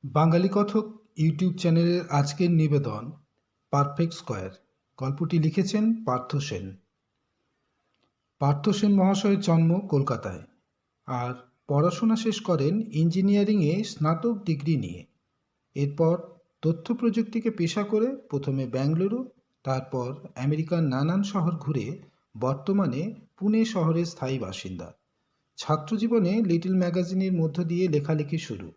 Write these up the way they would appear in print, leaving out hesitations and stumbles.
বাঙালি Kathak YouTube চ্যানেলের আজকের নিবেদন পারফেক্ট স্কয়ার। গল্পটি লিখেছেন পার্থ সেন। পার্থ সেন মহাশয়ের জন্ম কলকাতায়, আর পড়াশোনা শেষ করেন ইঞ্জিনিয়ারিংয়ে স্নাতক ডিগ্রি নিয়ে। এরপর তথ্য প্রযুক্তিকে পেশা করে প্রথমে বেঙ্গালুরু, তারপর আমেরিকার নানান শহর ঘুরে বর্তমানে পুনে শহরের স্থায়ী বাসিন্দা। ছাত্রজীবনে লিটল ম্যাগাজিনের মধ্য দিয়ে লেখালেখি শুরু।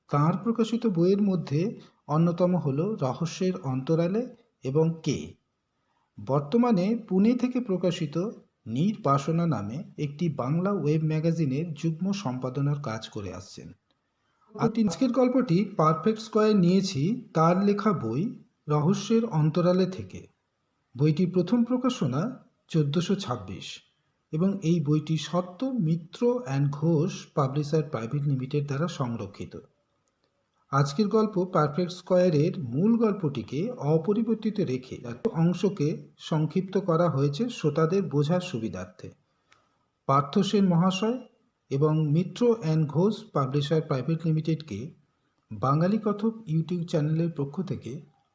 তাঁর প্রকাশিত বইয়ের মধ্যে অন্যতম হল রহস্যের অন্তরালে এবং কে। বর্তমানে পুনে থেকে প্রকাশিত নির্বাসনা নামে একটি বাংলা ওয়েব ম্যাগাজিনের যুগ্ম সম্পাদনার কাজ করে আসছেন। আজকের গল্পটি পারফেক্ট স্কয়ার নিয়েছি তার লেখা বই রহস্যের অন্তরালে থেকে। বইটির প্রথম প্রকাশনা 1426 এবং এই বইটি সত্য Mitra and Ghosh publisher private limited দ্বারা সংরক্ষিত। আজকের গল্প পারফেক্ট স্কয়ারের মূল গল্পটিকে অপরিবর্তিত রেখে অংশকে সংক্ষিপ্ত করা হয়েছে শ্রোতাদের বোঝার সুবিধার্থে। পার্থ সেন মহাশয় এবং Mitra and Ghosh publisher private লিমিটেডকে বাঙালি কথক ইউটিউব চ্যানেলের পক্ষ থেকে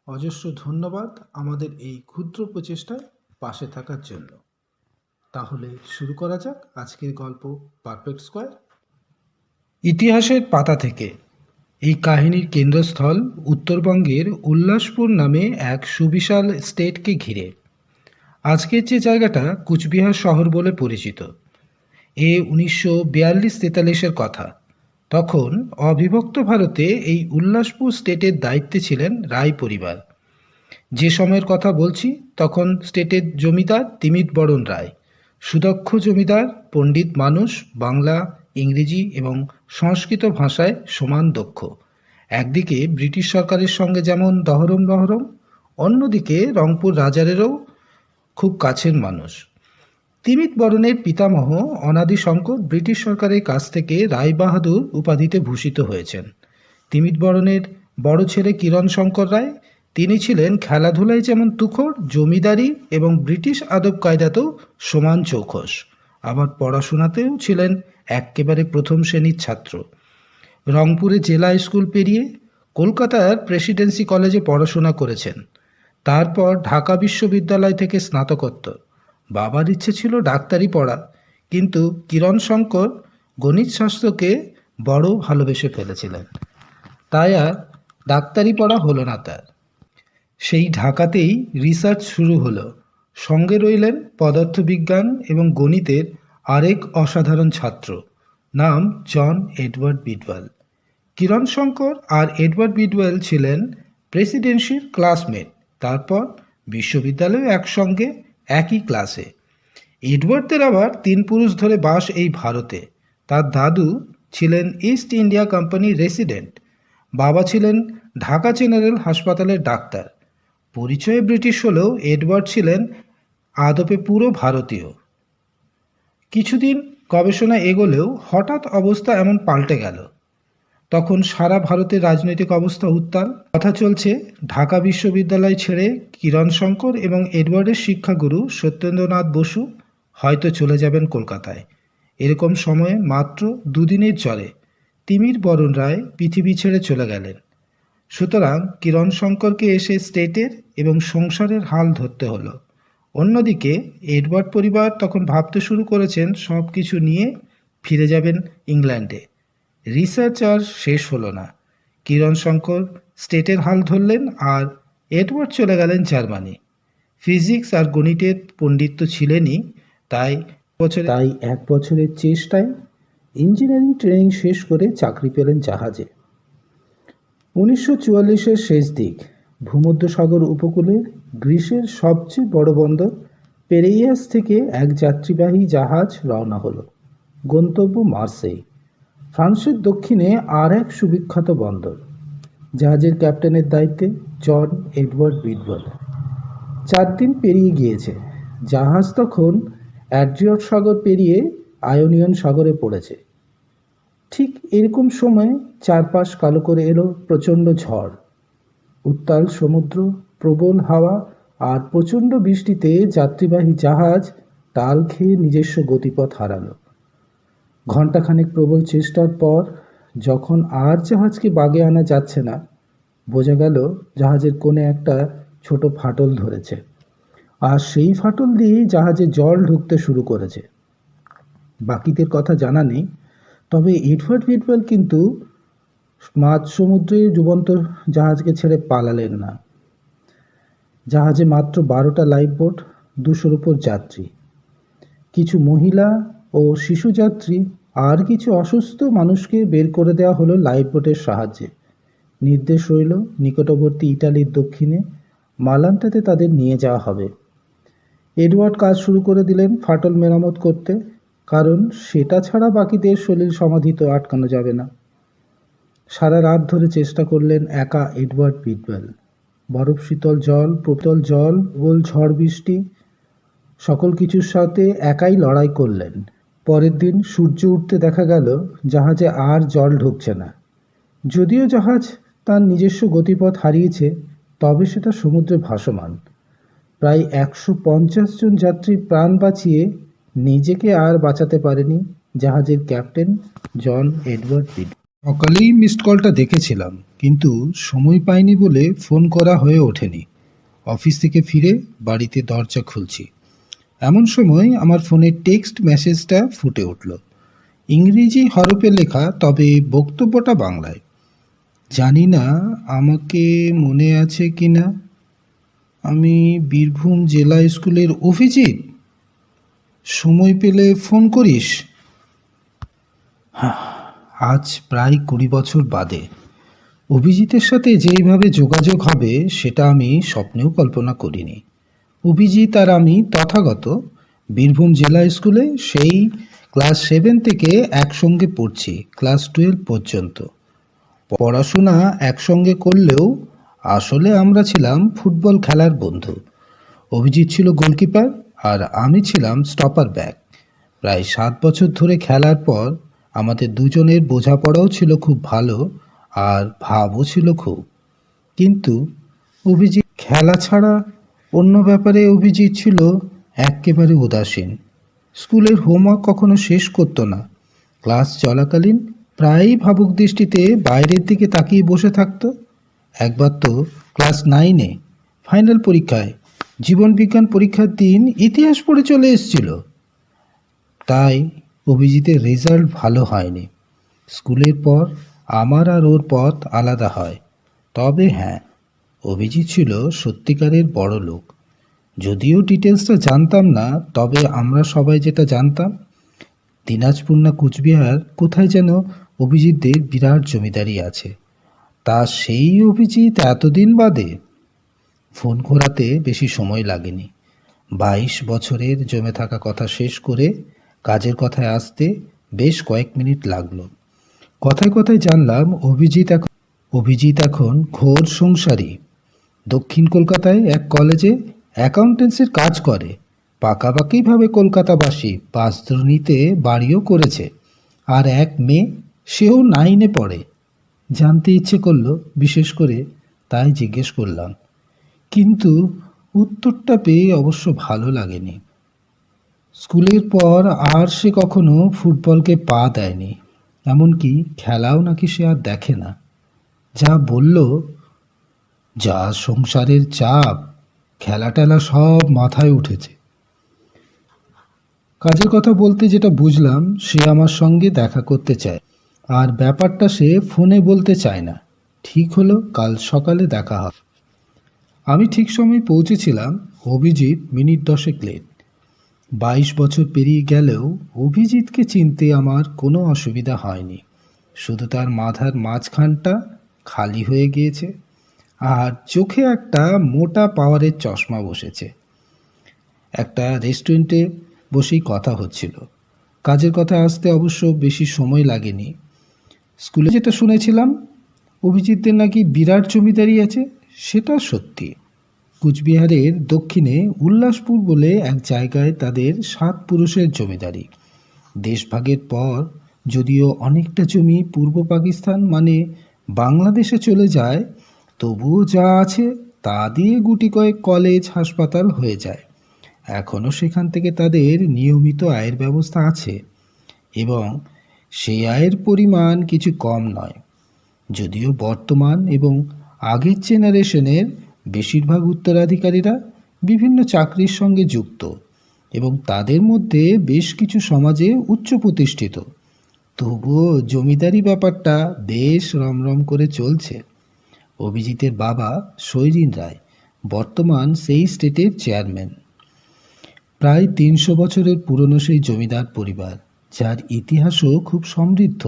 অজস্র ধন্যবাদ আমাদের এই ক্ষুদ্র প্রচেষ্টায় পাশে থাকার জন্য। তাহলে শুরু করা যাক আজকের গল্প পারফেক্ট স্কয়ার। ইতিহাসের পাতা থেকে। এই কাহিনীর কেন্দ্রস্থল উত্তরবঙ্গের উল্লাসপুর নামে এক সুবিশাল স্টেটকে ঘিরে। আজকের যে জায়গাটা কুচবিহার শহর বলে পরিচিত। 1942-43 কথা। তখন অবিভক্ত ভারতে এই উল্লাসপুর স্টেটের দায়িত্বে ছিলেন রায় পরিবার। যে সময়ের কথা বলছি তখন স্টেটের জমিদার তিমিত বরণ রায়, সুদক্ষ জমিদার, পণ্ডিত মানুষ, বাংলা, ইংরেজি এবং সংস্কৃত ভাষায় সমান দক্ষ। একদিকে ব্রিটিশ সরকারের সঙ্গে যেমন দহরম রহরম, অন্যদিকে রংপুর রাজারেরও খুব কাছের মানুষ। তিমিত বরণের পিতামহ অনাদি শঙ্কর ব্রিটিশ সরকারের কাছ থেকে রায় বাহাদুর উপাধিতে ভূষিত হয়েছেন। তিমিত বরণের বড় ছেলে কিরণ শঙ্কর রায়, তিনি ছিলেন খেলাধুলায় যেমন তুখোড়, জমিদারি এবং ব্রিটিশ আদব কায়দাতেও সমান চৌখস। আবার পড়াশোনাতেও ছিলেন একেবারে প্রথম শ্রেণীর ছাত্র। রংপুরে জেলা স্কুল পেরিয়ে কলকাতার প্রেসিডেন্সি কলেজে পড়াশোনা করেছেন। তারপর ঢাকা বিশ্ববিদ্যালয় থেকে স্নাতকোত্তর। বাবার ইচ্ছে ছিল ডাক্তারি পড়া, কিন্তু কিরণ শঙ্কর গণিত শাস্ত্রকে বড় ভালোবেসে ফেলেছিলেন, তাই আর ডাক্তারি পড়া হলো না তার। সেই ঢাকাতেই রিসার্চ শুরু হলো। সঙ্গে রইলেন পদার্থবিজ্ঞান এবং গণিতের আরেক অসাধারণ ছাত্র, নাম জন এডওয়ার্ড বিডওয়েল। কিরণ শঙ্কর আর এডওয়ার্ড বিডওয়েল ছিলেন প্রেসিডেন্সির ক্লাসমেট, তারপর বিশ্ববিদ্যালয়ে একসঙ্গে একই ক্লাসে। এডওয়ার্ডদের আবার 3 পুরুষ ধরে বাস এই ভারতে। তার দাদু ছিলেন ইস্ট ইন্ডিয়া কোম্পানির রেসিডেন্ট, বাবা ছিলেন ঢাকা জেনারেল হাসপাতালের ডাক্তার। পরিচয়ে ব্রিটিশ হলেও এডওয়ার্ড ছিলেন আদপে পুরো ভারতীয়। কিছুদিন গবেষণা এগোলেও হঠাৎ অবস্থা এমন পাল্টে গেল। তখন সারা ভারতের রাজনৈতিক অবস্থা উত্তাল। কথা চলছে ঢাকা বিশ্ববিদ্যালয় ছেড়ে কিরণ শঙ্কর এবং এডওয়ার্ডের শিক্ষাগুরু সত্যেন্দ্রনাথ বসু হয়তো চলে যাবেন কলকাতায়। এরকম সময়ে মাত্র 2 দিনের জ্বরে তিমির বরণ রায় পৃথিবী ছেড়ে চলে গেলেন। সুতরাং কিরণ শঙ্করকে এসে স্টেটের এবং সংসারের হাল ধরতে হলো। অন্যদিকে এডওয়ার্ড পরিবার তখন ভাবতে শুরু করেছেন সব কিছু নিয়ে ফিরে যাবেন ইংল্যান্ডে। রিসার্চ আর শেষ হলো না। কিরণ শঙ্কর স্টেটের হাল ধরলেন আর এডওয়ার্ড চলে গেলেন জার্মানি। ফিজিক্স আর গণিতের পণ্ডিত্য ছিলেনই, তাই 1 বছরের চেষ্টায় ইঞ্জিনিয়ারিং ট্রেনিং শেষ করে চাকরি পেলেন জাহাজে। 1944-এর শেষ দিক। ভূমধ্যসাগর উপকূলের গ্রিসের সবচেয়ে বড় বন্দর পেরেইয়াস থেকে এক যাত্রীবাহী জাহাজ রওনা হলো। গন্তব্য মার্সেই, ফ্রান্সের দক্ষিণে আর এক সুবিখ্যাত বন্দর। জাহাজের ক্যাপ্টেনের দায়িত্বে জন এডওয়ার্ড বিডওয়েল। 4 দিন পেরিয়ে গিয়েছে। জাহাজ তখন অ্যাড্রিয়াট সাগর পেরিয়ে আয়োনিয়ন সাগরে পড়েছে। ঠিক এরকম সময় চারপাশ কালো করে এলো প্রচণ্ড ঝড়। উত্তাল সমুদ্র, প্রবল হাওয়া আর প্রচণ্ড বৃষ্টিতে যাত্রীবাহী জাহাজ তাল খেয়ে নিজস্ব গতিপথ হারালো। ঘণ্টাখানেক প্রবল চেষ্টার পর যখন আর জাহাজকে বাগে আনা যাচ্ছে না, বোঝা গেল জাহাজের কোণে একটা ছোট ফাটল ধরেছে, আর সেই ফাটল দিয়ে জাহাজে জল ঢুকতে শুরু করেছে। বাকিদের কথা জানা নেই, তবে এডওয়ার্ড হুইটওয়েল কিন্তু মাঝ সমুদ্রে ডুবন্ত জাহাজকে ছেড়ে পালালেন না। জাহাজে মাত্র 12টা লাইফবোট, 200-র উপর যাত্রী, কিছু মহিলা ও শিশু যাত্রী আর কিছু অসুস্থ মানুষকে বের করে দেওয়া হলো লাইফবোটের সাহায্যে। নির্দেশ রইল নিকটবর্তী ইটালির দক্ষিণে মালান্টাতে তাদের নিয়ে যাওয়া হবে। এডওয়ার্ড কাজ শুরু করে দিলেন ফাটল মেরামত করতে, কারণ সেটা ছাড়া বাকিদের সলিল সমাধি তো আটকানো যাবে না। সারা রাত ধরে চেষ্টা করলেন একা এডওয়ার্ড হুইটওয়েল। বরফ, শীতল জল, প্রবল জল, প্রবল ঝড় বৃষ্টি, সকল কিছুর সাথে একাই লড়াই করলেন। পরের দিন সূর্য উঠতে দেখা গেল জাহাজে আর জল ঢুকছে না। যদিও জাহাজ তার নিজস্ব গতিপথ হারিয়েছে, তবে সেটা সমুদ্রে ভাসমান। প্রায় 150 জন যাত্রী প্রাণ বাঁচিয়ে নিজেকে আর বাঁচাতে পারেনি জাহাজের ক্যাপ্টেন জন এডওয়ার্ড হুইটওয়েল। সকালেই মিসড কলটা দেখেছিলাম, কিন্তু সময় পাইনি বলে ফোন করা হয়ে ওঠেনি। অফিস থেকে ফিরে বাড়িতে দরজা খুলছি, এমন সময় আমার ফোনের টেক্সট মেসেজটা ফুটে উঠল। ইংরেজি হরফে লেখা, তবে বক্তব্যটা বাংলায়। জানি না আমাকে মনে আছে কি না। আমি বীরভূম জেলা স্কুলের অভিজিৎ। সময় পেলে ফোন করিস। আজ প্রায় 20 বছর বাদে অভিজিতের সাথে যেইভাবে যোগাযোগ হবে সেটা আমি স্বপ্নেও কল্পনা করিনি। অভিজিৎ আর আমি তথাগত বীরভূম জেলা স্কুলে সেই ক্লাস 7 থেকে একসঙ্গে পড়ছি ক্লাস 12 পর্যন্ত। পড়াশোনা একসঙ্গে করলেও আসলে আমরা ছিলাম ফুটবল খেলার বন্ধু। অভিজিৎ ছিল গোলকিপার আর আমি ছিলাম স্টপার ব্যাক। প্রায় 7 বছর ধরে খেলার পর আমাদের দুজনের বোঝাপড়াও ছিল খুব ভালো, আর ভাবও ছিল খুব। কিন্তু অভিজিৎ খেলা ছাড়া অন্য ব্যাপারে অভিজিৎ ছিল একেবারে উদাসীন। স্কুলের হোমওয়ার্ক কখনো শেষ করতো না। ক্লাস চলাকালীন প্রায়ই ভাবুক দৃষ্টিতে বাইরের দিকে তাকিয়ে বসে থাকতো। একবার তো ক্লাস 9-এ ফাইনাল পরীক্ষায়, জীবনবিজ্ঞান পরীক্ষার দিন, ইতিহাস পড়ে চলে এসেছিল। তাই অভিজিতের রেজাল্ট ভালো হয়নি। স্কুলের পর আমার আর ওর পথ আলাদা হয়। তবে হ্যাঁ, অভিজিৎ ছিল সত্যিকারের বড় লোক। যদিও ডিটেলসটা জানতাম না, তবে আমরা সবাই যেটা জানতাম, দিনাজপুর না কুচবিহার কোথায় যেন অভিজিৎদের বিরাট জমিদারি আছে। তা সেই অভিজিৎ এতদিন বাদে। ফোন ঘোরাতে বেশি সময় লাগেনি। 22 বছরের জমে থাকা কথা শেষ করে কাজের কথায় আসতে বেশ কয়েক মিনিট লাগলো। কথায় কথায় জানলাম অভিজিৎ এখন ঘোর সংসারী। দক্ষিণ কলকাতায় এক কলেজে অ্যাকাউন্টেন্সির কাজ করে। পাকাপাকিভাবে কলকাতাবাসী, বাসদ্রোণীতে বাড়িও করেছে। আর এক মেয়ে, সেও 9-এ পড়ে। জানতে ইচ্ছে করলো বিশেষ করে, তাই জিজ্ঞেস করলাম। কিন্তু উত্তরটা পেয়ে অবশ্য ভালো লাগেনি। স্কুলের পর আর সে কখনো ফুটবলকে পা দেয়নি, এমনকি খেলাও নাকি সে আর দেখে না। যা বলল, যা সংসারের চাপ, খেলা টেলা সব মাথায় উঠেছে। কাজের কথা বলতে যেটা বুঝলাম, সে আমার সঙ্গে দেখা করতে চায়, আর ব্যাপারটা সে ফোনে বলতে চায় না। ঠিক হলো কাল সকালে দেখা হবে। আমি ঠিক সময় পৌঁছেছিলাম, অভিজিৎ মিনিট 10 লেট। 22 বছর পেরিয়ে গেলেও অভিজিৎকে চিনতে আমার কোনো অসুবিধা হয়নি। শুধু তার মাথার মাঝখানটা খালি হয়ে গিয়েছে, আর চোখে একটা মোটা পাওয়ারের চশমা বসেছে। একটা রেস্টুরেন্টে বসেই কথা হচ্ছিল। কাজের কথা আসতে অবশ্য বেশি সময় লাগেনি। স্কুলে যেটা শুনেছিলাম অভিজিৎদের নাকি বিরাট জমিদারি আছে, সেটা সত্যি। কুচবিহারের দক্ষিণে উল্লাসপুর বলে এক জায়গায় তাদের 7 পুরুষের জমিদারি। দেশভাগের পর যদিও অনেকটা জমি পূর্ব পাকিস্তান মানে বাংলাদেশে চলে যায়, তবুও যা আছে তা দিয়ে গুটি কয়েক কলেজ, হাসপাতাল হয়ে যায়। এখনও সেখান থেকে তাদের নিয়মিত আয়ের ব্যবস্থা আছে, এবং সেই আয়ের পরিমাণ কিছু কম নয়। যদিও বর্তমান এবং আগের জেনারেশনের বেশিরভাগ উত্তরাধিকারীরা বিভিন্ন চাকরির সঙ্গে যুক্ত এবং তাদের মধ্যে বেশ কিছু সমাজে উচ্চ প্রতিষ্ঠিত, তবুও জমিদারি ব্যাপারটা বেশ রমরম করে চলছে। অভিজিতের বাবা সৈরিন রায় বর্তমান সেই স্টেটের চেয়ারম্যান। প্রায় ৩০০ বছরের পুরনো সেই জমিদার পরিবার, যার ইতিহাসও খুব সমৃদ্ধ।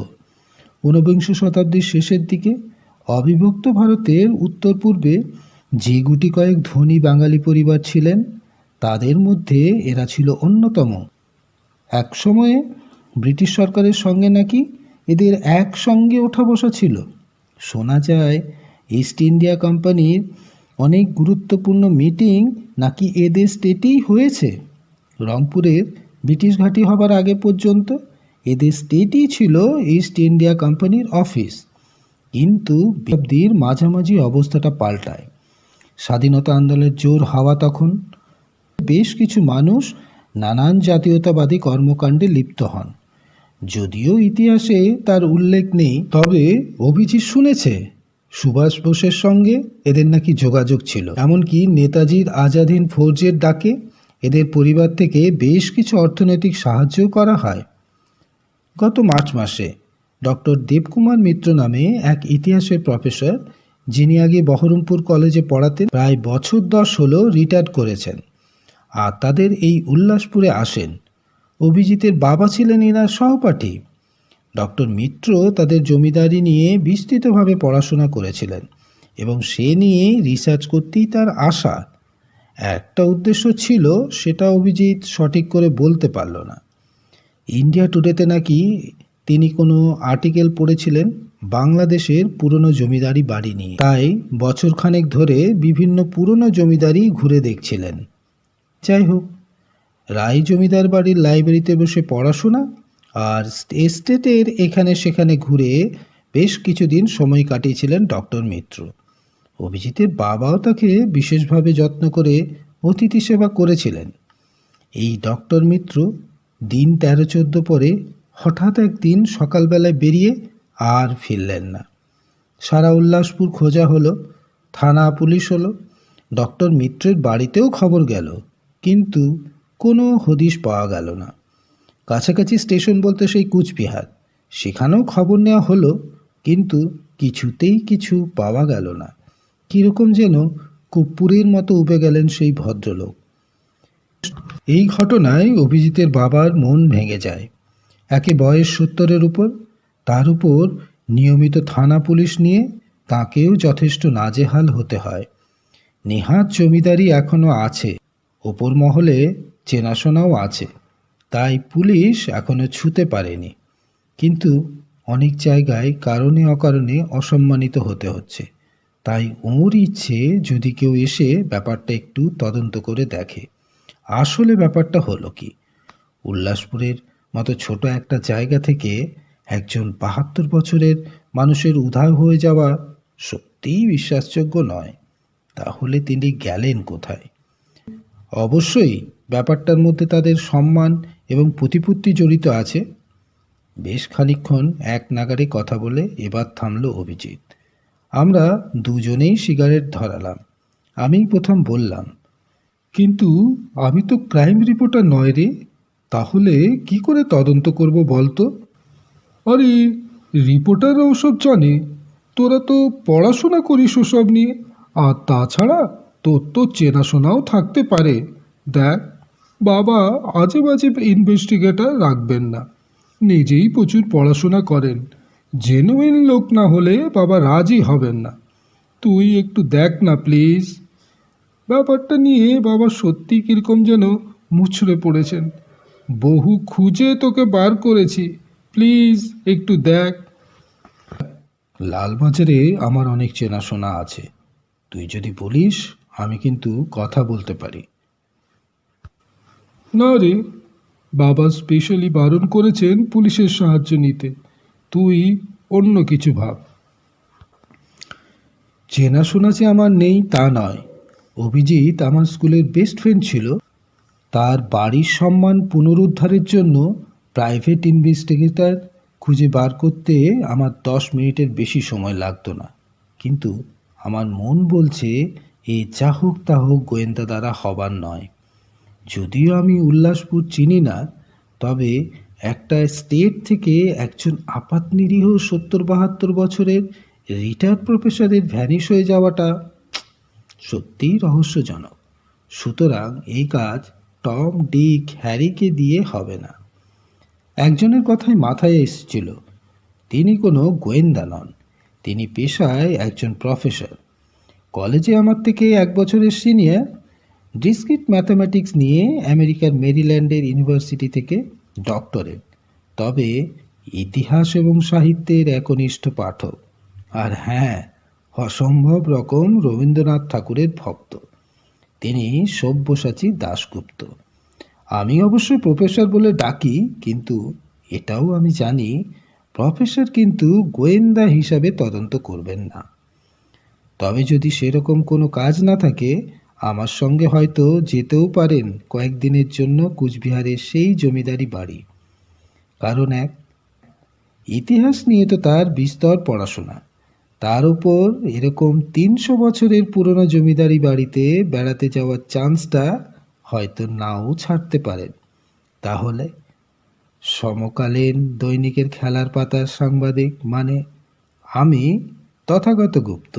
ঊনবিংশ শতাব্দীর শেষের দিকে অবিভক্ত ভারতের উত্তর পূর্বে যে গুটি কয়েক ধনী বাঙালি পরিবার ছিলেন, তাদের মধ্যে এরা ছিল অন্যতম। একসময়ে ব্রিটিশ সরকারের সঙ্গে নাকি এদের একসঙ্গে ওঠা বসা ছিল। শোনা যায় ইস্ট ইন্ডিয়া কোম্পানির অনেক গুরুত্বপূর্ণ মিটিং নাকি এদের স্টেটেই হয়েছে। রংপুরের ব্রিটিশ ঘাঁটি হবার আগে পর্যন্ত এদের স্টেটই ছিল ইস্ট ইন্ডিয়া কোম্পানির অফিস। কিন্তু শতাব্দীর মাঝামাঝি অবস্থাটা পাল্টায়। স্বাধীনতা আন্দোলনের জোর হাওয়া তখন। বেশ কিছু মানুষ নানান জাতীয়তাবাদী কর্মকাণ্ডে লিপ্ত হন। যদিও ইতিহাসে তার উল্লেখ নেই, তবে অভিজিৎ শুনেছে সুভাষ বোসের সঙ্গে এদের নাকি যোগাযোগ ছিল। এমনকি নেতাজির আজাদ হিন্দ ফৌজের ডাকে এদের পরিবার থেকে বেশ কিছু অর্থনৈতিক সাহায্যও করা হয়। গত মার্চ মাসে ডক্টর দেবকুমার মিত্র নামে এক ইতিহাসের প্রফেসর, যিনি আগে বহরমপুর কলেজে পড়াতেন, প্রায় বছর 10 হলো রিটায়ার করেছেন, আর তাদের এই উল্লাসপুরে আসেন। অভিজিতের বাবা ছিলেন এনার সহপাঠী। ডক্টর মিত্র তাদের জমিদারি নিয়ে বিস্তৃতভাবে পড়াশোনা করেছিলেন এবং সে নিয়ে রিসার্চ করতেই তার আশা। একটা উদ্দেশ্য ছিল, সেটা অভিজিৎ সঠিক করে বলতে পারল না। ইন্ডিয়া টুডেতে নাকি তিনি কোনো আর্টিকেল পড়েছিলেন বাংলাদেশের পুরনো জমিদারি বাড়ি নিয়ে, তাই বছরখানেক ধরে বিভিন্ন পুরনো জমিদারি ঘুরে দেখছিলেন। যাই হোক, রায় জমিদার বাড়ির লাইব্রেরিতে বসে পড়াশোনা আর এস্টেটের এখানে সেখানে ঘুরে বেশ কিছুদিন সময় কাটিয়েছিলেন ডক্টর মিত্র। অভিজিতের বাবাও তাকে বিশেষভাবে যত্ন করে অতিথি সেবা করেছিলেন। এই ডক্টর মিত্র দিন 13-14 পরে হঠাৎ একদিন সকালবেলায় বেরিয়ে আর ফিরলেন না। সারা উল্লাসপুর খোঁজা হলো, থানা পুলিশ হলো, ডক্টর মিত্রের বাড়িতেও খবর গেল, কিন্তু কোনো হদিশ পাওয়া গেল না। কাছাকাছি স্টেশন বলতে সেই কুচবিহার, সেখানেও খবর নেওয়া হলো, কিন্তু কিছুতেই কিছু পাওয়া গেল না। কীরকম যেন কর্পূরের মতো উবে গেলেন সেই ভদ্রলোক। এই ঘটনায় অভিজিতের বাবার মন ভেঙে যায়। একে বয়স 70-এর উপর, তার উপর নিয়মিত থানা পুলিশ নিয়ে তাকেও যথেষ্ট নাজেহাল হতে হয়। নেহাত জমিদারি এখনও আছে, ওপর মহলে চেনাশোনাও আছে, তাই পুলিশ এখনও ছুঁতে পারেনি। কিন্তু অনেক জায়গায় কারণে অকারণে অসম্মানিত হতে হচ্ছে। তাই ওর ইচ্ছে যদি কেউ এসে ব্যাপারটা একটু তদন্ত করে দেখে। আসলে ব্যাপারটা হলো কি, উল্লাসপুরের মতো ছোট একটা জায়গা থেকে একজন 72 বছরের মানুষের উধাও হয়ে যাওয়া সত্যিই বিশ্বাসযোগ্য নয়। তাহলে তিনি গেলেন কোথায়? অবশ্যই ব্যাপারটার মধ্যে তাদের সম্মান এবং প্রতিপত্তি জড়িত আছে। বেশ খানিকক্ষণ এক নাগারে কথা বলে এবার থামল অভিজিৎ। আমরা দুজনেই সিগারেট ধরালাম। আমি প্রথম বললাম, কিন্তু আমি তো ক্রাইম রিপোর্টার নয় রে, তাহলে কি করে তদন্ত করব বলতো? আরে, রিপোর্টাররা ওসব জানে, তোরা তো পড়াশোনা করিস ওসব নিয়ে, আর তাছাড়া তোর তো চেনাশোনাও থাকতে পারে। দেখ, বাবা আজে বাজে ইনভেস্টিগেটর রাখবেন না, নিজেই প্রচুর পড়াশোনা করেন, জেনুইন লোক না হলে বাবা রাজি হবেন না। তুই একটু দেখ না প্লিজ। ব্যাপারটা নিয়ে বাবা সত্যি কীরকম যেন মুচড়ে পড়েছেন। বহু খুঁজে তোকে বার করেছি, প্লিজ একটু দেখ। লালবাজারে আমার অনেক চেনাশোনা আছে, তুই যদি বলিস আমি কিন্তু কথা বলতে পারি। না রে, বাবা স্পেশালি বারণ করেছেন পুলিশের সাহায্য নিতে, তুই অন্য কিছু ভাব। চেনাশোনা যে আমার নেই তা নয়, অভিজিৎ আমার স্কুলের বেস্ট ফ্রেন্ড ছিল। তার বাড়ির সম্মান পুনরুদ্ধারের জন্য প্রাইভেট ইনভেস্টিগেটর খুঁজে বার করতে আমার 10 মিনিটের বেশি সময় লাগতো না, কিন্তু আমার মন বলছে এ যা হোক তা হোক গোয়েন্দা দ্বারা হবার নয়। যদিও আমি উল্লাসপুর চিনি না, তবে একটা স্টেট থেকে একজন আপাত নিরীহ 70-72 বছরের রিটায়ার্ড প্রফেসরের ভ্যানিশ হয়ে যাওয়াটা সত্যিই রহস্যজনক। সুতরাং এই কাজ টম, ডিক, হ্যারিকে দিয়ে হবে না। একজনের কথাই মাথায় এসেছিল। তিনি কোনো গোয়েন্দা নন, তিনি পেশায় একজন প্রফেসর। কলেজে আমার থেকে 1 বছরের সিনিয়র। ডিসক্রিট ম্যাথামেটিক্স নিয়ে আমেরিকার মেরিল্যান্ডের ইউনিভার্সিটি থেকে ডক্টরেট, তবে ইতিহাস এবং সাহিত্যের একনিষ্ঠ পাঠক। আর হ্যাঁ, অসম্ভব রকম রবীন্দ্রনাথ ঠাকুরের ভক্ত। তিনি সব্যসাচী দাশগুপ্ত। আমি অবশ্য প্রফেসর বলে ডাকি, কিন্তু এটাও আমি জানি প্রফেসর কিন্তু গোয়েন্দা হিসাবে তদন্ত করবেন না। তবে যদি সেরকম কোনো কাজ না থাকে, আমার সঙ্গে হয়তো যেতেও পারেন কয়েকদিনের জন্য কুচবিহারের সেই জমিদারি বাড়ি। কারণ ইতিহাস নিয়ে তো তার বিস্তর পড়াশোনা, তার উপর এরকম 300 বছরের পুরনো জমিদারি বাড়িতে বেড়াতে যাওয়ার চান্সটা হয়তো নাও ছাড়তে পারেন। তাহলে সমকালীন দৈনিকের খেলার পাতার সাংবাদিক মানে আমি তথাগত গুপ্ত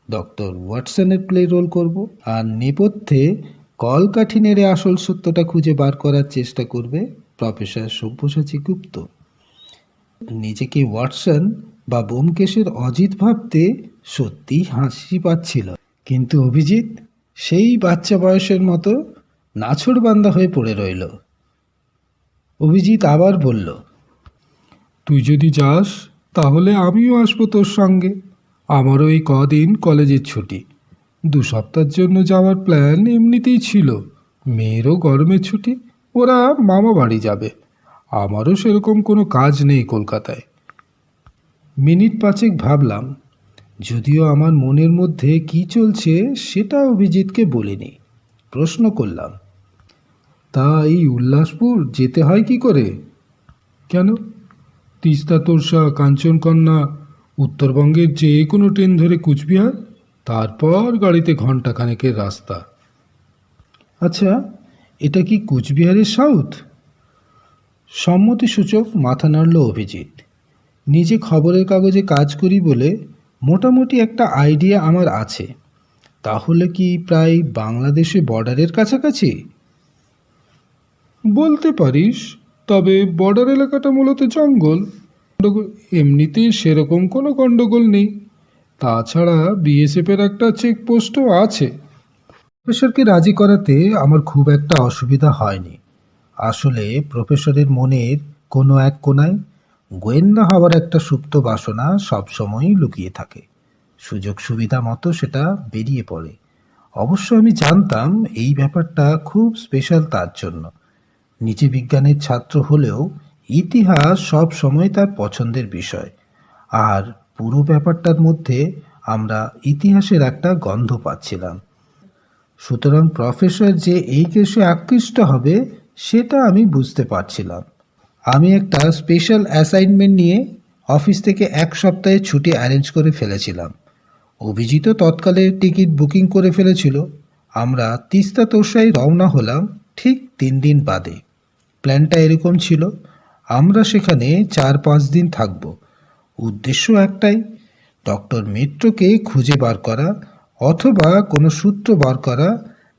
ডক্টর ওয়াটসনের প্লে রোল করব, আর নেপথ্যে কলকাঠি নেড়ে আসল সত্যটা খুঁজে বার করার চেষ্টা করবে প্রফেসর সব্যসাচী গুপ্ত। নিজেকে ওয়াটসন বা ব্যোমকেশের অজিত ভাবতে সত্যিই হাসি পাচ্ছিল, কিন্তু অভিজিৎ সেই বাচ্চা বয়সের মতো নাছোড়বান্দা হয়ে পড়ে রইল। অভিজিৎ আবার বলল, তুই যদি যাস তাহলে আমিও আসবো তোর সঙ্গে। আমারও এই কদিন কলেজের ছুটি, 2 সপ্তাহের জন্য যাওয়ার প্ল্যান এমনিতেই ছিল। মেয়েরও গরমের ছুটি, ওরা মামা বাড়ি যাবে। আমারও সেরকম কোনো কাজ নেই কলকাতায়। মিনিট 5 ভাবলাম, যদিও আমার মনের মধ্যে কি চলছে সেটা অভিজিৎকে বলিনি। প্রশ্ন করলাম, তা এই উল্লাসপুর যেতে হয় কি করে? কেন, তিস্তা, তোরসা, কাঞ্চনকন্যা, উত্তরবঙ্গের যে কোনো ট্রেন ধরে কুচবিহার, তারপর গাড়িতে ঘন্টাখানেকের রাস্তা। আচ্ছা, এটা কি কুচবিহারের সাউথ? সম্মতিসূচক মাথা নাড়ল অভিজিৎ। নিজে খবরের কাগজে কাজ করি বলে মোটামুটি একটা আইডিয়া আমার আছে। তাহলে কি প্রায় বাংলাদেশে বর্ডারের কাছাকাছি? বলতে পারিস, তবে বর্ডার এলাকাটা মূলত জঙ্গল। এমনিতে সেরকম কোনো গণ্ডগোল নেই। তাছাড়া বিএসএফের একটা চেকপোস্টও আছে। প্রফেসরকে রাজি করাতে আমার খুব একটা অসুবিধা হয়নি। আসলে প্রফেসরের মনের কোনো এক কোণায় গোয়েন্দা হওয়ার একটা সুপ্ত বাসনা সবসময়ই লুকিয়ে থাকে। সুযোগ সুবিধা মতো সেটা বেরিয়ে পড়ে। অবশ্য আমি জানতাম এই ব্যাপারটা খুব স্পেশাল তার জন্য। নিজে বিজ্ঞানের ছাত্র হলেও ইতিহাস সব সময় তার পছন্দের বিষয়, আর পুরো ব্যাপারটার মধ্যে আমরা ইতিহাসের একটা গন্ধ পাচ্ছিলাম। সুতরাং প্রফেসর যে এই কেসে আকৃষ্ট হবে সেটা আমি বুঝতে পারছিলাম। আমি একটা স্পেশাল অ্যাসাইনমেন্ট নিয়ে অফিস থেকে 1 সপ্তাহের ছুটি অ্যারেঞ্জ করে ফেলেছিলাম। অভিজিৎও তৎকালে টিকিট বুকিং করে ফেলেছিল। আমরা তিস্তা তোরসায় রওনা হলাম ঠিক 3 দিন বাদে। প্ল্যানটা এরকম ছিল, আমরা সেখানে 4-5 দিন থাকব। উদ্দেশ্য একটাই, ডক্টর মিত্রকে খুঁজে বার করা অথবা কোনো সূত্র বার করা,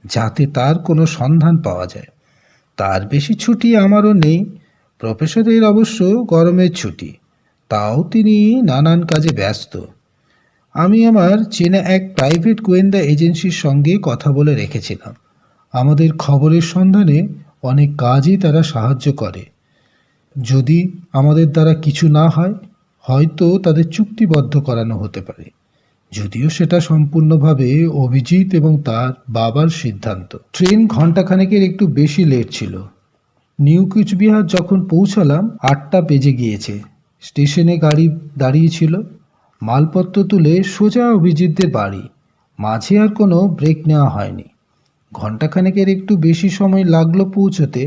যাতে তার কোনো সন্ধান পাওয়া যায়। তার বেশি ছুটি আমারও নেই। প্রফেসরের অবশ্য গরমের ছুটি, তাও তিনি নানান কাজে ব্যস্ত। আমি আমার চেনা এক প্রাইভেট গোয়েন্দা এজেন্সির সঙ্গে কথা বলে রেখেছিলাম। আমাদের খবরের সন্ধানে অনেক কাজই তারা সাহায্য করে। যদি আমাদের দ্বারা কিছু না হয়, হয়তো তাদের চুক্তিবদ্ধ করানো হতে পারে। যদিও সেটা সম্পূর্ণভাবে অভিজিৎ এবং তার বাবার সিদ্ধান্ত। ট্রেন ঘন্টাখানেকের একটু বেশি লেট ছিল। নিউ কুচবিহার যখন পৌঁছালাম 8টা বেজে গিয়েছে। স্টেশনে গাড়ি দাঁড়িয়েছিল। মালপত্র তুলে সোজা অভিজিৎদের বাড়ি। মাঝে আর কোনো ব্রেক নেওয়া হয়নি। ঘন্টাখানেকের একটু বেশি সময় লাগলো পৌঁছতে।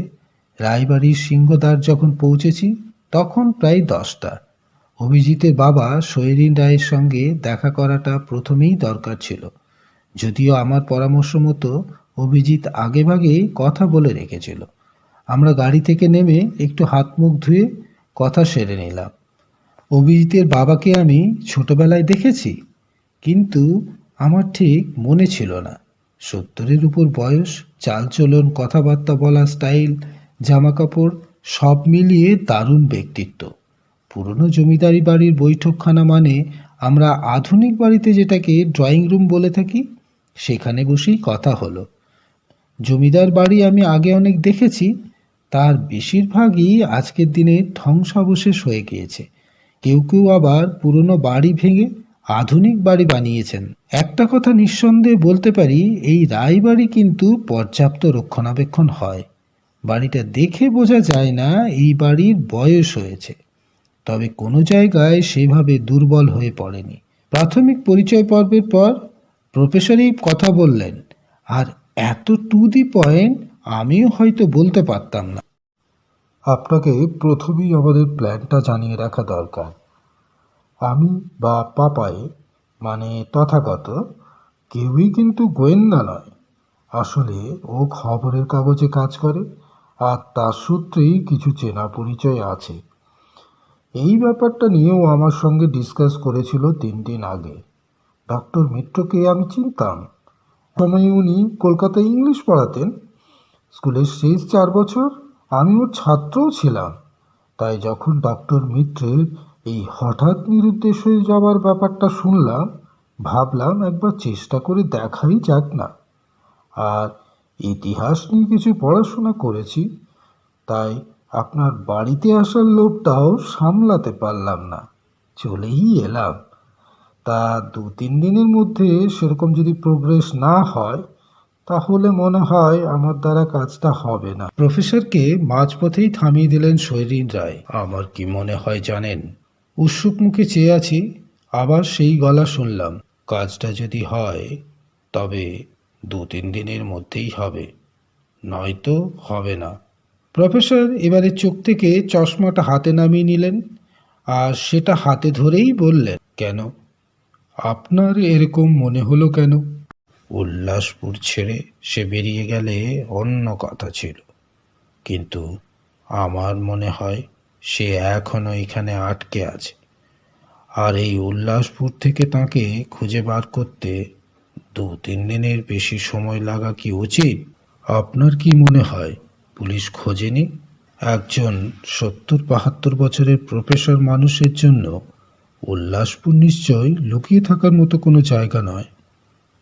রায়বাড়ির সিংহদ্বার যখন পৌঁছেছি, তখন প্রায় 10টা। অভিজিতের বাবা শৈরিন রায়ের সঙ্গে দেখা করাটা প্রথমেই দরকার ছিল, যদিও আমার পরামর্শ মতো অভিজিৎ আগেভাগে কথা বলে রেখেছিল। আমরা গাড়ি থেকে নেমে একটু হাত মুখ ধুয়ে কথা সেরে নিলাম। অভিজিতের বাবাকে আমি ছোটবেলায় দেখেছি, কিন্তু আমার ঠিক মনে ছিল না। 70-এর উপর বয়স, চালচলন, কথাবার্তা বলা স্টাইল, জামাকাপড় সব মিলিয়ে দারুণ ব্যক্তিত্ব। পুরনো জমিদারি বাড়ির বৈঠকখানা মানে আমরা আধুনিক বাড়িতে যেটাকে ড্রয়িং রুম বলে থাকি, সেখানে বসেই কথা হলো। জমিদার বাড়ি আমি আগে অনেক দেখেছি, তার বেশিরভাগই আজকের দিনে ধ্বংসাবশেষ হয়ে গিয়েছে। কেউ কেউ আবার পুরনো বাড়ি ভেঙে আধুনিক বাড়ি বানিয়েছেন। একটা কথা নিঃসন্দেহে বলতে পারি, এই রায়বাড়ি কিন্তু পর্যাপ্ত রক্ষণাবেক্ষণ হয়। বাড়িটা দেখে বোঝা যায় না এই বাড়ির বয়স হয়েছে, তবে কোনো জায়গায় সেভাবে দুর্বল হয়ে পড়েনি। প্রাথমিক পরিচয় পর্বের পর প্রফেসরই কথা বললেন, আর এত টু দি পয়েন্ট আমিও হয়তো বলতে পারতাম না। আপনাকে প্রথমেই আমাদের প্ল্যানটা জানিয়ে রাখা দরকার। আমি বা পাপাই, মানে তথাগত, কেউই কিন্তু গোয়েন্দা নয়। আসলে ও খবরের কাগজে কাজ করে, আর তার সূত্রেই কিছু চেনা পরিচয় আছে। এই ব্যাপারটা নিয়েও আমার সঙ্গে ডিসকাস করেছিল 3 দিন আগে। ডক্টর মিত্রকে আমি চিনতাম। সময়ে উনি কলকাতায় ইংলিশ পড়াতেন। স্কুলের শেষ 4 বছর আমি ওর ছাত্রও ছিলাম। তাই যখন ডক্টর মিত্রের এই হঠাৎ নিরুদ্দেশ হয়ে যাবার ব্যাপারটা শুনলাম, ভাবলাম একবার চেষ্টা করে দেখাই যাক না। আর ইতিহাস নিয়ে কিছু পড়াশোনা করেছি, তাই আপনার বাড়িতে আসার লোভটাও সামলাতে পারলাম না, চলেই এলাম। তা 2-3 দিনের মধ্যে সেরকম যদি প্রোগ্রেস না হয়, তাহলে মনে হয় আমার দ্বারা কাজটা হবে না। প্রফেসরকে মাঝপথেই থামিয়ে দিলেন শৈরিন রায়। আমার কি মনে হয় জানেন? উৎসুক মুখে চেয়ে আছি, আবার সেই গলা শুনলাম, কাজটা যদি হয় তবে 2-3 দিনের মধ্যেই হবে, নয়তো হবে না। প্রফেসর এবারে চোখ থেকে চশমাটা হাতে নামিয়ে নিলেন, আর সেটা হাতে ধরেই বললেন, কেন? আপনার এরকম মনে হলো কেন? উল্লাসপুর ছেড়ে সে বেরিয়ে গেলে অন্য কথা ছিল, কিন্তু আমার মনে হয় সে এখনো এখানে আটকে আছে। আর এই উল্লাসপুর থেকে তাকে খুঁজে বার করতে 2-3 দিনের বেশি সময় লাগা কি উচিত? আপনার কি মনে হয় পুলিশ খোঁজেনি? একজন 70-72 বছরের প্রফেসর মানুষের জন্য উল্লাসপুর নিশ্চয় লুকিয়ে থাকার মতো কোনো জায়গা নয়,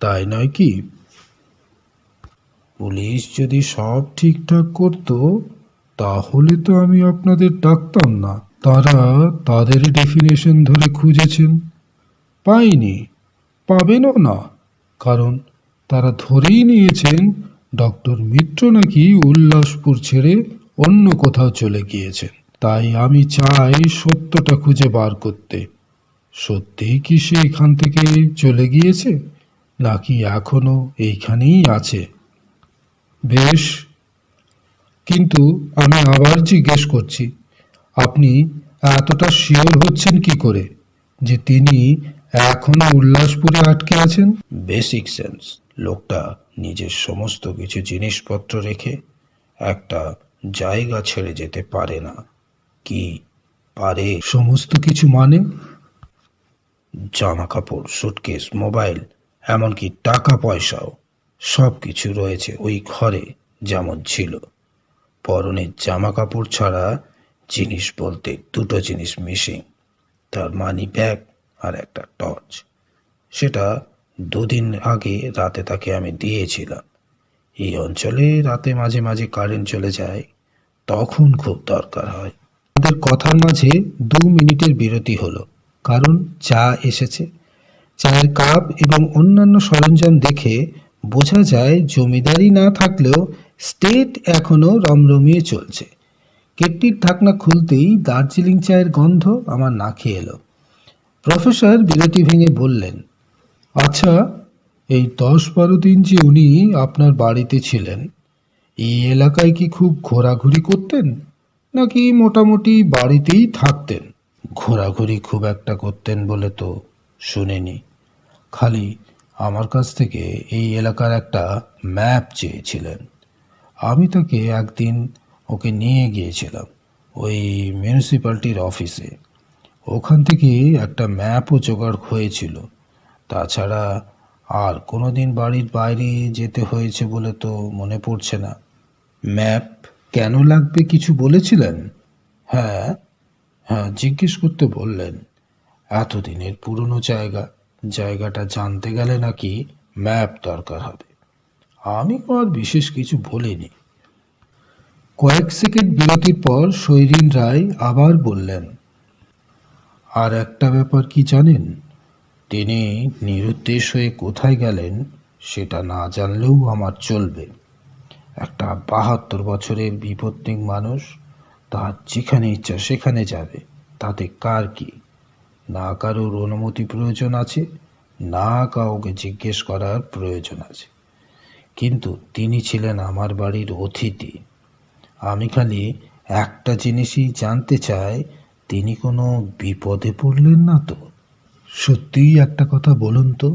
তাই নয় কি? পুলিশ যদি সব ঠিকঠাক করতো, তাহলে তো আমি আপনাদের ডাকতাম না। তারা তাদের ডেফিনেশন ধরে খুঁজেছেন, পায়নি, পাবেনও না। কারণ তারা ধরেই নিয়েছেন ডক্টর মিত্র নাকি উল্লাসপুর ছেড়ে অন্য কোথাও চলে গিয়েছেন। তাই আমি চাই সত্যটা খুঁজে বার করতে। সত্যিই কি সে এখান থেকে চলে গিয়েছে, নাকি এখনো এইখানেই আছে? বেশ, কিন্তু আমি আবার জিজ্ঞেস করছি, আপনি এতটা শিওর হচ্ছেন কি করে যে তিনি এখনো উল্লাসপুরে আটকে আছেন? Basic sense. লোকটা নিজের সমস্ত কিছু জিনিসপত্র রেখে একটা জায়গা ছেড়ে যেতে পারে না। কি পারে? সমস্ত কিছু মানে? জামা কাপড়, সুটকেস, মোবাইল, এমনকি টাকা পয়সাও, সব কিছু রয়েছে ওই ঘরে যেমন ছিল। পরনের জামা কাপড় ছাড়া জিনিস বলতে 2টো জিনিস মিসিং, তার মানি ব্যাগ আর একটা টর্চ। সেটা 2 দিন আগে রাতে তাকে আমি দিয়েছিলাম। এই অঞ্চলে রাতে মাঝে মাঝে কারেন্ট চলে যায়, তখন খুব দরকার হয়। আমাদের কথার মাঝে 2 মিনিটের বিরতি হলো, কারণ চা এসেছে। চায়ের কাপ এবং অন্যান্য সরঞ্জাম দেখে বোঝা যায় জমিদারি না থাকলেও স্টেট এখনো রমরমিয়ে চলছে। কেটলির ঢাকনা খুলতেই দার্জিলিং চায়ের গন্ধ আমার নাকে এলো। প্রফেসর বিরতি ভেঙে বললেন, আচ্ছা, এই 10-12 দিন যে উনি আপনার বাড়িতে ছিলেন, এই এলাকায় কি খুব ঘোরাঘুরি করতেন, নাকি মোটামুটি বাড়িতেই থাকতেন? ঘোরাঘুরি খুব একটা করতেন বলে তো শুনিনি। খালি আমার কাছ থেকে এই এলাকার একটা ম্যাপ চেয়েছিলেন। আমি তাকে একদিন ওকে নিয়ে গিয়েছিলাম ওই মিউনিসিপ্যালিটির অফিসে। ওখান থেকে একটা ম্যাপও জোগাড় হয়েছিল। তাছাড়া আর কোনো দিন বাড়ির বাইরে যেতে হয়েছে বলে তো মনে পড়ছে না। ম্যাপ কেন লাগবে কিছু বলেছিলেন? হ্যাঁ, হ্যাঁ, জিজ্ঞেস করতে বললেন। এতদিনের পুরনো জায়গাটা জানতে গেলে নাকি ম্যাপ দরকার হবে। আমি আর বিশেষ কিছু বলিনি। কয়েক সেকেন্ড বিরতির পর শৈরিন রায় আবার বললেন, আর একটা ব্যাপার কি জানেন? তিনি নিরুদ্দেশ হয়ে কোথায় গেলেন সেটা না জানলেও আমার চলবে। একটা 72 বছরের বিপত্নিক মানুষ, তার যেখানে ইচ্ছা সেখানে যাবে, তাতে কার কি? না কারোর অনুমতি প্রয়োজন আছে, না কাউকে জিজ্ঞেস করার প্রয়োজন আছে। কিন্তু তিনি ছিলেন আমার বাড়ির অতিথি। আমি খালি একটা জিনিসই জানতে চাই, তিনি কোনো বিপদে পড়লেন না তো? সত্যিই একটা কথা বলুন তো,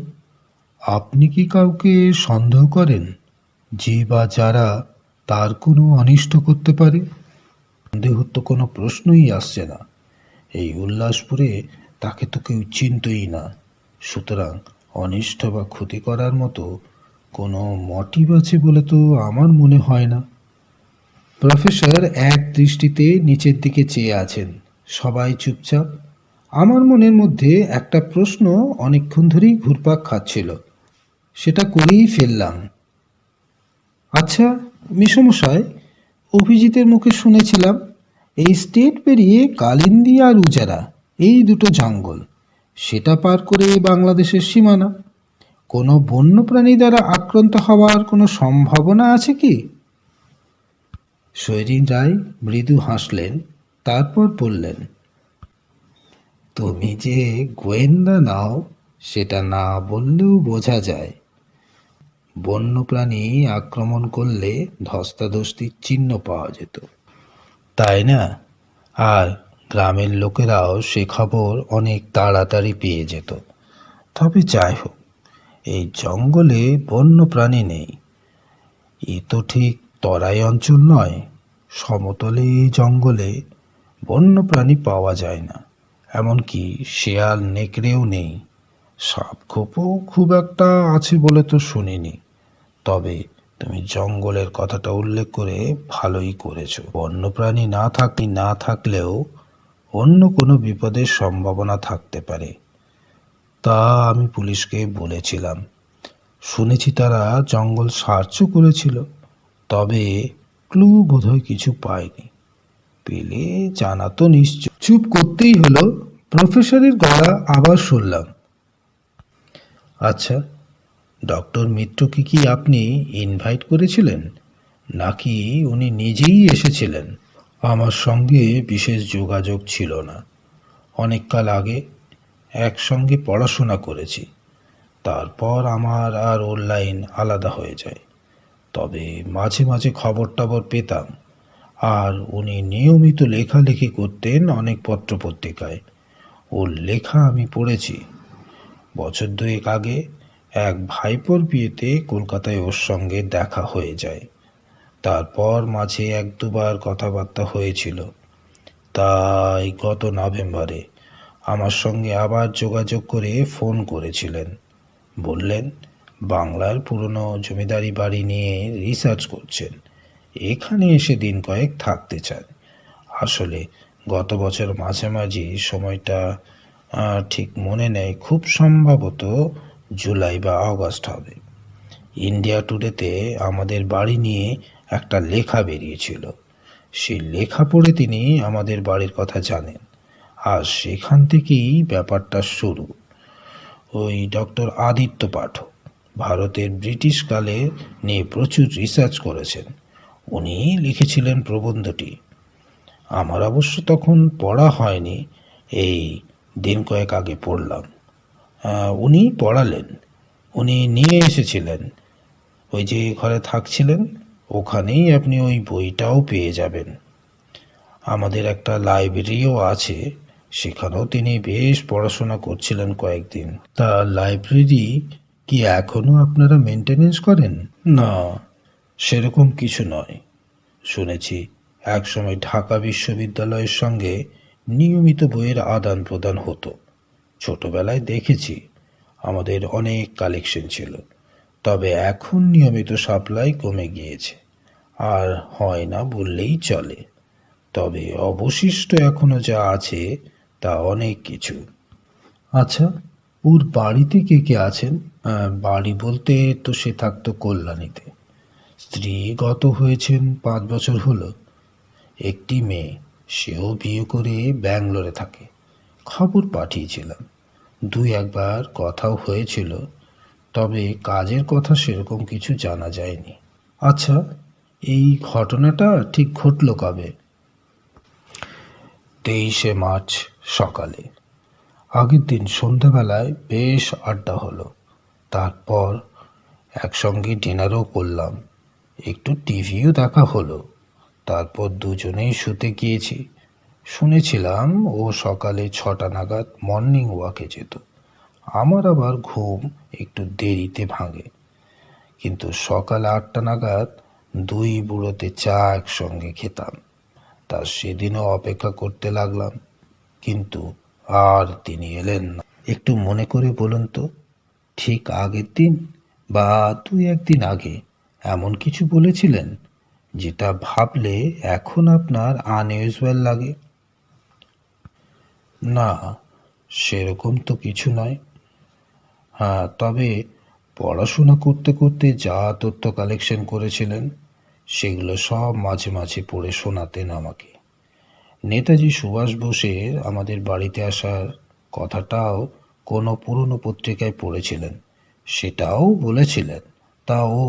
আপনি কি কাউকে সন্দেহ করেন, যে বা যারা তার কোনো অনিষ্ট করতে পারে? সন্দেহর তো কোনো প্রশ্নই আসছে না। এই উল্লাসপুরে তাকে তো কেউ চিনতই না। সুতরাং অনিষ্ট বা ক্ষতি করার মতো কোনো মোটিভ আছে বলে তো আমার মনে হয় না। প্রফেসর এক দৃষ্টিতে নিচের দিকে চেয়ে আছেন। সবাই চুপচাপ। আমার মনের মধ্যে একটা প্রশ্ন অনেকক্ষণ ধরেই ঘুরপাক খাচ্ছিল। সেটা করেই ফেললাম। আচ্ছা মিশমশাই, অভিজিতের মুখে শুনেছিলাম এই স্টেট পেরিয়ে কালিন্দী আর উজারা, এই দুটো জঙ্গল, সেটা পার করে বাংলাদেশের সীমানা। কোনো বন্যপ্রাণী দ্বারা আক্রান্ত হওয়ার কোনো সম্ভাবনা আছে কি? শৈরিন রায় মৃদু হাসলেন, তারপর বললেন, তুমি যে গোয়েন্দা নাও সেটা না বললেও বোঝা যায়। বন্যপ্রাণী আক্রমণ করলে ধস্তাধস্তির চিহ্ন পাওয়া যেত, তাই না? আর গ্রামের লোকেরাও সে খবর অনেক তাড়াতাড়ি পেয়ে যেত। তবে যাই হোক, এই জঙ্গলে বন্য প্রাণী নেই। এ তো ঠিক তরাই অঞ্চল নয়। সমতলে এই জঙ্গলে বন্য প্রাণী পাওয়া যায় না। এমনকি শেয়াল নেকড়েও নেই। সাপখোপও খুব একটা আছে বলে তো শুনিনি। তবে তুমি জঙ্গলের কথাটা উল্লেখ করে ভালোই করেছো। বন্যপ্রাণী না থাকলেও অন্য কোনো বিপদের সম্ভাবনা থাকতে পারে। তা আমি পুলিশকে বলেছিলাম। শুনেছি তারা জঙ্গল সার্চও করেছিল। তবে ক্লু বোধহয় কিছু পায়নি। পেলে জানাতো নিশ্চয়। চুপ করতেই হলো। প্রফেসরের গলা আবার শুনলাম। আচ্ছা, ডক্টর মিত্রকে কি আপনি ইনভাইট করেছিলেন, নাকি উনি নিজেই এসেছিলেন? আমার সঙ্গে বিশেষ যোগাযোগ ছিল না। অনেক কাল আগে একসঙ্গে পড়াশোনা করেছি। তারপর আমার আর ওর লাইন আলাদা হয়ে যায়। তবে মাঝে মাঝে খবর টবর পেতাম। আর উনি নিয়মিত লেখালেখি করতেন অনেক পত্রপত্রিকায়। ওর লেখা আমি পড়েছি। বছর দুয়েক আগে এক ভাইপোর বিয়েতে কলকাতায় ওর সঙ্গে দেখা হয়ে যায়। তারপর মাঝে এক দুবার কথাবার্তা হয়েছিল। তাই গত নভেম্বরে আমার সঙ্গে আবার যোগাযোগ করে ফোন করেছিলেন। বললেন বাংলার পুরনো জমিদারি বাড়ি নিয়ে রিসার্চ করছেন, এখানে এসে দিন কয়েক থাকতে চান। আসলে গত বছর মাঝামাঝি সময়টা ঠিক মনে নেই, খুব সম্ভবত জুলাই বা আগস্ট হবে। ইন্ডিয়া টুডেতে আমাদের বাড়ি নিয়ে একটা লেখা বেরিয়েছিল। সেই লেখা পড়ে তিনি আমাদের বাড়ির কথা জানেন। আর সেখান থেকেই ব্যাপারটা শুরু। ওই ডক্টর আদিত্য পাঠক ভারতের ব্রিটিশ কালে নিয়ে প্রচুর রিসার্চ করেছেন। উনি লিখেছিলেন প্রবন্ধটি। আমার অবশ্য তখন পড়া হয়নি, এই দিন কয়েক আগে পড়লাম। উনি পড়ালেন, উনি নিয়ে এসেছিলেন। ওই যে ঘরে থাকছিলেন ওখানেই আপনি ওই বইটাও পেয়ে যাবেন। আমাদের একটা লাইব্রেরিও আছে, সেখানেও তিনি বেশ পড়াশোনা করছিলেন কয়েকদিন। তা লাইব্রেরি কি এখনো আপনারা মেনটেনেন্স করেন? না, সেরকম কিছু নয়। শুনেছি একসময় ঢাকা বিশ্ববিদ্যালয়ের সঙ্গে নিয়মিত বইয়ের আদান প্রদান হতো। ছোটবেলায় দেখেছি আমাদের অনেক কালেকশন ছিল, তবে এখন নিয়মিত সাপ্লাই কমে গিয়েছে, আর হয় না বললেই চলে। তবে অবশিষ্ট এখনো যা আছে তা অনেক কিছু। আচ্ছা, ওর বাড়িতে কে কে আছেন? বাড়ি বলতে তো সে থাকতো কল্যাণীতে। স্ত্রী গত হয়েছেন 5 বছর হলো। একটি মেয়ে, সেও বিয়ে করে ব্যাঙ্গালোরে থাকে। খবর পাঠিয়েছিলাম, দুই একবার কথাও হয়েছিল, তবে কাজের কথা সেরকম কিছু জানা যায়নি। আচ্ছা, এই ঘটনাটা ঠিক ঘটল কবে? 23শে মার্চ সকালে। আগের দিন সন্ধ্যাবেলায় বেশ আড্ডা হলো। তারপর একসঙ্গে ডিনারও করলাম, একটু টিভিও দেখা হলো। তারপর দুজনেই শুতে গিয়েছি। শুনেছিলাম ও সকালে 6টা নাগাদ মর্নিং ওয়াকে যেত। আমার আবার ঘুম একটু দেরিতে ভাঙে, কিন্তু সকাল 8টা নাগাদ দুই বুড়োতে চা একসঙ্গে খেতাম। তা সেদিনও অপেক্ষা করতে লাগলাম, কিন্তু আর তিনি এলেন না। একটু মনে করে বলুন তো, ঠিক আগের দিন বা 2-1 দিন আগে এমন কিছু বলেছিলেন যেটা ভাবলে এখন আপনার আনইউজুয়াল লাগে? না, সেরকম তো কিছু নয়। হ্যাঁ, তবে পড়াশোনা করতে করতে যা তথ্য কালেকশন করেছিলেন সেগুলো সব মাঝে মাঝে পড়ে শোনাতেন আমাকে। নেতাজি সুভাষ বোসের আমাদের বাড়িতে আসার কথাটাও কোনো পুরনো পত্রিকায় পড়েছিলেন, সেটাও বলেছিলেন। তা ও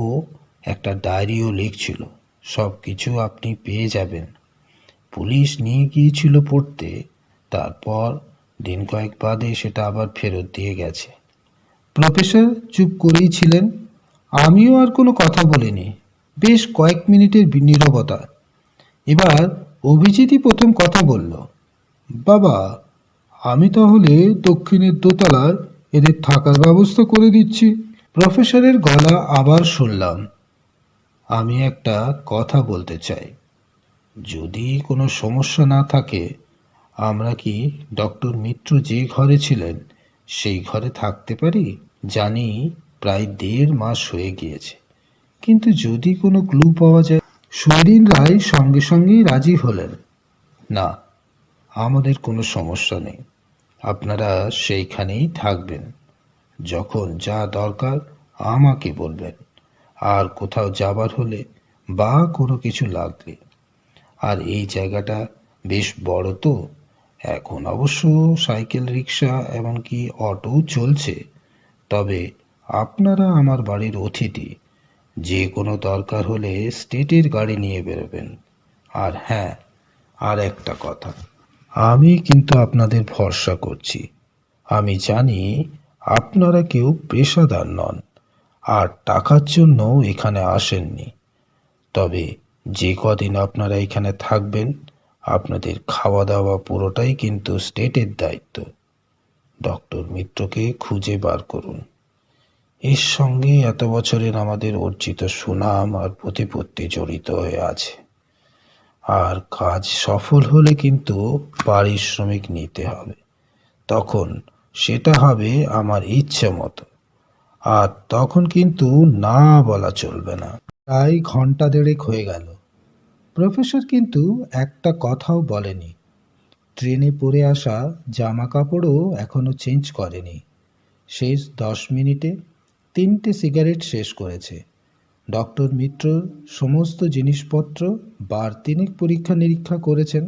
একটা ডায়েরিও লিখছিল। সব কিছু আপনি পেয়ে যাবেন। পুলিশ নিয়ে গিয়েছিল পড়তে, তারপর দিন কয়েক বাদে সেটা আবার ফেরত দিয়ে গেছে। প্রফেসর চুপ করেই ছিলেন। আমিও আর কোনো কথা বলিনি। বেশ কয়েক মিনিটের নীরবতা। এবার অভিজিৎই প্রথম কথা বলল। বাবা, আমি তাহলে দক্ষিণের দোতলায় এদের থাকার ব্যবস্থা করে দিচ্ছি। প্রফেসরের গলা আবার শুনলাম। আমি একটা কথা বলতে চাই। যদি কোনো সমস্যা না থাকে, আমরা কি ডক্টর মিত্র যে ঘরে ছিলেন সেই ঘরে থাকতে পারি? জানি প্রায় 1.5 মাস হয়ে গিয়েছে, কিন্তু যদি কোনো ক্লু পাওয়া যায়। সুইরিন রায় সঙ্গে সঙ্গেই রাজি হলেন। না, আমাদের কোনো সমস্যা নেই, আপনারা সেইখানেই থাকবেন। যখন যা দরকার আমাকে বলবেন, আর কোথাও যাবার হলে বা কোনো কিছু লাগলে। আর এই জায়গাটা বেশ বড় তো, এখন অবশ্য সাইকেল, রিক্সা, এমনকি অটোও চলছে। তবে আপনারা আমার বাড়ির অতিথি, যে কোনো দরকার হলে স্টেটের গাড়ি নিয়ে বেরোবেন। আর হ্যাঁ, আর একটা কথা, আমি কিন্তু আপনাদের ভরসা করছি। আমি জানি আপনারা কেউ পেশাদার নন, আর টাকার জন্য এখানে আসেননি। তবে যে কদিন আপনারা এখানে থাকবেন, আপনাদের খাওয়া দাওয়া পুরোটাই কিন্তু স্টেটের দায়িত্ব। ডক্টর মিত্রকে খুঁজে বার করুন। এর সঙ্গে এত বছরের আমাদের অর্জিত সুনাম আর প্রতিপত্তি জড়িত হয়ে আছে। আর কাজ সফল হলে কিন্তু পারিশ্রমিক নিতে হবে। তখন সেটা হবে আমার ইচ্ছে মতো, আর তখন কিন্তু না বলা চলবে না। প্রায় ঘন্টা দেড়েক হয়ে গেল। প্রফেসর কিন্তু একটা কথাও বলেনি। ট্রেনে পরে আসা জামা কাপড়ও এখনো চেঞ্জ করেনি। শেষ 10 মিনিটে 3টে সিগারেট শেষ করেছে। ডক্টর মিত্রর সমস্ত জিনিসপত্র বার তিনেক পরীক্ষা নিরীক্ষা করেছেন।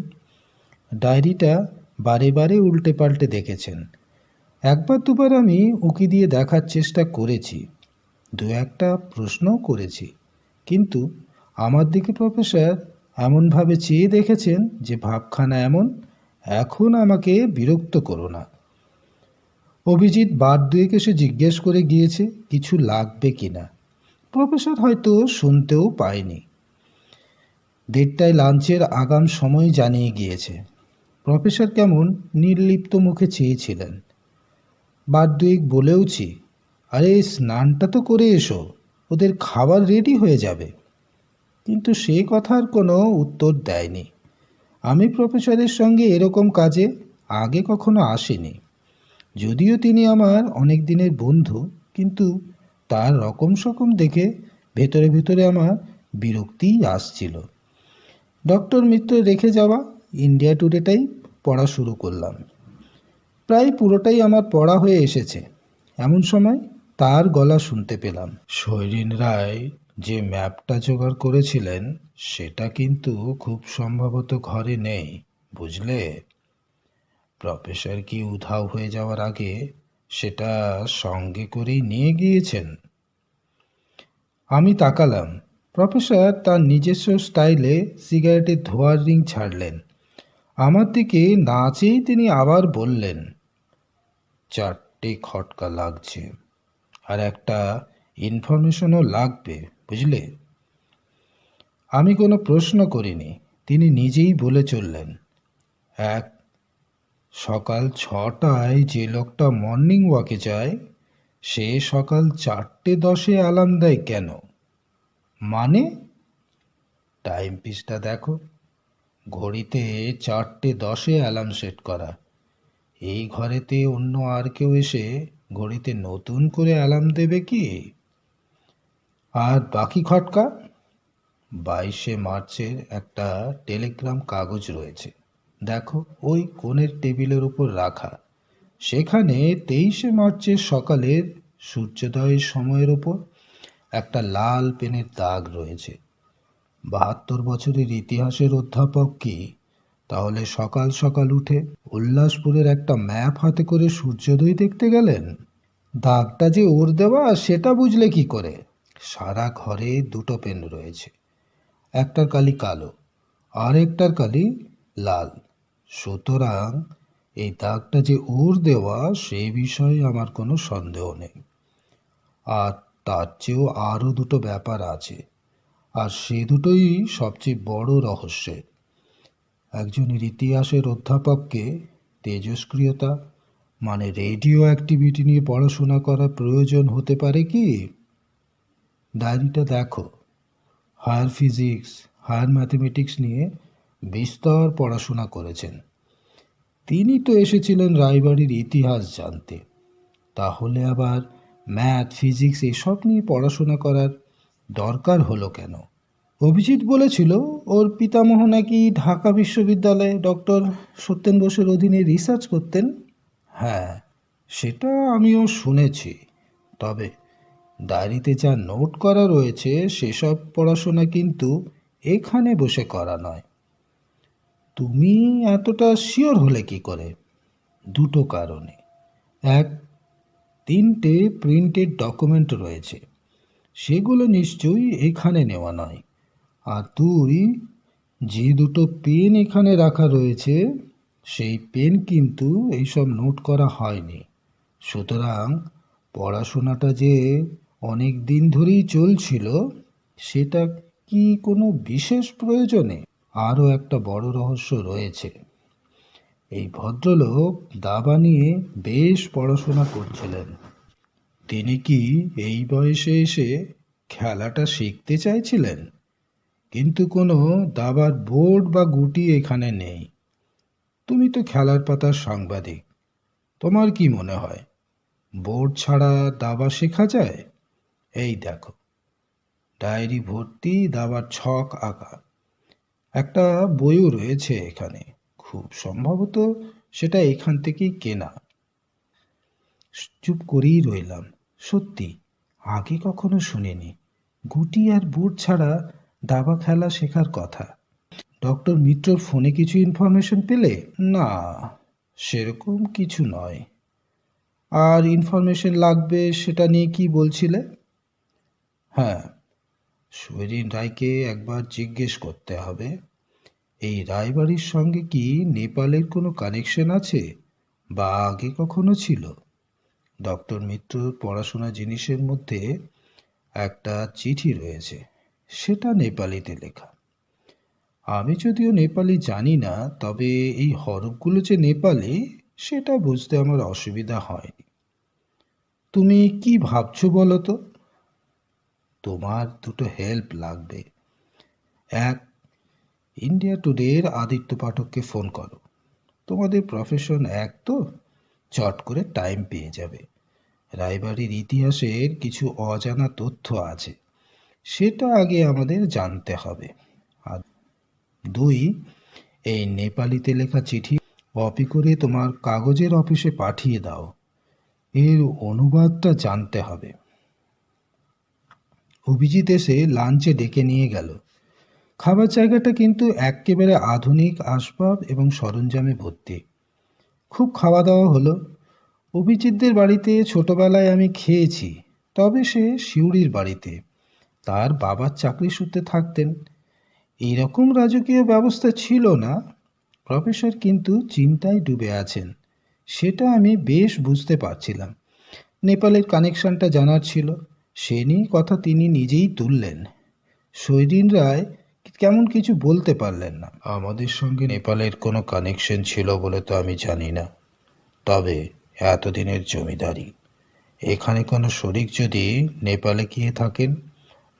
ডায়েরিটা বারে বারে উল্টে পাল্টে দেখেছেন। একবার দুবার আমি উঁকি দিয়ে দেখার চেষ্টা করেছি, দু একটা প্রশ্নও করেছি, কিন্তু আমার দিকে প্রফেসর এমনভাবে চেয়ে দেখেছেন যে ভাবখানা এমন, এখন আমাকে বিরক্ত করো না। অভিজিৎ বার দুয়েক এসে জিজ্ঞেস করে গিয়েছে কিছু লাগবে কিনা। প্রফেসর হয়তো শুনতেও পায়নি। 1:30টায় লাঞ্চের আগাম সময় জানিয়ে গিয়েছে। প্রফেসর কেমন নির্লিপ্ত মুখে চেয়েছিলেন। বার দুয়েক বলেওছি, আরে স্নানটা তো করে এসো, ওদের খাবার রেডি হয়ে যাবে। কিন্তু সে কথার কোনো উত্তর দেয়নি। আমি প্রফেসরের সঙ্গে এরকম কাজে আগে কখনো আসিনি। যদিও তিনি আমার অনেক দিনের বন্ধু, কিন্তু তার রকম সকম দেখে ভেতরে ভেতরে আমার বিরক্তিই আসছিল। ডক্টর মিত্র রেখে যাওয়া ইন্ডিয়া টুডেটাই পড়া শুরু করলাম। প্রায় পুরোটাই আমার পড়া হয়ে এসেছে। এমন সময় তার গলা শুনতে পেলাম। শৈরিন রায় যে ম্যাপটা জোগাড় করেছিলেন সেটা কিন্তু খুব সম্ভবত ঘরে নেই, বুঝলে? প্রফেসর কি উধাও হয়ে যাওয়ার আগে সেটা সঙ্গে করেই নিয়ে গিয়েছেন? আমি তাকালাম। প্রফেসর তার নিজস্ব স্টাইলে সিগারেটের ধোঁয়ার রিং ছাড়লেন। আমার দিকে না চেয়েই তিনি আবার বললেন, 4টে খটকা লাগছে, আর একটা ইনফরমেশনও লাগবে, বুঝলে? আমি কোনো প্রশ্ন করিনি। তিনি নিজেই বলে চললেন। এক, সকাল 6টায় যে লোকটা মর্নিং ওয়াকে যায় সে সকাল 4:10-এ অ্যালার্ম দেয় কেন? মানে? টাইম পিসটা দেখো, ঘড়িতে 4:10-এ অ্যালার্ম সেট করা। এই ঘরেতে অন্য আর কেউ এসে ঘড়িতে নতুন করে অ্যালার্ম দেবে কি? আর বাকি খটকা? 22শে মার্চের একটা টেলিগ্রাম কাগজ রয়েছে, দেখো ওই কোণের টেবিলের উপর রাখা। সেখানে 23শে মার্চের সকালের সূর্যোদয়ের সময়ের ওপর একটা লাল পেনের দাগ রয়েছে। 72 বছরের ইতিহাসের অধ্যাপক কি তাহলে সকাল সকাল উঠে উল্লাসপুরের একটা ম্যাপ হাতে করে সূর্যোদয় দেখতে গেলেন? দাগটা যে ওর দেওয়া সেটা বুঝলে কি করে? সারা ঘরে দুটো পেন রয়েছে, একটার কালি কালো আর একটার কালি লাল। সুতরাং এই দাগটা যে ওর দেওয়া সেই বিষয়ে আমার কোনো সন্দেহ নেই। আর তার চেয়েও আরও দুটো ব্যাপার আছে, আর সে দুটোই সবচেয়ে বড় রহস্যের। একজনের ইতিহাসের অধ্যাপককে তেজস্ক্রিয়তা মানে রেডিও অ্যাক্টিভিটি নিয়ে পড়াশোনা করা প্রয়োজন হতে পারে কি? ডায়েরিটা দেখো, হায়ার ফিজিক্স, হায়ার ম্যাথমেটিক্স নিয়ে বিস্তর পড়াশোনা করেছেন। তিনি তো এসেছিলেন রায়বাড়ির ইতিহাস জানতে, তাহলে আবার ম্যাথ ফিজিক্স এসব নিয়ে পড়াশোনা করার দরকার হলো কেন? অভিজিৎ বলেছিল ওর পিতামহ নাকি ঢাকা বিশ্ববিদ্যালয়ে ডক্টর সত্যেন বোসের অধীনে রিসার্চ করতেন। হ্যাঁ, সেটা আমিও শুনেছি। তবে ডায়েরিতে যা নোট করা রয়েছে সেসব পড়াশোনা কিন্তু এখানে বসে করা নয়। তুমি এতটা শিওর হলে কি করে? দুটো কারণে। এক, 3টে প্রিন্টেড ডকুমেন্ট রয়েছে, সেগুলো নিশ্চয়ই এখানে নেওয়া নয়। আর দুই, যে দুটো পেন এখানে রাখা রয়েছে সেই পেন কিন্তু এইসব নোট করা হয়নি। সুতরাং পড়াশোনাটা যে অনেক দিন ধরেই চলছিল সেটা কি কোনো বিশেষ প্রয়োজনে? আরও একটা বড় রহস্য রয়েছে। এই ভদ্রলোক দাবা নিয়ে বেশ পড়াশোনা করছিলেন। তিনি কি এই বয়সে এসে খেলাটা শিখতে চাইছিলেন? কিন্তু কোনো দাবার বোর্ড বা গুটি এখানে নেই। তুমি তো খেলার পাতার সাংবাদিক, তোমার কি মনে হয় বোর্ড ছাড়া দাবা শেখা যায়? এই দেখো, ডায়েরি ভর্তি দাবার ছক আঁকা। একটা বইও রয়েছে এখানে, খুব সম্ভবত সেটা এখান থেকেই কেনা। চুপ করেই রইলাম। সত্যি আগে কখনো শুনিনি গুটি আর বুট ছাড়া দাবা খেলা শেখার কথা। ডক্টর মিত্রর ফোনে কিছু ইনফরমেশন পেলে? না, সেরকম কিছু নয়। আর ইনফরমেশন লাগবে সেটা নিয়ে কি বলছিলে? হ্যাঁ, শৈরিন রায়কে একবার জিজ্ঞেস করতে হবে। এই রায়বাড়ির সঙ্গে কি নেপালের কোনো কানেকশন আছে বা আগে কখনো ছিল? ডক্টর মিত্রর পড়াশোনা জিনিসের মধ্যে একটা চিঠি রয়েছে, সেটা নেপালিতে লেখা। আমি যদিও নেপালি জানি না, তবে এই হরফগুলো যে নেপালি সেটা বুঝতে আমার অসুবিধা হয়নি। তুমি কি ভাবছো বলো তো? তোমার দুটো হেল্প লাগবে। এক, ইন্ডিয়া টুডের আদিত্য পাঠককে ফোন করো। তোমাদের প্রফেশন এক তো, চট করে টাইম পেয়ে যাবে। রায়বাড়ির ইতিহাসের কিছু অজানা তথ্য আছে, সেটা আগে আমাদের জানতে হবে। আর দুই, এই নেপালিতে লেখা চিঠি কপি করে তোমার কাগজের অফিসে পাঠিয়ে দাও। এর অনুবাদটা জানতে হবে। অভিজিৎ এসে লাঞ্চে ডেকে নিয়ে গেল। খাবার জায়গাটা কিন্তু এক্কেবারে আধুনিক আসবাব এবং সরঞ্জামে ভর্তি। খুব খাওয়া দাওয়া হলো। অভিজিৎদের বাড়িতে ছোটবেলায় আমি খেয়েছি, তবে সে শিউড়ির বাড়িতে। তার বাবার চাকরি সূত্রে থাকতেন। এইরকম রাজকীয় ব্যবস্থা ছিল না। প্রফেসর কিন্তু চিন্তায় ডুবে আছেন, সেটা আমি বেশ বুঝতে পারছিলাম। নেপালের কানেকশনটা জানার ছিল, সে নিয়ে কথা তিনি নিজেই তুললেন। সৈরিন রায় কেমন কিছু বলতে পারলেন না। আমাদের সঙ্গে নেপালের কোনো কানেকশন ছিল বলে তো আমি জানি না, তবে এতদিনের জমিদারি, এখানে কোনো শরিক যদি নেপালে গিয়ে থাকেন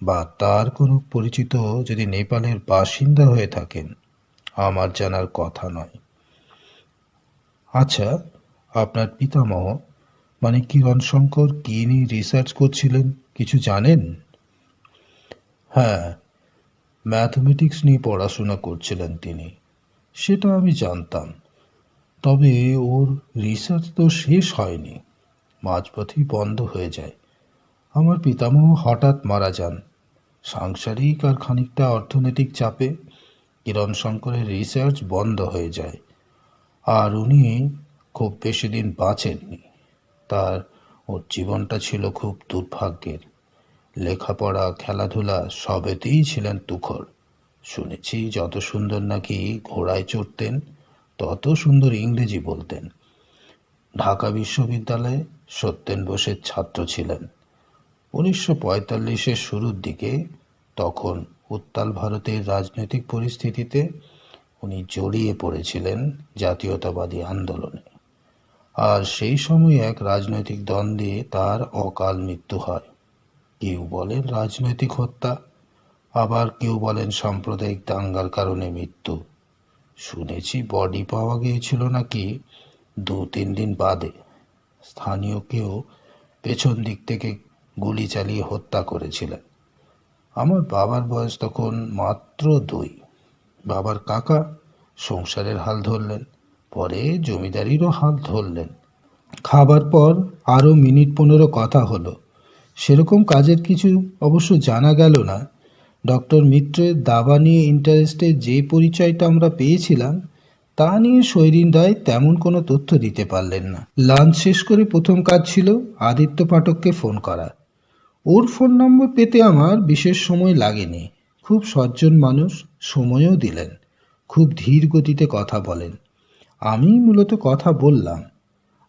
বা তার কোনো পরিচিত যদি নেপালের বাসিন্দা হয়ে থাকেন, আমার জানার কথা নয়। আচ্ছা, আপনার পিতামহ মানে কিরণ শঙ্কর কী নিয়ে রিসার্চ করছিলেন কিছু জানেন? হ্যাঁ, ম্যাথমেটিক্স নিয়ে পড়াশোনা করছিলেন তিনি, সেটা আমি জানতাম। তবে ওর রিসার্চ তো শেষ হয়নি, মাঝপথেই বন্ধ হয়ে যায়। আমার পিতামহ হঠাৎ মারা যান। সাংসারিক আর খানিকটা অর্থনৈতিক চাপে কিরণ শঙ্করের রিসার্চ বন্ধ হয়ে যায়, আর উনি খুব বেশি দিন বাঁচেননি। ওর জীবনটা ছিল খুব দুর্ভাগ্যের। লেখাপড়া খেলাধুলা সবেতেই ছিলেন তুখর। শুনেছি যত সুন্দর নাকি ঘোড়ায় চড়তেন, তত সুন্দর ইংরেজি বলতেন। ঢাকা বিশ্ববিদ্যালয়ে সত্যেন বোসের ছাত্র ছিলেন 1945-এর শুরুর দিকে। তখন উত্তাল ভারতের রাজনৈতিক পরিস্থিতিতে উনি জড়িয়ে পড়েছিলেন জাতীয়তাবাদী আন্দোলনে, আর সেই সময় এক রাজনৈতিক দ্বন্দ্বে তার অকাল মৃত্যু হয়। কেউ বলেন রাজনৈতিক হত্যা, আবার কেউ বলেন সাম্প্রদায়িক দাঙ্গার কারণে মৃত্যু। শুনেছি বডি পাওয়া গিয়েছিল নাকি 2-3 দিন বাদে। স্থানীয় কেউ পেছন দিক থেকে গুলি চালিয়ে হত্যা করেছিলেন। আমার বাবার বয়স তখন মাত্র 2। বাবার কাকা সংসারের হাল ধরলেন, পরে জমিদারিরও হাল ধরলেন। খাবার পর আরও মিনিট 15 কথা হলো। সেরকম কাজের কিছু অবশ্য জানা গেল না। ডক্টর মিত্রের দাবা নিয়ে ইন্টারেস্টের যে পরিচয়টা আমরা পেয়েছিলাম, তা নিয়ে সৈরিন রায় তেমন কোনো তথ্য দিতে পারলেন না। লাঞ্চ শেষ করে প্রথম কাজ ছিল আদিত্য পাঠককে ফোন করা। ওর ফোন নম্বর পেতে আমার বিশেষ সময় লাগেনি। খুব সজ্জন মানুষ, সময়ও দিলেন। খুব ধীর গতিতে কথা বলেন। আমি মূলত কথা বললাম।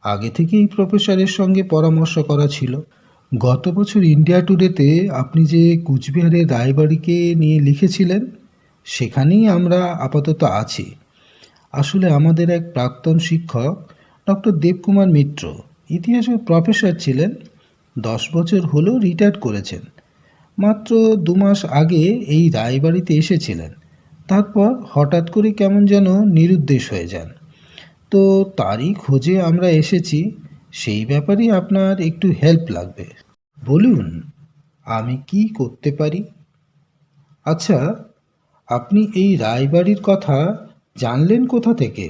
আগে থেকেই প্রফেসরের সঙ্গে পরামর্শ করা ছিল। গত বছর ইন্ডিয়া টুডেতে আপনি যে কুচবিহারের রায়বাড়িকে নিয়ে লিখেছিলেন, সেখানেই আমরা আপাতত আছি। আসলে আমাদের এক প্রাক্তন শিক্ষক ডক্টর দেবকুমার মিত্র ইতিহাসের প্রফেসর ছিলেন। 10 বছর হলো রিটায়ার করেছেন। মাত্র 2 মাস আগে এই রায়বাড়িতে এসেছিলেন, তারপর হঠাৎ করে কেমন যেন নিরুদ্দেশ হয়ে যান। তো তারই খোঁজে আমরা এসেছি। সেই ব্যাপারেই আপনার একটু হেল্প লাগবে। বলুন, আমি কি করতে পারি? আচ্ছা, আপনি এই রায়বাড়ির কথা জানলেন কোথা থেকে?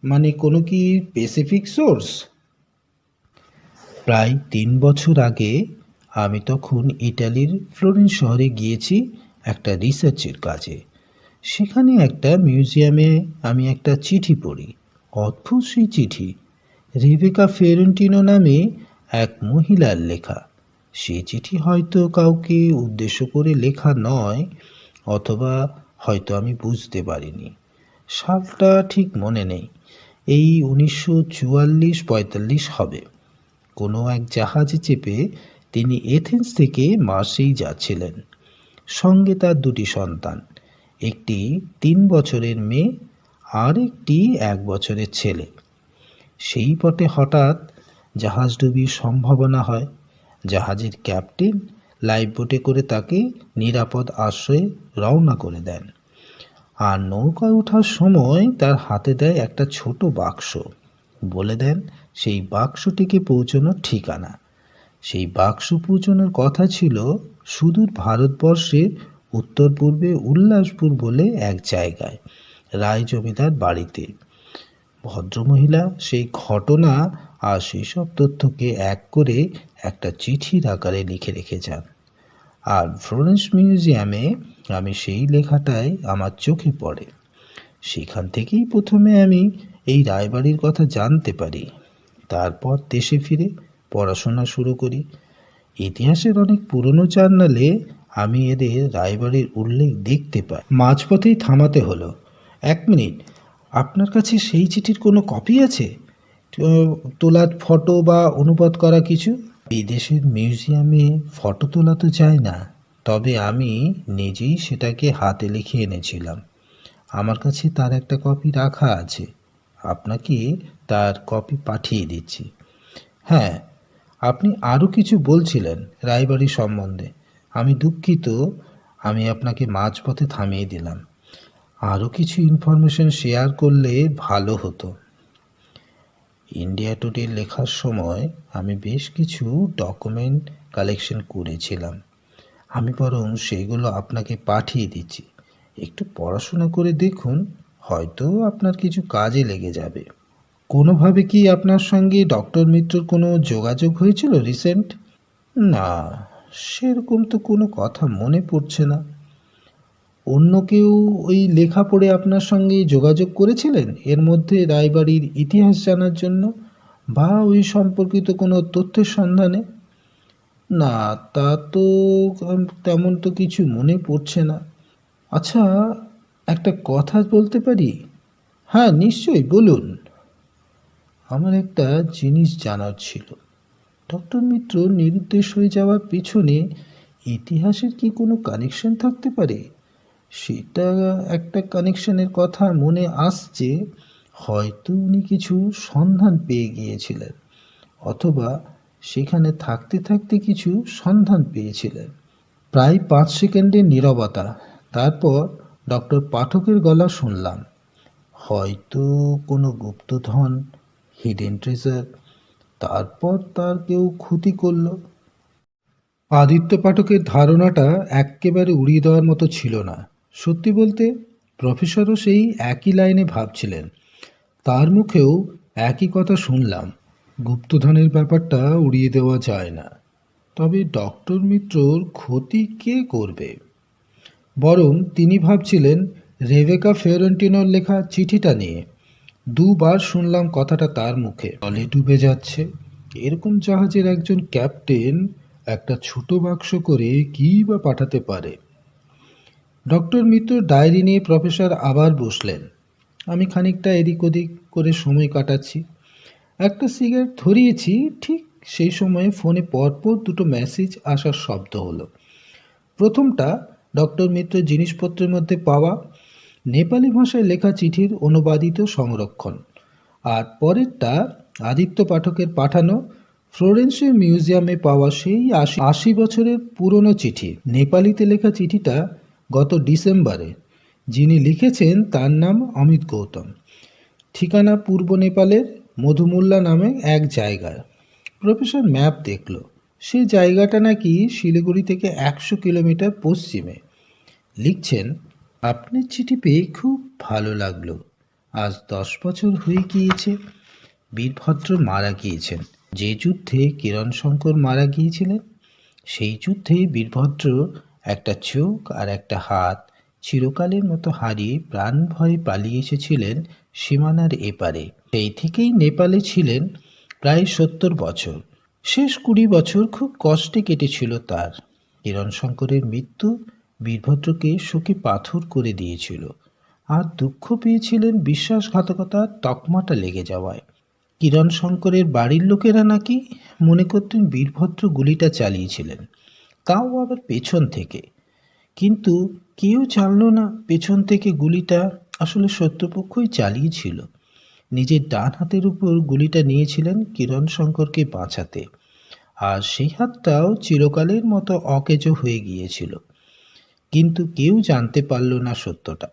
মানে কোনো কি স্পেসিফিক সোর্স? প্রায় 3 বছর আগে আমি তখন ইটালির ফ্লোরেন্স শহরে গিয়েছি একটা রিসার্চের কাজে। সেখানে একটা মিউজিয়ামে আমি একটা চিঠি পড়ি। অদ্ভুত সেই চিঠি, রেবেকা ফিয়োরেন্টিনো নামে এক মহিলার লেখা। সেই চিঠি হয়তো কাউকে উদ্দেশ্য করে লেখা নয়, অথবা হয়তো আমি বুঝতে পারিনি। সালটা ঠিক মনে নেই, এই 1944-45 হবে। কোনো এক জাহাজে চেপে তিনি এথেন্স থেকে মার্সেই যাচ্ছিলেন, সঙ্গে তার 2টি সন্তান। একটি 3 বছরের মেয়ে আর একটি 1 বছরের ছেলে। সেই পথে হঠাৎ জাহাজডুবির সম্ভাবনা হয়। জাহাজের ক্যাপ্টেন লাইফ বোটে করে তাকে নিরাপদ আশ্রয়ে রওনা করে দেন, আর নৌকায় ওঠার সময় তার হাতে দেয় একটা ছোট বাক্স। বলে দেন সেই বাক্সটিকে পৌঁছানোর ঠিকানা। সেই বাক্স পৌঁছানোর কথা ছিল সুদূর ভারতবর্ষের উত্তর পূর্বে উল্লাসপুর বলে এক জায়গায়, রায় জমিদার বাড়িতে। ভদ্রমহিলা সেই ঘটনা আর সেই সব তথ্যকে এক করে একটা চিঠির আকারে লিখে রেখে যান। আর ফ্লোরেন্স মিউজিয়ামে আমি সেই লেখাটাই আমার চোখে পড়ে। সেখান থেকেই প্রথমে আমি এই রায়বাড়ির কথা জানতে পারি। তারপর দেশে ফিরে পড়াশোনা শুরু করি। ইতিহাসের অনেক পুরনো জার্নালে আমি এদের রায়বাড়ির উল্লেখ দেখতে পাই। মাঝপথেই থামাতে হলো। 1 মিনিট, আপনার কাছে সেই চিঠির কোনো কপি আছে? তোলা ফটো বা অনুবাদ করা কিছু? বিদেশের মিউজিয়ামে ফটো তোলা তো যায় না, তবে আমি নিজেই সেটাকে হাতে লিখে এনেছিলাম। আমার কাছে তার একটা কপি রাখা আছে। আপনাকে তার কপি পাঠিয়ে দিচ্ছি। হ্যাঁ, আপনি আরও কিছু বলছিলেন রায়বাড়ি সম্বন্ধে। আমি দুঃখিত, আমি আপনাকে মাঝপথে থামিয়ে দিলাম। আরও কিছু ইনফরমেশন শেয়ার করলে ভালো হতো। ইন্ডিয়া টুডে লেখার সময় আমি বেশ কিছু ডকুমেন্ট কালেকশন করেছিলাম। আমি বরং সেগুলো আপনাকে পাঠিয়ে দিচ্ছি। একটু পড়াশোনা করে দেখুন, হয়তো আপনার কিছু কাজে লেগে যাবে। কোনোভাবে কি আপনার সঙ্গে ডক্টর মিত্রর কোনো যোগাযোগ হয়েছিল রিসেন্ট? না, সেরকম তো কোনো কথা মনে পড়ছে না। অন্য কেউ ওই লেখা পড়ে আপনার সঙ্গে যোগাযোগ করেছিলেন এর মধ্যে রায়বাড়ির ইতিহাস জানার জন্য, বা ওই সম্পর্কিত কোনো তথ্যের সন্ধানে? না, তা তো তেমন তো কিছু মনে পড়ছে না। আচ্ছা, একটা কথা বলতে পারি? হ্যাঁ, নিশ্চয়ই, বলুন। আমার একটা জিনিস জানার ছিল। ডক্টর মিত্র নিরুদ্দেশ হয়ে যাওয়ার পিছনে ইতিহাসের কি কোনো কানেকশন থাকতে পারে? সেটা একটা কানেকশনের কথা মনে আসছে। হয়তো উনি কিছু সন্ধান পেয়ে গিয়েছিলেন, অথবা সেখানে থাকতে থাকতে কিছু সন্ধান পেয়েছিলেন। প্রায় 5 সেকেন্ডের নীরবতা। তারপর ডক্টর পাঠকের গলা শুনলাম। হয়তো কোনো গুপ্তধন, হিডেন ট্রেজার। তারপর তার কেউ ক্ষতি করল। আদিত্য পাঠকের ধারণাটা এক্কেবারে উড়িয়ে দেওয়ার মতো ছিল না। সত্যি বলতে প্রফেসরও সেই একই লাইনে ভাবছিলেন। তার মুখেও একই কথা শুনলাম। গুপ্তধনের ব্যাপারটা উড়িয়ে দেওয়া যায় না, তবে ডক্টর মিত্রর ক্ষতি কে করবে? বরং তিনি ভাবছিলেন রেবেকা ফিওরেন্টিনোর লেখা চিঠিটা নিয়ে। 2বার শুনলাম কথাটা তার মুখে। জলে ডুবে যাচ্ছে এরকম জাহাজের একজন ক্যাপ্টেন একটা ছোট বাক্স করে কী বা পাঠাতে পারে? ডক্টর মিত্রর ডায়েরি নিয়ে প্রফেসর আবার বসলেন। আমি খানিকটা এদিক ওদিক করে সময় কাটাচ্ছি। একটা সিগারেট ধরিয়েছি, ঠিক সেই সময়ে ফোনে পরপর 2টো মেসেজ আসার শব্দ হলো। প্রথমটা ডক্টর মিত্র জিনিসপত্রের মধ্যে পাওয়া নেপালি ভাষায় লেখা চিঠির অনুবাদিত সংরক্ষণ, আর পরেরটা আদিত্য পাঠকের পাঠানো ফ্লোরেন্সের মিউজিয়ামে পাওয়া সেই 80 বছরের পুরনো চিঠি। নেপালিতে লেখা চিঠিটা গত ডিসেম্বরে। যিনি লিখেছেন তার নাম অমিত গৌতম। ঠিকানা পূর্ব নেপালের মধুমুল্লা নামে এক জায়গায়। প্রফেসর ম্যাপ দেখল। সে জায়গাটা নাকি শিলিগুড়ি থেকে 100 কিলোমিটার পশ্চিমে। লিখছেন, আপনার চিঠি পেয়ে খুব ভালো লাগলো। আজ 10 বছর হয়ে গিয়েছে বীরভদ্র মারা গিয়েছেন। যে যুদ্ধে কিরণ শঙ্কর মারা গিয়েছিলেন, সেই যুদ্ধে বীরভদ্র একটা চোখ আর একটা হাত চিরকালের মতো হারিয়ে প্রাণ ভয়ে পালিয়ে এসেছিলেন সীমানার এপারে। সেই থেকেই নেপালে ছিলেন প্রায় 70 বছর। শেষ 20 বছর খুব কষ্টে কেটেছিল তার। কিরণ শঙ্করের মৃত্যু বীরভদ্রকে শোকে পাথর করে দিয়েছিল, আর দুঃখ পেয়েছিলেন বিশ্বাসঘাতকতার তকমাটা লেগে যাওয়ায়। কিরণ শঙ্করের বাড়ির লোকেরা নাকি মনে করতেন বীরভদ্র গুলিটা চালিয়েছিলেন, তাও আবার পেছন থেকে। কিন্তু কেউ জানল না পেছন থেকে গুলিটা আসলে শত্রুপক্ষই চালিয়েছিল। নিজের ডান হাতের উপর গুলিটা নিয়েছিলেন কিরণ শঙ্করকে বাঁচাতে, আর সেই হাতটাও চিরকালের মতো অকেজো হয়ে গিয়েছিল। কিন্তু কেউ জানতে পারল না সত্যটা।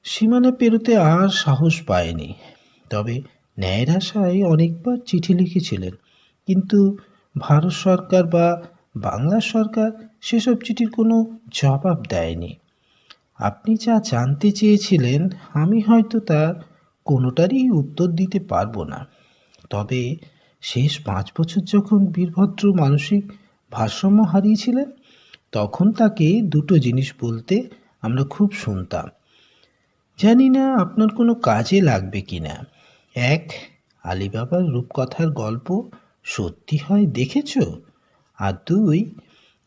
সীমানা পেরোতে আর সাহস পায়নি। তবে ন্যায়ের আশায় অনেকবার চিঠি লিখেছিলেন, কিন্তু ভারত সরকার বা বাংলা সরকার সেসব চিঠির কোনো জবাব দেয়নি। আপনি যা জানতে চেয়েছিলেন আমি হয়তো তার কোনোটারই উত্তর দিতে পারবো না। তবে শেষ 5 বছর যখন বীরভদ্র মানসিক ভারসাম্য হারিয়েছিলেন, তখন তাকে দুটো জিনিস বলতে আমরা খুব শুনতাম। জানি না আপনার কোনো কাজে লাগবে কি না। এক, আলিবাবার রূপকথার গল্প সত্যি হয় দেখেছ? আর দুই,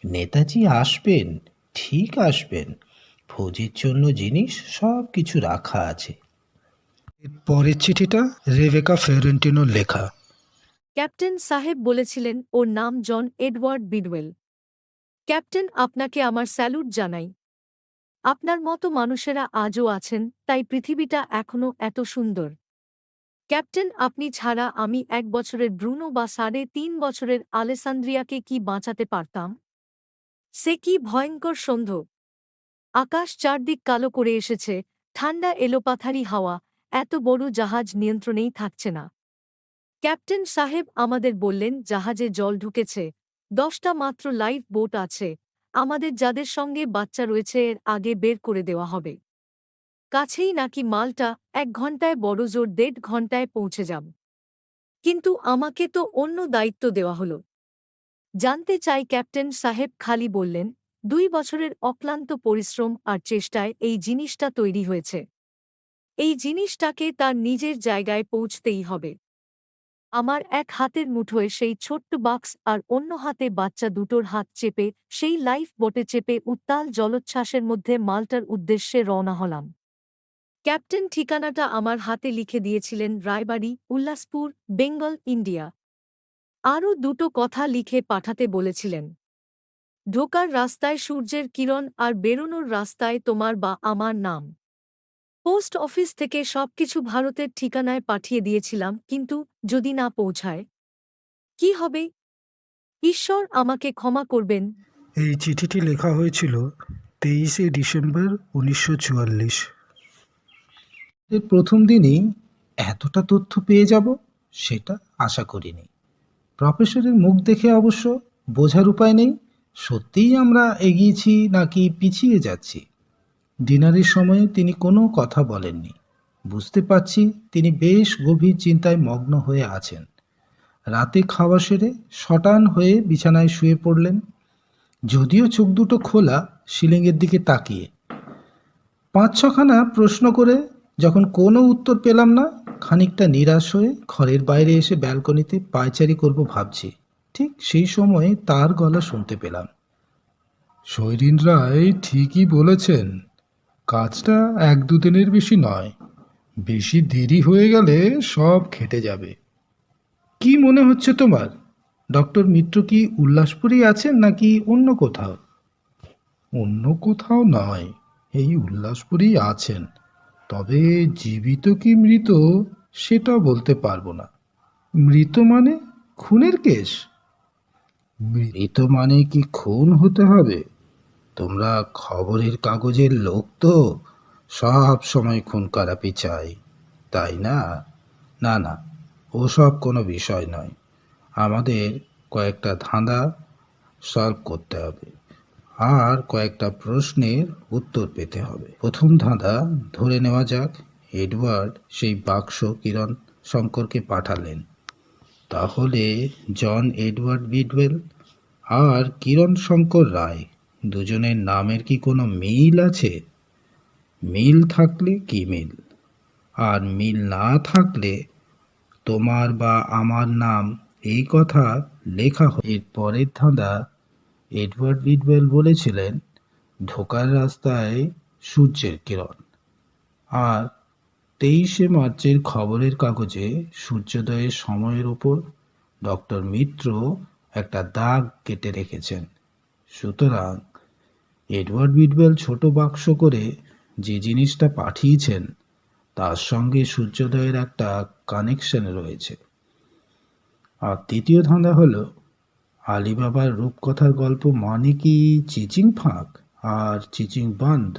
নেতাজি আসবেন, ঠিক আসবেন, ফৌজির জন্য জিনিস সব কিছু রাখা আছে। পরের চিঠিটা রেবেকা ফেরেন্টিনোর লেখা। ক্যাপ্টেন সাহেব বলেছিলেন ওর নাম জন এডওয়ার্ড বিডওয়েল। ক্যাপ্টেন, আপনাকে আমার স্যালুট জানাই। আপনার মতো মানুষেরা আজও আছেন, তাই পৃথিবীটা এখনও এত সুন্দর। ক্যাপ্টেন, আপনি ছাড়া আমি 1 বছরের ব্রুনো বা 3.5 বছরের আলেসান্দ্রিয়াকে কি বাঁচাতে পারতাম? সে কি ভয়ঙ্কর সন্ধ্যা! আকাশ চারদিক কালো করে এসেছে, ঠান্ডা এলোপাথারি হাওয়া, এত বড় জাহাজ নিয়ন্ত্রণেই থাকছে না। ক্যাপ্টেন সাহেব আমাদের বললেন জাহাজে জল ঢুকেছে, 10টা মাত্র লাইফ বোট আছে, আমাদের যাদের সঙ্গে বাচ্চা রয়েছে এর আগে বের করে দেওয়া হবে। কাছেই নাকি মালটা, 1 ঘণ্টায় বড়জোর 1.5 ঘণ্টায় পৌঁছে যাব। কিন্তু আমাকে তো অন্য দায়িত্ব দেওয়া হলো। জানতে চাই ক্যাপ্টেন সাহেব খালি বললেন, 2 বছরের অক্লান্ত পরিশ্রম আর চেষ্টায় এই জিনিসটা তৈরি হয়েছে। এই জিনিসটাকে তার নিজের জায়গায় পৌঁছতেই হবে। আমার এক হাতের মুঠোয় সেই ছোট্ট বাক্স আর অন্য হাতে বাচ্চা দুটোর হাত চেপে সেই লাইফ বোটে চেপে উত্তাল জলোচ্ছ্বাসের মধ্যে মাল্টার উদ্দেশ্যে রওনা হলাম। ক্যাপ্টেন ঠিকানাটা আমার হাতে লিখে দিয়েছিলেন, রায়বাড়ি, উল্লাসপুর, বেঙ্গল, ইন্ডিয়া। আরও দুটো কথা লিখে পাঠাতে বলেছিলেন। ঢোকার রাস্তায় সূর্যের কিরণ আর বেরোনোর রাস্তায় তোমার বা আমার নাম। পোস্ট অফিস থেকে সবকিছু ভারতের ঠিকানায় পাঠিয়ে দিয়েছিলাম, কিন্তু যদি না পৌঁছায় কি হবে? ঈশ্বর আমাকে ক্ষমা করবেন। এই চিঠিটি লেখা হয়েছিল 23শে ডিসেম্বর 1944। এর প্রথম দিনই এতটা তথ্য পেয়ে যাব সেটা আশা করিনি। প্রফেসরের মুখ দেখে অবশ্য বোঝার উপায় নেই সত্যিই আমরা এগিয়েছি নাকি পিছিয়ে যাচ্ছি। ডিনারের সময়ে তিনি কোনো কথা বলেননি। বুঝতে পারছি তিনি বেশ গভীর চিন্তায় মগ্ন হয়ে আছেন। রাতে খাওয়া সেরে শটান হয়ে বিছানায় শুয়ে পড়লেন, যদিও চোখ দুটো খোলা, সিলিংয়ের দিকে তাকিয়ে। 5-6খানা প্রশ্ন করে যখন কোনো উত্তর পেলাম না, খানিকটা নিরাশ হয়ে ঘরের বাইরে এসে ব্যালকনিতে পায়চারি করব ভাবছি, ঠিক সেই সময়ে তার গলা শুনতে পেলাম। শৈরিন রায় ঠিকই বলেছেন, কাজটা 1-2 দিনের বেশি নয়। বেশি দেরি হয়ে গেলে সব খেটে যাবে। কি মনে হচ্ছে তোমার? ডক্টর মিত্র কি উল্লাসপুরেই আছেন নাকি অন্য কোথাও? অন্য কোথাও নয়, এই উল্লাসপুরেই আছেন। তবে জীবিত কি মৃত সেটা বলতে পারবো না। মৃত মানে খুনের কেস? মৃত মানে কি খুন হতে হবে? তোমরা খবরের কাগজের লোক তো, সব সময় খুন খারাপি চাই, তাই না? না না, ওসব কোনো বিষয় নয়। আমাদের কয়েকটা ধাঁধা সলভ করতে হবে, আর কয়েকটা প্রশ্নের উত্তর পেতে হবে। প্রথম ধাঁধা ধরে নেওয়া যাক এডওয়ার্ড সেই বাক্স কিরণ শঙ্করকে পাঠালেন। তাহলে জন এডওয়ার্ড বিডওয়েল আর কিরণ শঙ্কর রায় দুজনের নামের কি কোনো মিল আছে? মিল থাকলে কি মিল, আর মিল না থাকলে তোমার বা আমার নাম এই কথা লেখা এর পরের ধাঁধা এডওয়ার্ড বিডওয়েল বলেছিলেন ঢোকার রাস্তায় সূর্যের কিরণ, আর 23শে মার্চের খবরের কাগজে সূর্যোদয়ের সময়ের ওপর ডক্টর মিত্র একটা দাগ কেটে রেখেছেন। সুতরাং এডওয়ার্ড বিডওয়েল ছোট বাক্স করে যে জিনিসটা পাঠিয়েছেন তার সঙ্গে সূর্যোদয়ের একটা কানেকশন রয়েছে। আর তৃতীয় ধাঁধা হলো, আলিবাবার রূপকথার গল্প মানে কি চিচিং ফাঁক আর চিচিং বাঁধ?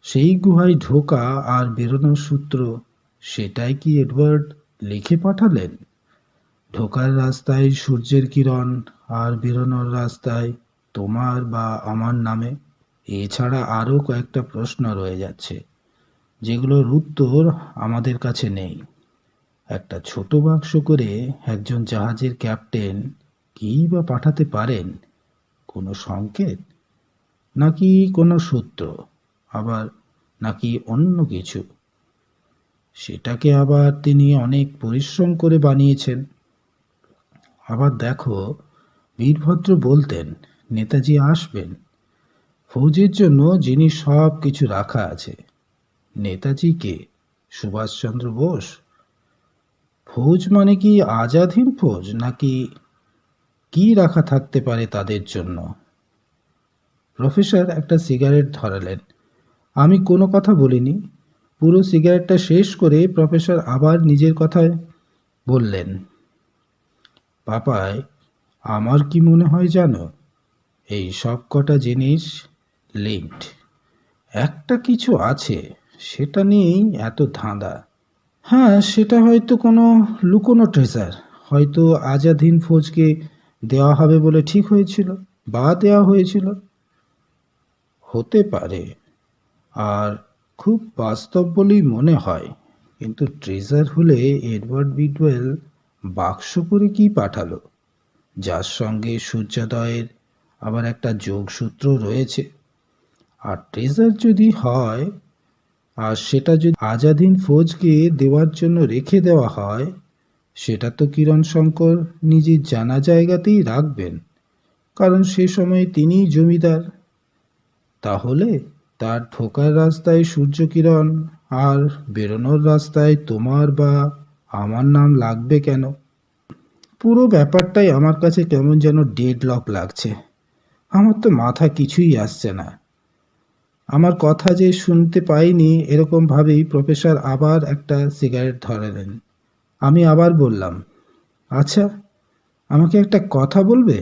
সেই গুহায় ঢোকা আর বেরোনোর সূত্র, সেটাই কি এডওয়ার্ড লিখে পাঠালেন? ঢোকার রাস্তায় সূর্যের কিরণ আর বেরোনোর রাস্তায় তোমার বা আমার নামে। এছাড়া আরও কয়েকটা প্রশ্ন রয়ে যাচ্ছে, যেগুলোর উত্তর আমাদের কাছে নেই। একটা ছোট বাক্স করে একজন জাহাজের ক্যাপ্টেন কী বা পাঠাতে পারেন? কোনো সংকেত, নাকি কোনো সূত্র, আবার নাকি অন্য কিছু? সেটাকে আবার তিনি অনেক পরিশ্রম করে বানিয়েছেন। আবার দেখো, বীরভদ্র বলতেন নেতাজি আসবেন, ফৌজের জন্য জিনিস সব কিছু রাখা আছে। নেতাজি কে? সুভাষচন্দ্র বোস? ফৌজ মানে কি আজাদ হিন্দ ফৌজ, নাকি কি রাখা থাকতে পারে তাদের জন্য? প্রফেসর একটা সিগারেট ধরালেন। আমি কোনো কথা বলিনি। পুরো সিগারেটটা শেষ করে প্রফেসর আবার নিজের কথায় বললেন, পাপাই, আমার কি মনে হয় জানো, এই সব কটা জিনিস লিঙ্কড। একটা কিছু আছে, সেটা নিয়েই এত ধাঁধা। হ্যাঁ, সেটা হয়তো কোনো লুকোনো ট্রেজার, হয়তো আজাদ হিন্দ ফৌজকে দেওয়া হবে বলে ঠিক হয়েছিল, বা দেওয়া হয়েছিল। হতে পারে, আর খুব বাস্তব বলেই মনে হয়। কিন্তু ট্রেজার হলে এডওয়ার্ড বিডওয়েল বাক্স করে কি পাঠালো, যার সঙ্গে সূর্যোদয়ের আবার একটা যোগসূত্র রয়েছে? আর ট্রেজার যদি হয়, আর সেটা যদি আজাদ হিন্দ ফৌজকে দেওয়ার জন্য রেখে দেওয়া হয়, সেটা তো কিরণ শঙ্কর নিজের জানা জায়গাতেই রাখবেন, কারণ সে সময় তিনিই জমিদার। তাহলে তার ঢোকার রাস্তায় সূর্যকিরণ আর বেরোনোর রাস্তায় তোমার বা আমার নাম লাগবে কেন? পুরো ব্যাপারটাই আমার কাছে কেমন যেন ডেডলক লাগছে। আমার তো মাথা কিছুই আসছে না। আমার কথা যে শুনতে পাইনি এরকম ভাবেই প্রফেসর আবার একটা সিগারেট ধরালেন। আমি আবার বললাম, আচ্ছা, আমাকে একটা কথা বলবে?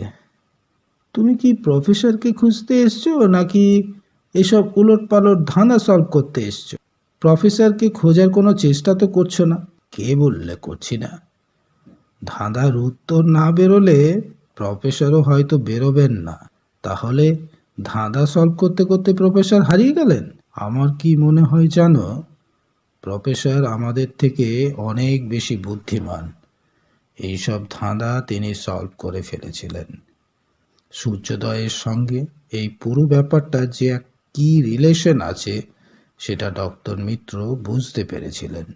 তুমি কি প্রফেসরকে খুঁজতে এসছো, নাকি এসব উলটপালট ধাঁধা সলভ করতে এসছো? প্রফেসরকে খোঁজার কোনো চেষ্টা তো করছো না? কে বললে করছি না? ধাঁধার উত্তর না বেরোলে প্রফেসরও হয়তো বেরোবেন না। তাহলে ধাঁধা সলভ করতে করতে প্রফেসর হারিয়ে গেলেন? আমার কি মনে হয় জানো, প্রফেসর আমাদের থেকে অনেক বেশি বুদ্ধিমান। এইসব ধাঁধা তিনি সলভ করে ফেলেছিলেন। সূর্যোদয়ের সঙ্গে এই পুরো ব্যাপারটা যে এক কি রিলেশন আছে, সেটা ডক্টর মিত্র বুঝতে পেরেছিলেন।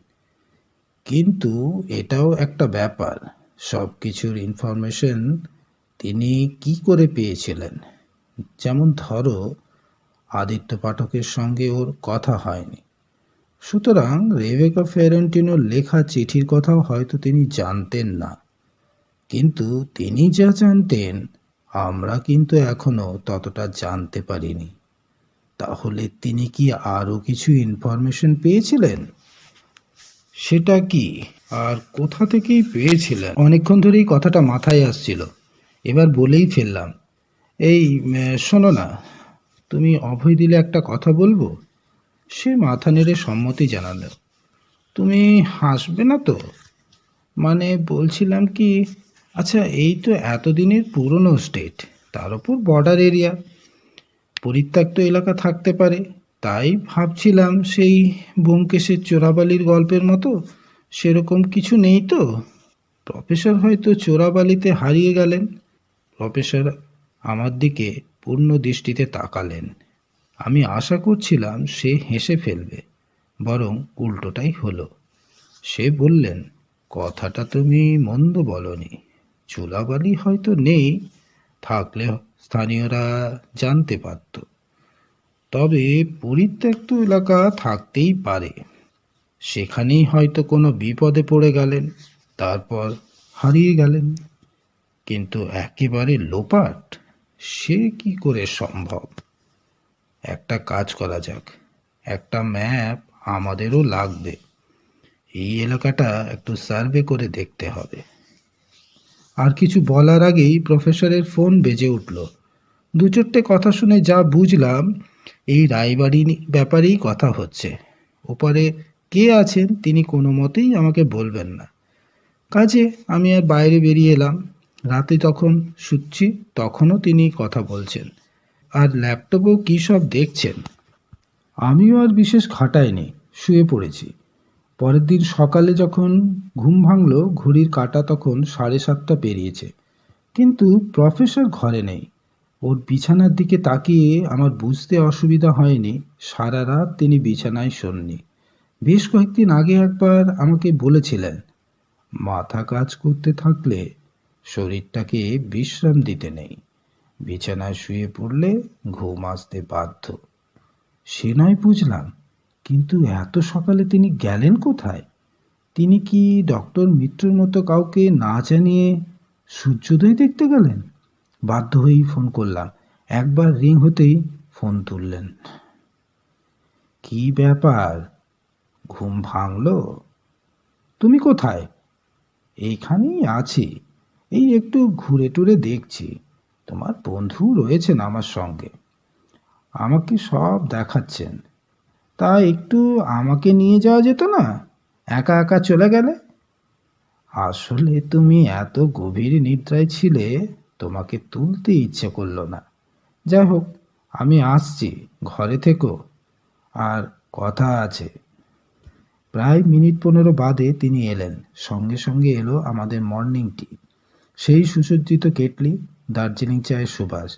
কিন্তু এটাও একটা ব্যাপার, সব কিছুর ইনফরমেশন তিনি কি করে পেয়েছিলেন? যেমন ধরো, আদিত্য পাঠকের সঙ্গে ওর কথা হয়নি, সুতরাং রেবেকা ফেরেন্টিনোর লেখা চিঠির কথাও হয়তো তিনি জানতেন না। কিন্তু তিনি যা জানতেন, আমরা কিন্তু এখনো ততটা জানতে পারিনি। তাহলে তিনি কি আরও কিছু ইনফরমেশন পেয়েছিলেন? সেটা কি, আর কোথা থেকেই পেয়েছিলেন? অনেকক্ষণ ধরেই কথাটা মাথায় আসছিল, এবার বলেই ফেললাম। এই শোনো না, তুমি অভয় দিলে একটা কথা বলবো। সে মাথা নেড়ে সম্মতি জানালো। তুমি হাসবে না তো? মানে বলছিলাম কি, আচ্ছা, এই তো এতদিনের পুরনো স্টেট, তার উপর বর্ডার এরিয়া, পরিত্যক্ত এলাকা থাকতে পারে। তাই ভাবছিলাম সেই ব্যোমকেশের চোরাবালির গল্পের মতো সেরকম কিছু নেই তো? প্রফেসর হয়তো চোরাবালিতে হারিয়ে গেলেন। প্রফেসর আমার দিকে পূর্ণ দৃষ্টিতে তাকালেন। আমি আশা করছিলাম সে হেসে ফেলবে, বরং উল্টোটাই হলো। সে বললেন, কথাটা তুমি মন্দ বলনি। চোরাবালি হয়তো নেই, থাকলে স্থানীয়রা জানতে পারত। তবে পরিত্যক্ত এলাকা থাকতেই পারে, সেখানেই হয়তো কোনো বিপদে পড়ে গেলেন, তারপর হারিয়ে গেলেন। কিন্তু একেবারে লোপাট, সে কি করে সম্ভব? একটা কাজ করা যাক, একটা ম্যাপ আমাদেরও লাগবে। এই এলাকাটা একটু সার্ভে করে দেখতে হবে। আর কিছু বলার আগেই প্রফেসরের ফোন বেজে উঠল। দু চারটে কথা শুনে যা বুঝলাম, এই রায়বাড়ির ব্যাপারেই কথা হচ্ছে। ওপারে কে আছেন তিনি কোনো মতেই আমাকে বলবেন না। কাজে আমি আর বাইরে বেরিয়ে এলাম। রাতে তখন শুচ্ছি, তখনও তিনি কথা বলছেন আর ল্যাপটপেও কী সব দেখছেন। আমিও আর বিশেষ খাটাইনি, শুয়ে পড়েছি। পরের দিন সকালে যখন ঘুম ভাঙল, ঘড়ির কাঁটা তখন 7:30 পেরিয়েছে, কিন্তু প্রফেসর ঘরে নেই। ওর বিছানার দিকে তাকিয়ে আমার বুঝতে অসুবিধা হয়নি সারা রাত তিনি বিছানায় শোননি। বেশ কয়েকদিন আগে একবার আমাকে বলেছিলেন, মাথা কাজ করতে থাকলে শরীরটাকে বিশ্রাম দিতে নেই, বিছানায় শুয়ে পড়লে ঘুম আসতে বাধ্য। সে নয় বুঝলাম, কিন্তু এত সকালে তিনি গেলেন কোথায়? তিনি কি ডক্টর মিত্রের মতো কাউকে না জানিয়ে সূর্যোদয় দেখতে গেলেন? বাধ্য হয়েই ফোন করলাম। একবার রিং হতেই ফোন তুললেন। কি ব্যাপার, ঘুম ভাঙলো? তুমি কোথায়? এইখানেই আছি, এই একটু ঘুরে টুরে দেখছি। তোমার বন্ধু রয়েছেন আমার সঙ্গে, আমাকে সব দেখাচ্ছেন। তা একটু আমাকে নিয়ে যাওয়া যেত না? একা একা চলে গেলে। আসলে তুমি এত গভীর নিদ্রায় ছিলে, তোমাকে তুলতে ইচ্ছে করলো না। যাই হোক, আমি আসছি, ঘরে থেকো, আর কথা আছে। প্রায় মিনিট 15 বাদে তিনি এলেন। সঙ্গে সঙ্গে এলো আমাদের মর্নিং টি, সেই সুসজ্জিত কেটলি, দার্জিলিং চায়ের সুবাস।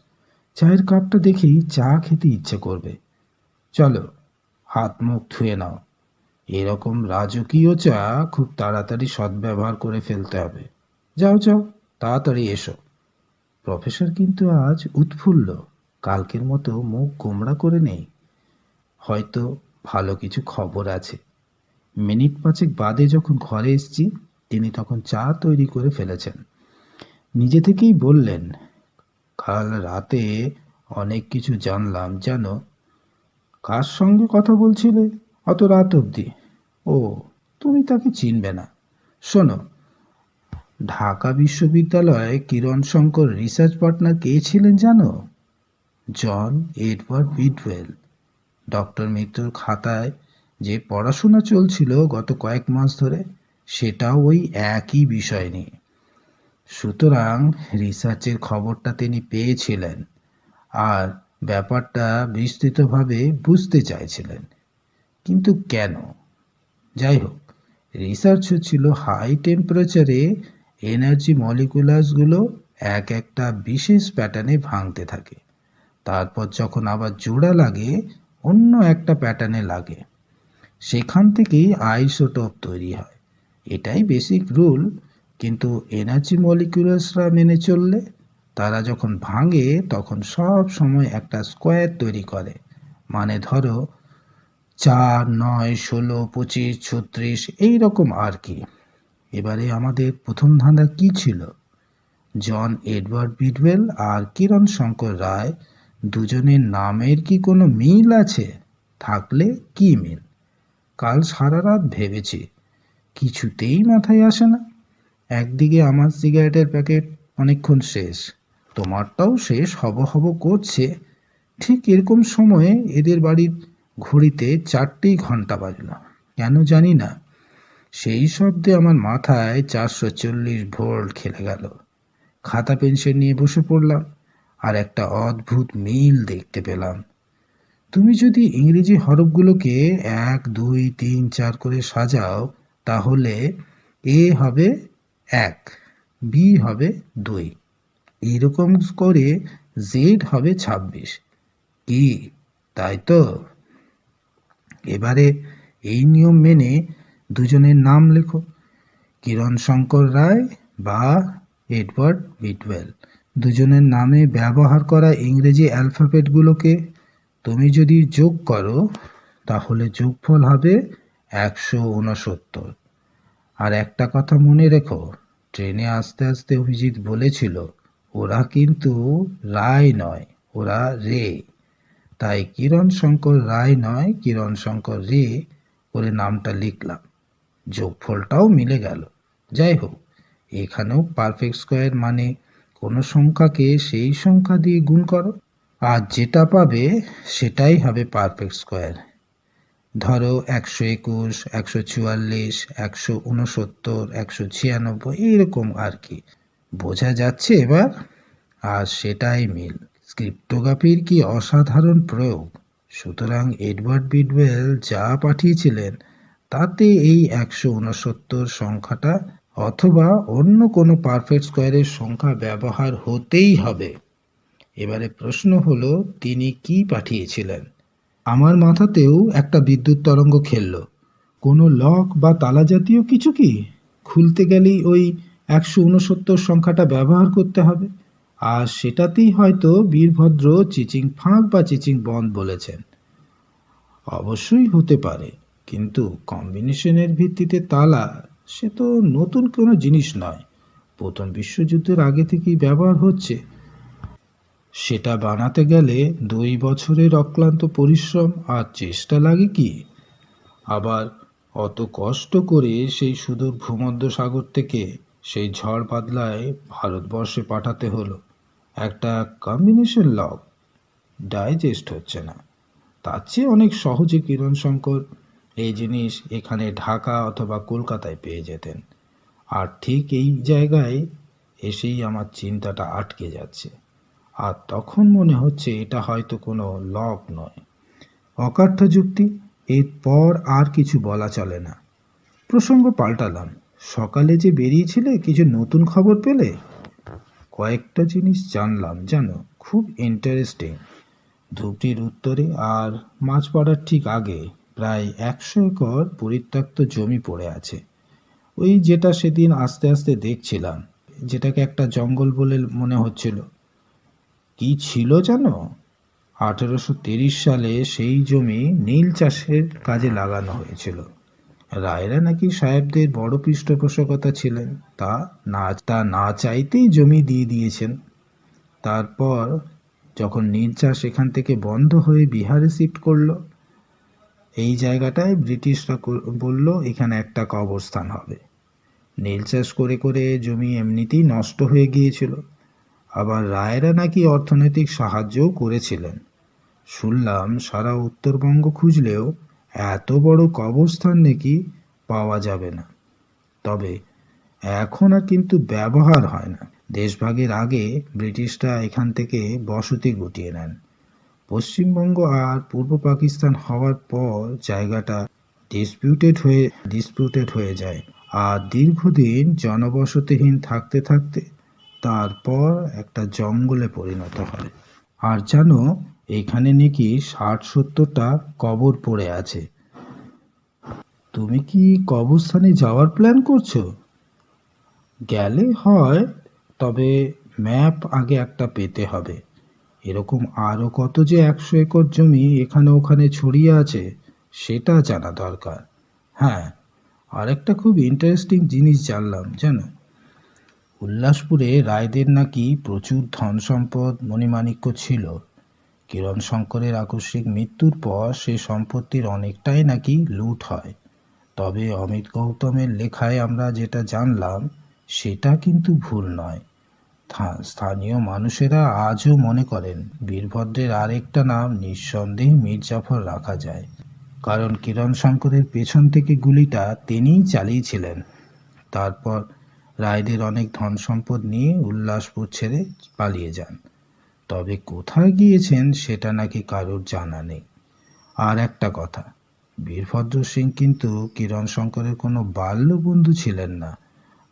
চায়ের কাপটা দেখেই চা খেতে ইচ্ছে করবে। চলো, হাত মুখ ধুয়ে নাও। এরকম রাজকীয় চা খুব তাড়াতাড়ি সদ্ব্যবহার করে ফেলতে হবে। যাও যাও, তাড়াতাড়ি এসো। প্রফেসর কিন্তু আজ উৎফুল্ল, কালকের মতো মুখ গোমড়া করে নেই। হয়তো ভালো কিছু খবর আছে। মিনিট 5 বাদে যখন ঘরে এসেছি, তিনি তখন চা তৈরি করে ফেলেছেন। নিজে থেকেই বললেন, কাল রাতে অনেক কিছু জানলাম জানো। কার সঙ্গে কথা বলছিলে অত রাত অবধি? ও, তুমি তাকে চিনবে না। শোনো, ঢাকা বিশ্ববিদ্যালয়ে কিরণ শঙ্কর রিসার্চ পার্টনার কে ছিলেন জানো? জন এডওয়ার্ড বিডওয়েল। ডক্টর মিত্রর খাতায় যে পড়াশোনা চলছিল গত কয়েক মাস ধরে, সেটাও ওই একই বিষয় নিয়ে। সুতরাং রিসার্চের খবরটা তিনি পেয়েছিলেন আর ব্যাপারটা বিস্তৃতভাবে বুঝতে চাইছিলেন। কিন্তু কেন? যাই হোক, রিসার্চ হচ্ছিল হাই টেম্পারেচারে এনার্জি মলিকুলাসগুলো এক একটা বিশেষ প্যাটার্নে ভাঙতে থাকে। তারপর যখন আবার জোড়া লাগে, অন্য একটা প্যাটার্নে লাগে। সেখান থেকেই আইসোটোপ তৈরি হয়। এটাই বেসিক রুল। কিন্তু এনার্জি মলিকুলাসরা মেনে চললে, তারা যখন ভাঙে তখন সব সময় একটা স্কোয়ার তৈরি করে। মানে ধরো 4, 9, 16, 25, 36, এইরকম আর কি। এবারে আমাদের প্রথম ধাঁধা কি ছিল? জন এডওয়ার্ড বিডওয়েল আর কিরণ শঙ্কর রায় দুজনের নামের কি কোনো মিল আছে? থাকলে কি মিল? কাল সারা রাত ভেবেছি, কিছুতেই মাথায় আসে না। একদিকে আমার সিগারেটের প্যাকেট অনেকক্ষণ শেষ, তোমারটাও শেষ হব হব করছে। ঠিক এরকম সময়ে এদের বাড়ির ঘড়িতে 4টেই ঘন্টা বাজল। কেন জানি না, সেই শব্দে আমার মাথায় 440 ভোল্ট খেলে গেল। খাতা পেন্সিল নিয়ে বসে পড়লাম, আর একটা অদ্ভুত মিল দেখতে পেলাম। তুমি যদি ইংরেজি হরফগুলোকে 1, 2, 3, 4 করে সাজাও, তাহলে এ হবে 1, বি হবে 2, এইরকম করে জেড হবে 26। কি, তাই তো? এবারে এই নিয়ম মেনে দুজনের নাম লেখো, কিরণ শঙ্কর রায় বা এডওয়ার্ড বিডওয়েল। দুজনের নামে ব্যবহার করা ইংরেজি অ্যালফাবেটগুলোকে তুমি যদি যোগ করো, তাহলে যোগফল হবে 169। আর একটা কথা মনে রেখো, ট্রেনে আসতে আসতে অভিজিৎ বলেছিল, ওরা কিন্তু রায় নয়, ওরা রে। তাই কিরণ শঙ্কর রায় নয়, কিরণ শঙ্কর রে করে নামটা লিখলাম। যোগফলটাও মিলে গেল। যাই হোক, এখানেও পারফেক্ট স্কোয়ার মানে কোনো সংখ্যাকে সেই সংখ্যা দিয়ে গুণ করো, আর যেটা পাবে সেটাই হবে পারফেক্ট স্কোয়ার। ধরো 121, 144, 169, 196, এইরকম আর কি। বোঝা যাচ্ছে এবার? আর সেটাই মিল। ক্রিপ্টোগ্রাফির কি অসাধারণ প্রয়োগ! সুতরাং এডওয়ার্ড বিডওয়েল যা পাঠিয়েছিলেন তাতে এই 169 সংখ্যাটা অথবা অন্য কোনো পারফেক্ট স্কোয়ারের সংখ্যা ব্যবহার হতেই হবে। এবারে প্রশ্ন হলো, তিনি কি পাঠিয়েছিলেন? আমার মাথাতেও একটা বিদ্যুৎ তরঙ্গ খেলল। কোনো লক বা তালা জাতীয় কিছু কি? খুলতে গেলেই ওই 169 সংখ্যাটা ব্যবহার করতে হবে, আর সেটাতেই হয়তো বীরভদ্র চিচিং ফাঁক বা চিচিং বন্ধ বলেছেন। অবশ্যই হতে পারে, কিন্তু কম্বিনেশনের ভিত্তিতে তালা সে তো নতুন কোনো জিনিস নয়, প্রথম বিশ্বযুদ্ধের আগে থেকেই ব্যবহার হচ্ছে। সেটা বানাতে গেলে 2 বছরের অক্লান্ত পরিশ্রম আর চেষ্টা লাগে কি? আবার অত কষ্ট করে সেই সুদূর ভূমধ্যসাগর থেকে সেই ঝড় বাদলায় ভারতবর্ষে পাঠাতে হলো একটা কম্বিনেশন লক। ডাইজেস্ট হচ্ছে না। তার চেয়ে অনেক সহজে কিরণ শঙ্কর এই জিনিস এখানে ঢাকা অথবা কলকাতায় পেয়ে যেতেন। আর ঠিক এই জায়গায় এসেই আমার চিন্তাটা আটকে যাচ্ছে, আর তখন মনে হচ্ছে এটা হয়তো কোনো লক নয়, অকার্থ যুক্তি। এরপর আর কিছু বলা চলে না। প্রসঙ্গ পাল্টালাম। সকালে যে বেরিয়েছিলে, কিছু নতুন খবর পেলে? কয়েকটা জিনিস জানলাম জানো, খুব ইন্টারেস্টিং। ধুবড়ির উত্তরে আর মাছপাড়ার ঠিক আগে প্রায় 100 একর পরিত্যক্ত জমি পড়ে আছে। ওই যেটা সেদিন আস্তে আস্তে দেখছিলাম, যেটাকে একটা জঙ্গল বলে মনে হচ্ছিল। কি ছিল জানো? 1830 সালে সেই জমি নীল চাষের কাজে লাগানো হয়েছিল। রায়রা নাকি সাহেবদের বড় পৃষ্ঠপোষকতা ছিলেন, তা না চাইতেই জমি দিয়ে দিয়েছেন। তারপর যখন নীল চাষ এখান থেকে বন্ধ হয়ে বিহারে শিফট করলো, এই জায়গাটায় ব্রিটিশরা বলল এখানে একটা কবরস্থান হবে। নীল চাষ করে করে জমি এমনিতেই নষ্ট হয়ে গিয়েছিল। আবার রায়রা নাকি অর্থনৈতিক সাহায্যও করেছিলেন। শুনলাম সারা উত্তরবঙ্গ খুঁজলেও এত বড় কবরস্থান নাকি পাওয়া যাবে না। তবে এখন আর কিন্তু ব্যবহার হয় না। দেশভাগের আগে ব্রিটিশরা এখান থেকে বসতি গুটিয়ে নেন। পশ্চিমবঙ্গ আর পূর্ব পাকিস্তান হওয়ার পর জায়গাটা ডিসপিউটেড হয়ে যায়, আর দীর্ঘদিন জনবসতিহীন থাকতে থাকতে তারপর একটা জঙ্গলে পরিণত হয়। আর জানো, এখানে নাকি 60-70টা কবর পড়ে আছে। তুমি কি কবরস্থানে যাওয়ার প্ল্যান করছো? গেলে হয়, তবে ম্যাপ আগে একটা পেতে হবে। এরকম আরও কত যে 100 একর জমি এখানে ওখানে ছড়িয়ে আছে সেটা জানা দরকার। হ্যাঁ, আরেকটা খুব ইন্টারেস্টিং জিনিস জানলাম জানো, উল্লাসপুরে রায়দের নাকি প্রচুর ধন সম্পদ মণিমাণিক্য ছিল। কিরণ শঙ্করের আকস্মিক মৃত্যুর পর সে সম্পত্তির অনেকটাই নাকি লুট হয়। তবে অমিত গৌতমের লেখায় আমরা যেটা জানলাম সেটা কিন্তু ভুল নয়। স্থানীয় মানুষেরা আজও মনে করেন বীরভদ্রের আরেকটা নাম নিঃসন্দেহে মীর জাফর রাখা যায়, কারণ কিরণ শঙ্করের পেছন থেকে গুলিটা তিনিই চালিয়েছিলেন। তারপর রায়দের অনেক ধন সম্পদ নিয়ে উল্লাসপুর ছেড়ে পালিয়ে যান। তবে কোথায় গিয়েছেন সেটা নাকি কারোর জানা নেই। আর একটা কথা, বীরভদ্র সিং কিন্তু কিরণ শঙ্করের কোনো বাল্য বন্ধু ছিলেন না।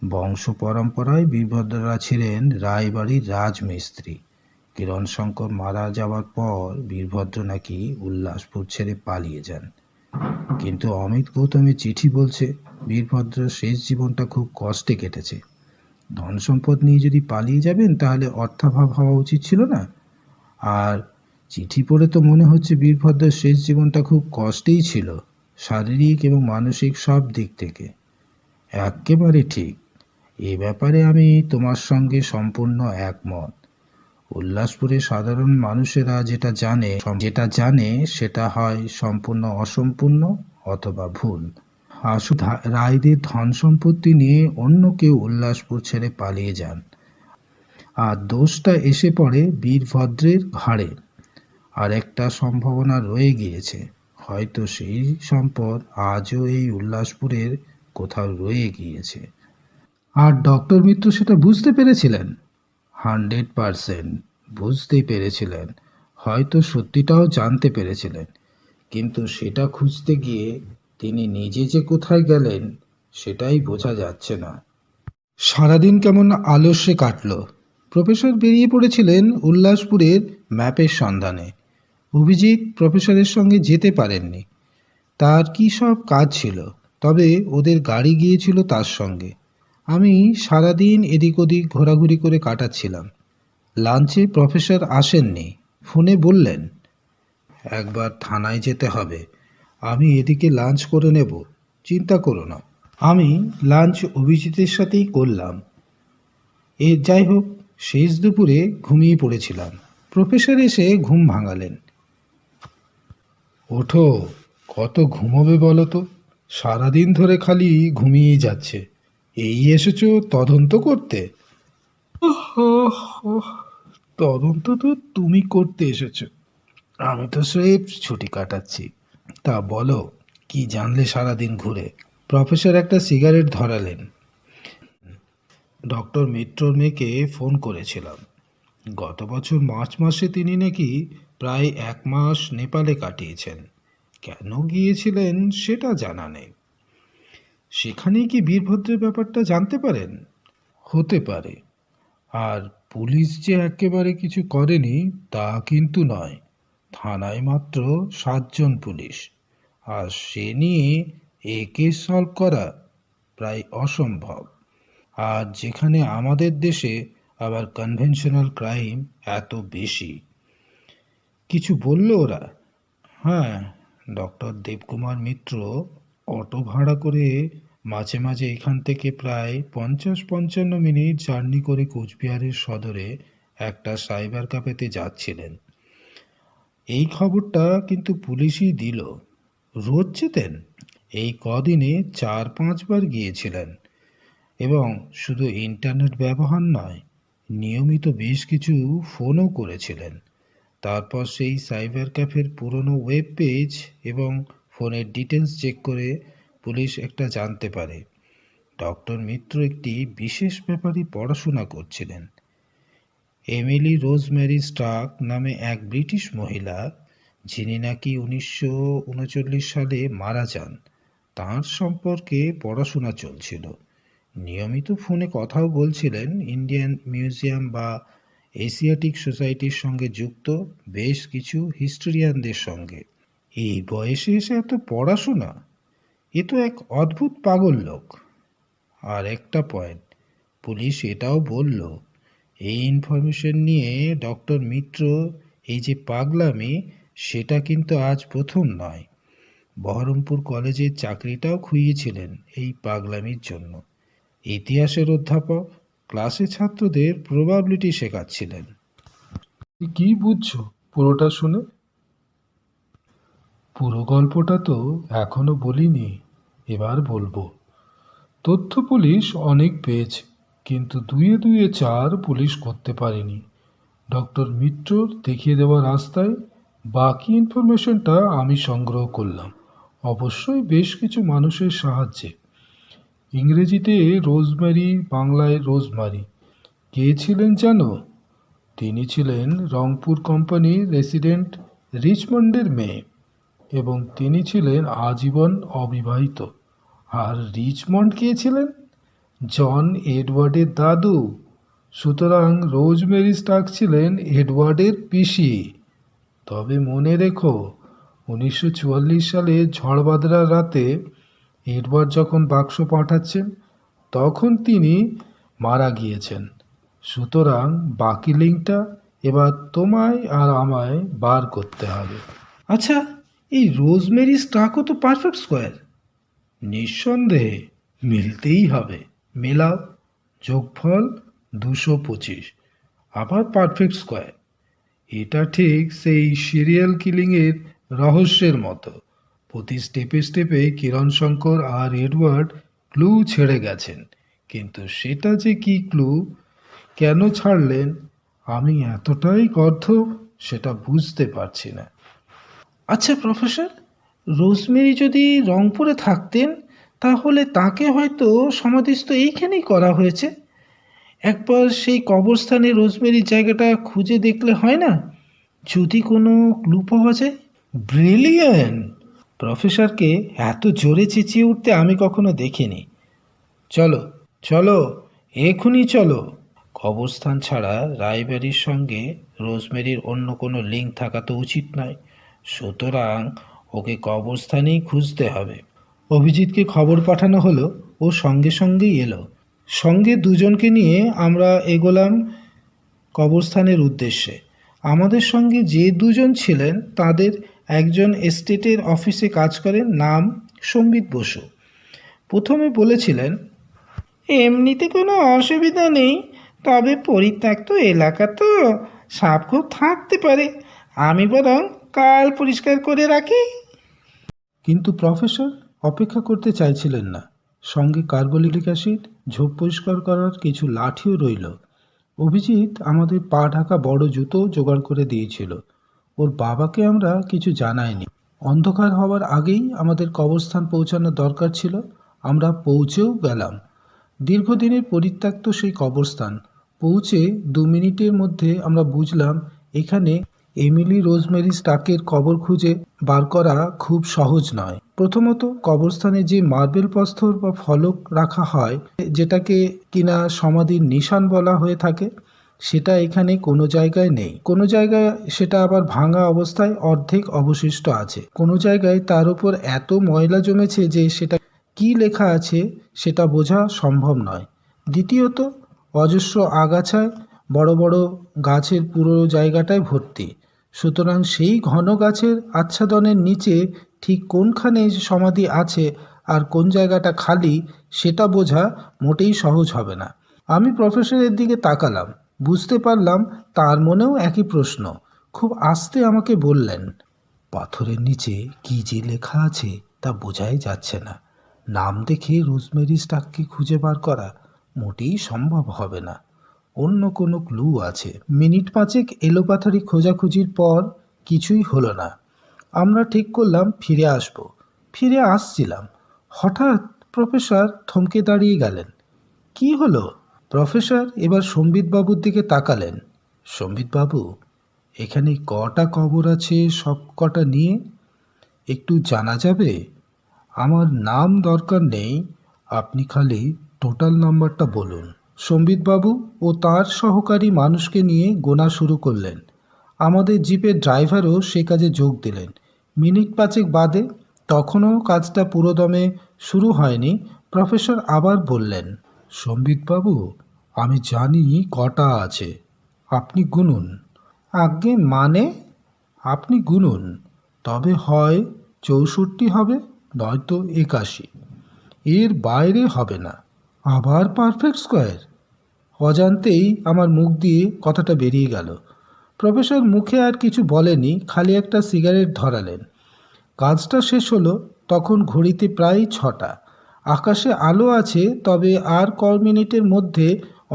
বংশ পরম্পরায় বীরভদ্ররা ছিলেন রায়বাড়ির রাজমিস্ত্রি। কিরণ শঙ্কর মারা যাওয়ার পর বীরভদ্র নাকি উল্লাসপুর ছেড়ে পালিয়ে যান। কিন্তু অমিত গৌতমের চিঠি বলছে বীরভদ্রের শেষ জীবনটা খুব কষ্টে কেটেছে। ধন সম্পদ নিয়ে যদি পালিয়ে যাবেন তাহলে অর্থাভাব হওয়া উচিত ছিল না? আর চিঠি পড়ে তো মনে হচ্ছে বীরভদ্রের শেষ জীবনটা খুব কষ্টেই ছিল, শারীরিক এবং মানসিক সব দিক থেকে। একেবারে ঠিক। এ ব্যাপারে আমি তোমার সঙ্গে সম্পূর্ণ একমত। উল্লাসপুরে সাধারণ মানুষেরা যেটা জানে সেটা হয় সম্পূর্ণ অসম্পূর্ণ অথবা ভুল। আসলে রায়দের ধন সম্পত্তি নিয়ে অন্য কেউ উল্লাসপুর ছেড়ে পালিয়ে যান, আর দোষটা এসে পড়ে বীরভদ্রের ঘাড়ে। আর একটা সম্ভাবনা রয়ে গিয়েছে, হয়তো সেই সম্পদ আজও এই উল্লাসপুরের কোথাও রয়ে গিয়েছে। আর ডক্টর মিত্র সেটা বুঝতে পেরেছিলেন। 100% বুঝতেই পেরেছিলেন, হয়তো সত্যিটাও জানতে পেরেছিলেন, কিন্তু সেটা খুঁজতে গিয়ে তিনি নিজে যে কোথায় গেলেন সেটাই বোঝা যাচ্ছে না। সারাদিন কেমন আলস্যে কাটল। প্রফেসর বেরিয়ে পড়েছিলেন উল্লাসপুরের ম্যাপের সন্ধানে। অভিজিৎ প্রফেসরের সঙ্গে যেতে পারেননি, তার কী সব কাজ ছিল, তবে ওদের গাড়ি গিয়েছিল তার সঙ্গে। আমি সারাদিন এদিক ওদিক ঘোরাঘুরি করে কাটাচ্ছিলাম। লাঞ্চে প্রফেসর আসেননি, ফোনে বললেন একবার থানায় যেতে হবে, আমি এদিকে লাঞ্চ করে নেব, চিন্তা করো না। আমি লাঞ্চ অভিজিতের সাথেই করলাম। যাই হোক, শেষ দুপুরে ঘুমিয়ে পড়েছিলাম। প্রফেসর এসে ঘুম ভাঙালেন। ওঠো, কত ঘুমোবে বলো তো? সারাদিন ধরে খালি ঘুমিয়েই যাচ্ছে। এই এসেছো তদন্ত করতে? তদন্ত তো তুমি করতে এসেছো, আমি তো স্রেফ ছুটি কাটাচ্ছি। তা বলো, কি জানলে সারাদিন ঘুরে? প্রফেসর একটা সিগারেট ধরালেন। ডক্টর মিত্রর মেয়েকে ফোন করেছিলাম। গত বছর মার্চ মাসে তিনি নাকি প্রায় 1 মাস নেপালে কাটিয়েছেন। কেন গিয়েছিলেন সেটা জানা নেই। সেখানেই কি বীরভদ্রের ব্যাপারটা জানতে পারেন? হতে পারে। আর পুলিশ যে একেবারে কিছু করেনি তা কিন্তু নয়। থানায় মাত্র 7 জন পুলিশ, আর সে নিয়ে এ কেস সলভ করা প্রায় অসম্ভব। আর যেখানে আমাদের দেশে আবার কনভেনশনাল ক্রাইম এত বেশি। কিছু বলল ওরা? হ্যাঁ, ডক্টর দেবকুমার মিত্র অটো ভাড়া করে মাঝে মাঝে এখান থেকে প্রায় 50-55 মিনিট জার্নি করে কোচবিহারের সদরে একটা সাইবার ক্যাফেতে যাচ্ছিলেন। এই খবরটা কিন্তু পুলিশই দিল। রোজ যেতেন, এই কদিনে 4-5 বার গিয়েছিলেন। এবং শুধু ইন্টারনেট ব্যবহার নয়, নিয়মিত বেশ কিছু ফোনও করেছিলেন। তারপর সেই সাইবার ক্যাফের পুরনো ওয়েব পেজ এবং ফোনের ডিটেলস চেক করে পুলিশ একটা জানতে পারে, ডক্টর মিত্র একটি বিশেষ ব্যাপারে পড়াশোনা করছিলেন। এমিলি রোজমেরি স্টার্ক নামে এক ব্রিটিশ মহিলা, যিনি নাকি 1939 সালে মারা যান, তাঁর সম্পর্কে পড়াশোনা চলছিল। নিয়মিত ফোনে কথাও বলছিলেন ইন্ডিয়ান মিউজিয়াম বা এশিয়াটিক সোসাইটির সঙ্গে যুক্ত বেশ কিছু হিস্টোরিয়ানদের সঙ্গে। এই বয়সে এসে এত পড়াশোনা, এ তো এক অদ্ভুত পাগল লোক। আর একটা পয়েন্ট, পুলিশ এটাও বলল, এই ইনফরমেশন নিয়ে ডক্টর মিত্র এই যে পাগলামি, সেটা কিন্তু আজ প্রথম নয়। বহরমপুর কলেজের চাকরিটাও খুইয়েছিলেন এই পাগলামির জন্য। ইতিহাসের অধ্যাপক ক্লাসে ছাত্রদের প্রবাবিলিটি শেখাচ্ছিলেন। কি বুঝছো পুরোটা শুনে? পুরো গল্পটা তো এখনো বলিনি, এবার বলবো। তথ্য পুলিশ অনেক পেয়েছে, কিন্তু দুয়ে দুয়ে 4 পুলিশ করতে পারেনি। ডক্টর মিত্রর দেখিয়ে দেওয়া রাস্তায় বাকি ইনফরমেশনটা আমি সংগ্রহ করলাম, অবশ্যই বেশ কিছু মানুষের সাহায্যে। ইংরেজিতে রোজমেরি, বাংলায় রোজমারি। কে ছিলেন জানো? তিনি ছিলেন রংপুর কোম্পানির রেসিডেন্ট রিচমন্ডের মেয়ে, এবং তিনি ছিলেন আজীবন অবিবাহিত। আর রিচমন্ড কে ছিলেন? জন এডওয়ার্ডের দাদু। সুতরাং রোজমেরি স্টার্ক ছিলেন এডওয়ার্ডের পিসি। তবে মনে রেখো, 1944 সালে ঝড়বাদলার রাতে এডওয়ার্ড যখন বাক্স পাঠাচ্ছেন, তখন তিনি মারা গিয়েছেন। সুতরাং বাকি লিঙ্কটা এবার তোমায় আর আমায় বার করতে হবে। আচ্ছা, এই রোজমেরি স্টার্কও তো পারফেক্ট স্কোয়ার। নিঃসন্দেহে মিলতেই হবে। মেলাও। যোগফল 225। আবার পারফেক্ট স্কোয়ার। এটা ঠিক সেই সিরিয়াল কিলিংয়ের রহস্যের মতো। প্রতি স্টেপে স্টেপে কিরণ শঙ্কর আর এডওয়ার্ড ক্লু ছেড়ে গেছেন, কিন্তু সেটা যে কি ক্লু, কেন ছাড়লেন, আমি এতটাই গর্ধ সেটা বুঝতে পারছি না। আচ্ছা প্রফেসর, রোজমেরি যদি রংপুরে থাকতেন তাহলে তাকে হয়তো সমাধিস্থ এইখানেই করা হয়েছে। একবার সেই কবরস্থানে রোজমেরির জায়গাটা খুঁজে দেখলে হয় না? যদি কোনো ক্লু পাওয়া যায়। ব্রিলিয়ান্ট! প্রফেসরকে এত জোরে চেঁচিয়ে উঠতে আমি কখনো দেখিনি। চলো চলো, এখনই চলো। কবরস্থান ছাড়া রায়বাড়ির সঙ্গে রোজমেরির অন্য কোনো লিঙ্ক থাকা তো উচিত নয়, সুতরাং ওকে কবরস্থানেই খুঁজতে হবে। অভিজিৎকে খবর পাঠানো হলো, ও সঙ্গে সঙ্গেই এলো। সঙ্গে দুজনকে নিয়ে আমরা এগোলাম কবরস্থানের উদ্দেশ্যে। আমাদের সঙ্গে যে দুজন ছিলেন তাদের একজন এস্টেটের অফিসে কাজ করেন, নাম সম্বিত বসু। প্রথমে বলেছিলেন, এমনিতে কোনো অসুবিধা নেই, তবে পরিত্যক্ত এলাকা তো সাপ খুব থাকতে পারে, আমি বরং কাল পরিষ্কার করে রাখি। কিন্তু প্রফেসর অপেক্ষা করতে চাইছিলেন না। সঙ্গে কার্বলিক অ্যাসিড, ঝোপ পরিষ্কার করার কিছু লাঠিও রইল। অভিজিৎ আমাদের পা ঢাকা বড় জুতো জোগাড় করে দিয়েছিল। ওর বাবাকে আমরা কিছু জানাইনি। অন্ধকার হওয়ার আগেই আমাদের কবরস্থান পৌঁছানোর দরকার ছিল। আমরা পৌঁছেও গেলাম। দীর্ঘদিনের পরিত্যক্ত সেই কবরস্থান। পৌঁছে 2 মিনিটের মধ্যে আমরা বুঝলাম এখানে এমিলি রোজমেরি স্টাকের কবর খুঁজে বার করা খুব সহজ নয়। প্রথমত, কবরস্থানে যে মার্বেল প্রস্তর বা ফলক রাখা হয়, যেটাকে কিনা সমাধির নিশান বলা হয়ে থাকে, সেটা এখানে কোনো জায়গায় নেই। কোনো জায়গায় সেটা আবার ভাঙা অবস্থায় অর্ধেক অবশিষ্ট আছে। কোনো জায়গায় তার উপর এত ময়লা জমেছে যে সেটা কি লেখা আছে সেটা বোঝা সম্ভব নয়। দ্বিতীয়ত, অজস্র আগাছায় বড় বড় গাছের পুরো জায়গাটায় ভর্তি। সুতরাং সেই ঘন গাছের আচ্ছাদনের নিচে ঠিক কোনখানে সমাধি আছে আর কোন জায়গাটা খালি সেটা বোঝা মোটেই সহজ হবে না। আমি প্রফেসরের দিকে তাকালাম, বুঝতে পারলাম তার মনেও একই প্রশ্ন। খুব আস্তে আমাকে বললেন, পাথরের নিচে কি যে লেখা আছে তা বোঝাই যাচ্ছে না। নাম দেখে রোজমেরি স্টাককে খুঁজে বার করা মোটেই সম্ভব হবে না। অন্য কোনো ক্লু আছে। মিনিট 5 এলোপাথারি খোঁজাখুঁজির পর কিছুই হলো না। আমরা ঠিক করলাম ফিরে আসব। ফিরে আসছিলাম, হঠাৎ প্রফেসর থমকে দাঁড়িয়ে গেলেন। কি হলো? প্রফেসর এবার সম্বিতবাবুর দিকে তাকালেন। সম্বিতবাবু, এখানে কটা কবর আছে সব কটা নিয়ে একটু জানা যাবে? আমার নাম দরকার নেই, আপনি খালি টোটাল নাম্বারটা বলুন। সম্বিতবাবু ও তার সহকারী মানুষকে নিয়ে গোনা শুরু করলেন। আমাদের জিপের ড্রাইভারও সে কাজে যোগ দিলেন। মিনিট 5 বাদে, তখনও কাজটা পুরোদমে শুরু হয়নি, প্রফেসর আবার বললেন, সম্বিতবাবু, আমি জানি কটা আছে, আপনি গুনুন। আজ্ঞে মানে? আপনি গুনুন, তবে হয় 64 হবে, নয়তো 81, এর বাইরে হবে না। আবার পারফেক্ট স্কোয়ার? অজান্তেই আমার মুখ দিয়ে কথাটা বেরিয়ে গেল। প্রফেসর মুখে আর কিছু বলেনি, খালি একটা সিগারেট ধরালেন। কাজটা শেষ হলো তখন ঘড়িতে প্রায় 6টা। আকাশে আলো আছে, তবে আর মিনিটের মধ্যে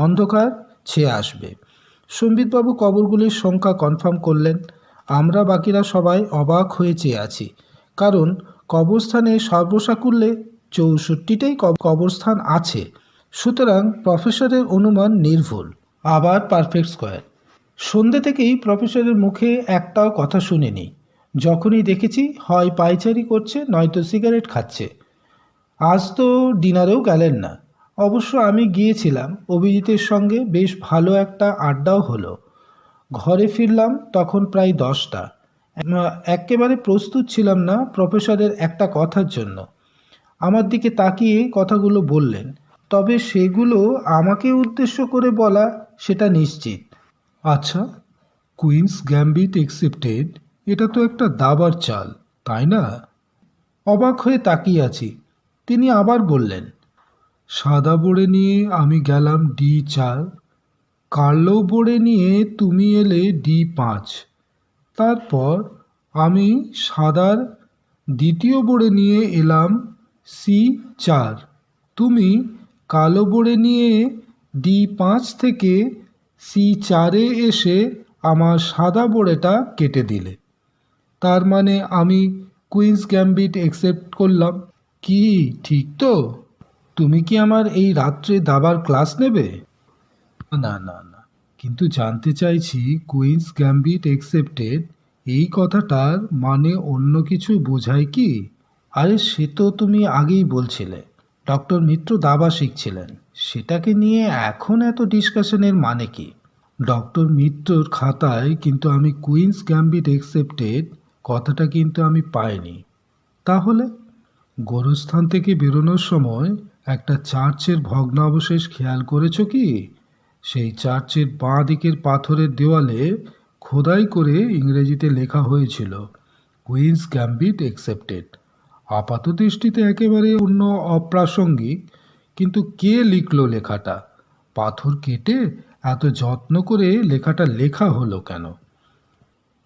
অন্ধকার ছেয়ে আসবে। সম্বিতবাবু কবরগুলির সংখ্যা কনফার্ম করলেন। আমরা বাকিরা সবাই অবাক হয়ে চেয়ে আছি, কারণ কবরস্থানে সর্বসাকুল্যে 64টাই কবরস্থান আছে। সুতরাং প্রফেসরের অনুমান নির্ভুল। আবার পারফেক্ট স্কোয়ার। সন্ধ্যে থেকেই প্রফেসরের মুখে একটাও কথা শুনিনি। যখনই দেখেছি হয় পায়চারি করছে নয়তো সিগারেট খাচ্ছে। আজ তো ডিনারেও গেলেন না। অবশ্য আমি গিয়েছিলাম, অভিজিতের সঙ্গে বেশ ভালো একটা আড্ডাও হলো। ঘরে ফিরলাম তখন প্রায় 10টা। একেবারে প্রস্তুত ছিলাম না প্রফেসরের একটা কথার জন্য। আমার দিকে তাকিয়ে কথাগুলো বললেন, তবে সেগুলো আমাকে উদ্দেশ্য করে বলা সেটা নিশ্চিত। আচ্ছা, কুইন্স গ্যাম্বিট এক্সেপ্টেড, এটা তো একটা দাবার চাল, তাই না? অবাক হয়ে তাকিয়ে আছি। তিনি আবার বললেন, সাদা বোর্ডে নিয়ে আমি গেলাম D4, কালো বোর্ডে নিয়ে তুমি এলে D5, তারপর আমি সাদার দ্বিতীয় বোর্ডে নিয়ে এলাম C4, তুমি কালো বোর্ডে নিয়ে D5 থেকে C4-এ এসে আমার সাদা বোর্ডেটা কেটে দিলে। তার মানে আমি কুইন্স গ্যাম্বিট অ্যাকসেপ্ট করলাম। কি ঠিক তো? তুমি কি আমার এই রাত্রে দাবার ক্লাস নেবে? না না না, কিন্তু জানতে চাইছি কুইন্স গ্যাম্বিট অ্যাকসেপ্টেড এই কথাটার মানে অন্য কিছু বোঝায় কি? আরে সে তো তুমি আগেই বলছিলে ডক্টর মিত্র দাবা শিখছিলেন, সেটাকে নিয়ে এখন এত ডিসকাশনের মানে কি? ডক্টর মিত্রর খাতায় কিন্তু আমি কুইন্স গ্যাম্বিট অ্যাকসেপ্টেড কথাটা কিন্তু আমি পাইনি। তাহলে? গোরস্থান থেকে বেরোনোর সময় একটা চার্চের ভগ্নাবশেষ খেয়াল করেছো কি? সেই চার্চের বাঁ দিকের পাথরের দেওয়ালে খোদাই করে ইংরেজিতে লেখা হয়েছিল কুইন্স গ্যাম্বিট অ্যাকসেপ্টেড। আপাত দৃষ্টিতে একেবারে অন্য অপ্রাসঙ্গিক, কিন্তু কে লিখলো লেখাটা? পাথর কেটে এত যত্ন করে লেখাটা লেখা হলো কেন?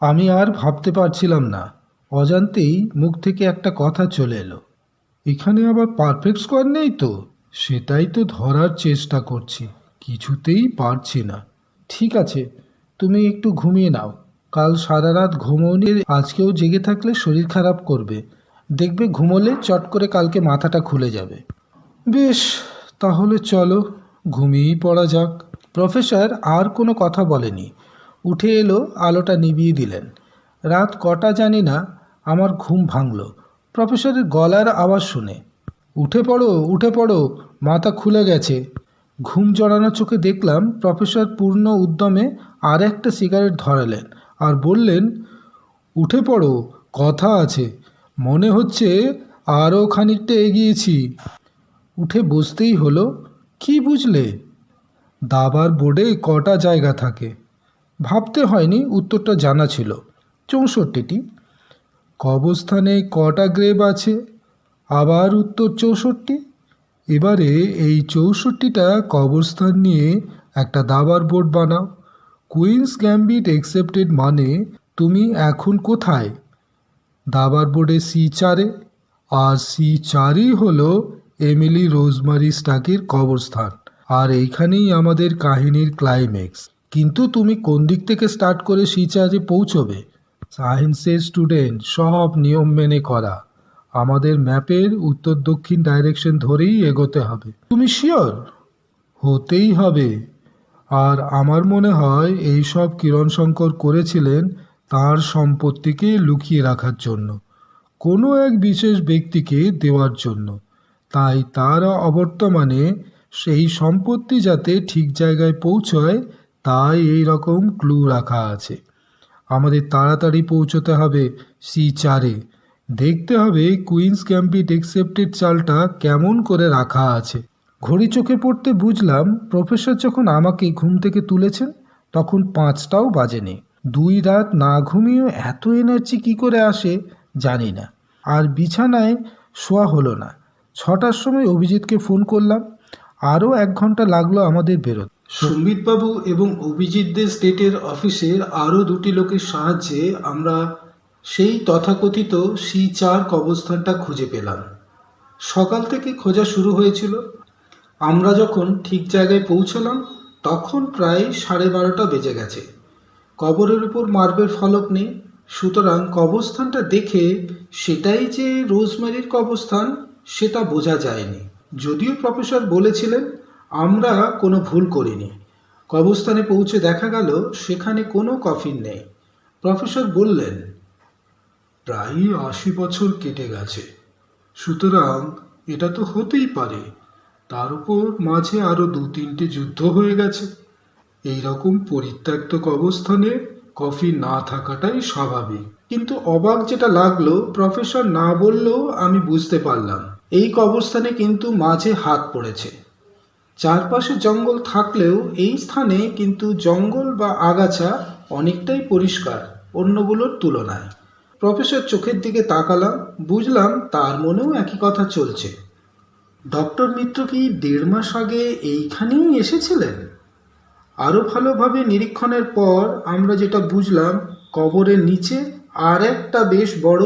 আমি আর ভাবতে পারছিলাম না, অজান্তেই মুখ থেকে একটা কথা চলে এলো। এখানে আবার পারফেক্ট স্কোয়ার নেই তো? সেটাই তো ধরার চেষ্টা করছি, কিছুতেই পারছি না। ঠিক আছে, তুমি একটু ঘুমিয়ে নাও। কাল সারা রাত ঘুমোনি, আজকেও জেগে থাকলে শরীর খারাপ করবে। দেখবে ঘুমোলে চট করে কালকে মাথাটা খুলে যাবে। বেশ, তাহলে চলো ঘুমিয়েই পড়া যাক। প্রফেসর আর কোনো কথা বলেনি, উঠে এলো, আলোটা নিভিয়ে দিলেন। রাত কটা জানি না, আমার ঘুম ভাঙল প্রফেসরের গলার আওয়াজ শুনে। উঠে পড়ো, উঠে পড়ো, মাথা খুলে গেছে। ঘুম জড়ানো চোখে দেখলাম প্রফেসর পূর্ণ উদ্যমে আর একটা সিগারেট ধরালেন আর বললেন, উঠে পড়ো, কথা আছে। মনে হচ্ছে আরও খানিকটা এগিয়েছি। উঠে বসতেই হলো। কি বুঝলে? দাবার বোর্ডে কটা জায়গা থাকে? ভাবতে হয়নি, উত্তরটা জানা ছিল, 64টি। কবরস্থানে কটা গ্রেভ আছে? আবার উত্তর 64। এবারে এই 64টা কবরস্থান নিয়ে একটা দাবার বোর্ড বানাও। কুইন্স গ্যাম্বিট অ্যাকসেপ্টেড মানে তুমি এখন কোথায়? দাবার বোর্ডে C4-এ, আর C4-ই হলো এমিলি রোজমারি স্টাকের কবরস্থান। আর এইখানেই আমাদের কাহিনীর ক্লাইম্যাক্স। কিন্তু তুমি কোন দিক থেকে স্টার্ট করে C4-এ পৌঁছবে? সায়েন্সের স্টুডেন্ট, সব নিয়ম মেনে করা। আমাদের ম্যাপের উত্তর দক্ষিণ ডাইরেকশন ধরেই এগোতে হবে। তুমি শিওর? হতেই হবে। আর আমার মনে হয় এই সব কিরণশঙ্কর করেছিলেন তার সম্পত্তিকে লুকিয়ে রাখার জন্য, কোনো এক বিশেষ ব্যক্তিকে দেওয়ার জন্য। তাই তার অবর্তমানে সেই সম্পত্তি যাতে ঠিক জায়গায় পৌঁছয়, তাই এই রকম ক্লু রাখা আছে। আমাদের তাড়াতাড়ি পৌঁছতে হবে C4-এ। দেখতে হবে কুইন্স গ্যাম্বিট অ্যাকসেপ্টেড চালটা কেমন করে রাখা আছে। ঘড়ি চোখে পড়তে বুঝলাম প্রফেসর যখন আমাকে ঘুম থেকে তুলেছেন তখন 5টাও বাজেনি। 2 রাত না ঘুমিয়েও এত এনার্জি কী করে আসে জানি না। আর বিছানায় শোয়া হলো না। 6টার সময় অভিজিৎকে ফোন করলাম। আরও 1 ঘন্টা লাগলো আমাদের বেরোতে। সম্বিতবাবু এবং অভিজিৎদের স্টেটের অফিসের আরও 2টি লোকের সাহায্যে আমরা সেই তথাকথিত C4 কবরস্থানটা খুঁজে পেলাম। সকাল থেকে খোঁজা শুরু হয়েছিল। আমরা যখন ঠিক জায়গায় পৌঁছলাম তখন প্রায় 12:30 বেজে গেছে। কবরের উপর মার্বেল ফলক নেই, সুতরাং কবরস্থানটা দেখে সেটাই যে রোজমেরির কবরস্থান সেটা বোঝা যায়নি। যদিও প্রফেসর বলেছিলেন আমরা কোনো ভুল করিনি। কবরস্থানে পৌঁছে দেখা গেল সেখানে কোনো কফিন নেই। প্রফেসর বললেন, প্রায় 80 বছর কেটে গেছে, সুতরাং এটা তো হতেই পারে। তার উপর মাঝে আরও 2-3টে যুদ্ধ হয়ে গেছে। এই রকম পরিত্যক্ত কবরস্থানে কফি না থাকাটাই স্বাভাবিক। কিন্তু অবাক যেটা লাগলো, প্রফেসর না বললেও আমি বুঝতে পারলাম এই কবরস্থানে কিন্তু মাঝে হাত পড়েছে। চারপাশে জঙ্গল থাকলেও এই স্থানে কিন্তু জঙ্গল বা আগাছা অনেকটাই পরিষ্কার অন্যগুলোর তুলনায়। প্রফেসর চোখের দিকে তাকালাম, বুঝলাম তার মনেও একই কথা চলছে। ডক্টর মিত্র কি 1.5 মাস আগে এইখানেই এসেছিলেন? আরও ভালোভাবে নিরীক্ষণের পর আমরা যেটা বুঝলাম, কবরের নিচে আর একটা বেশ বড়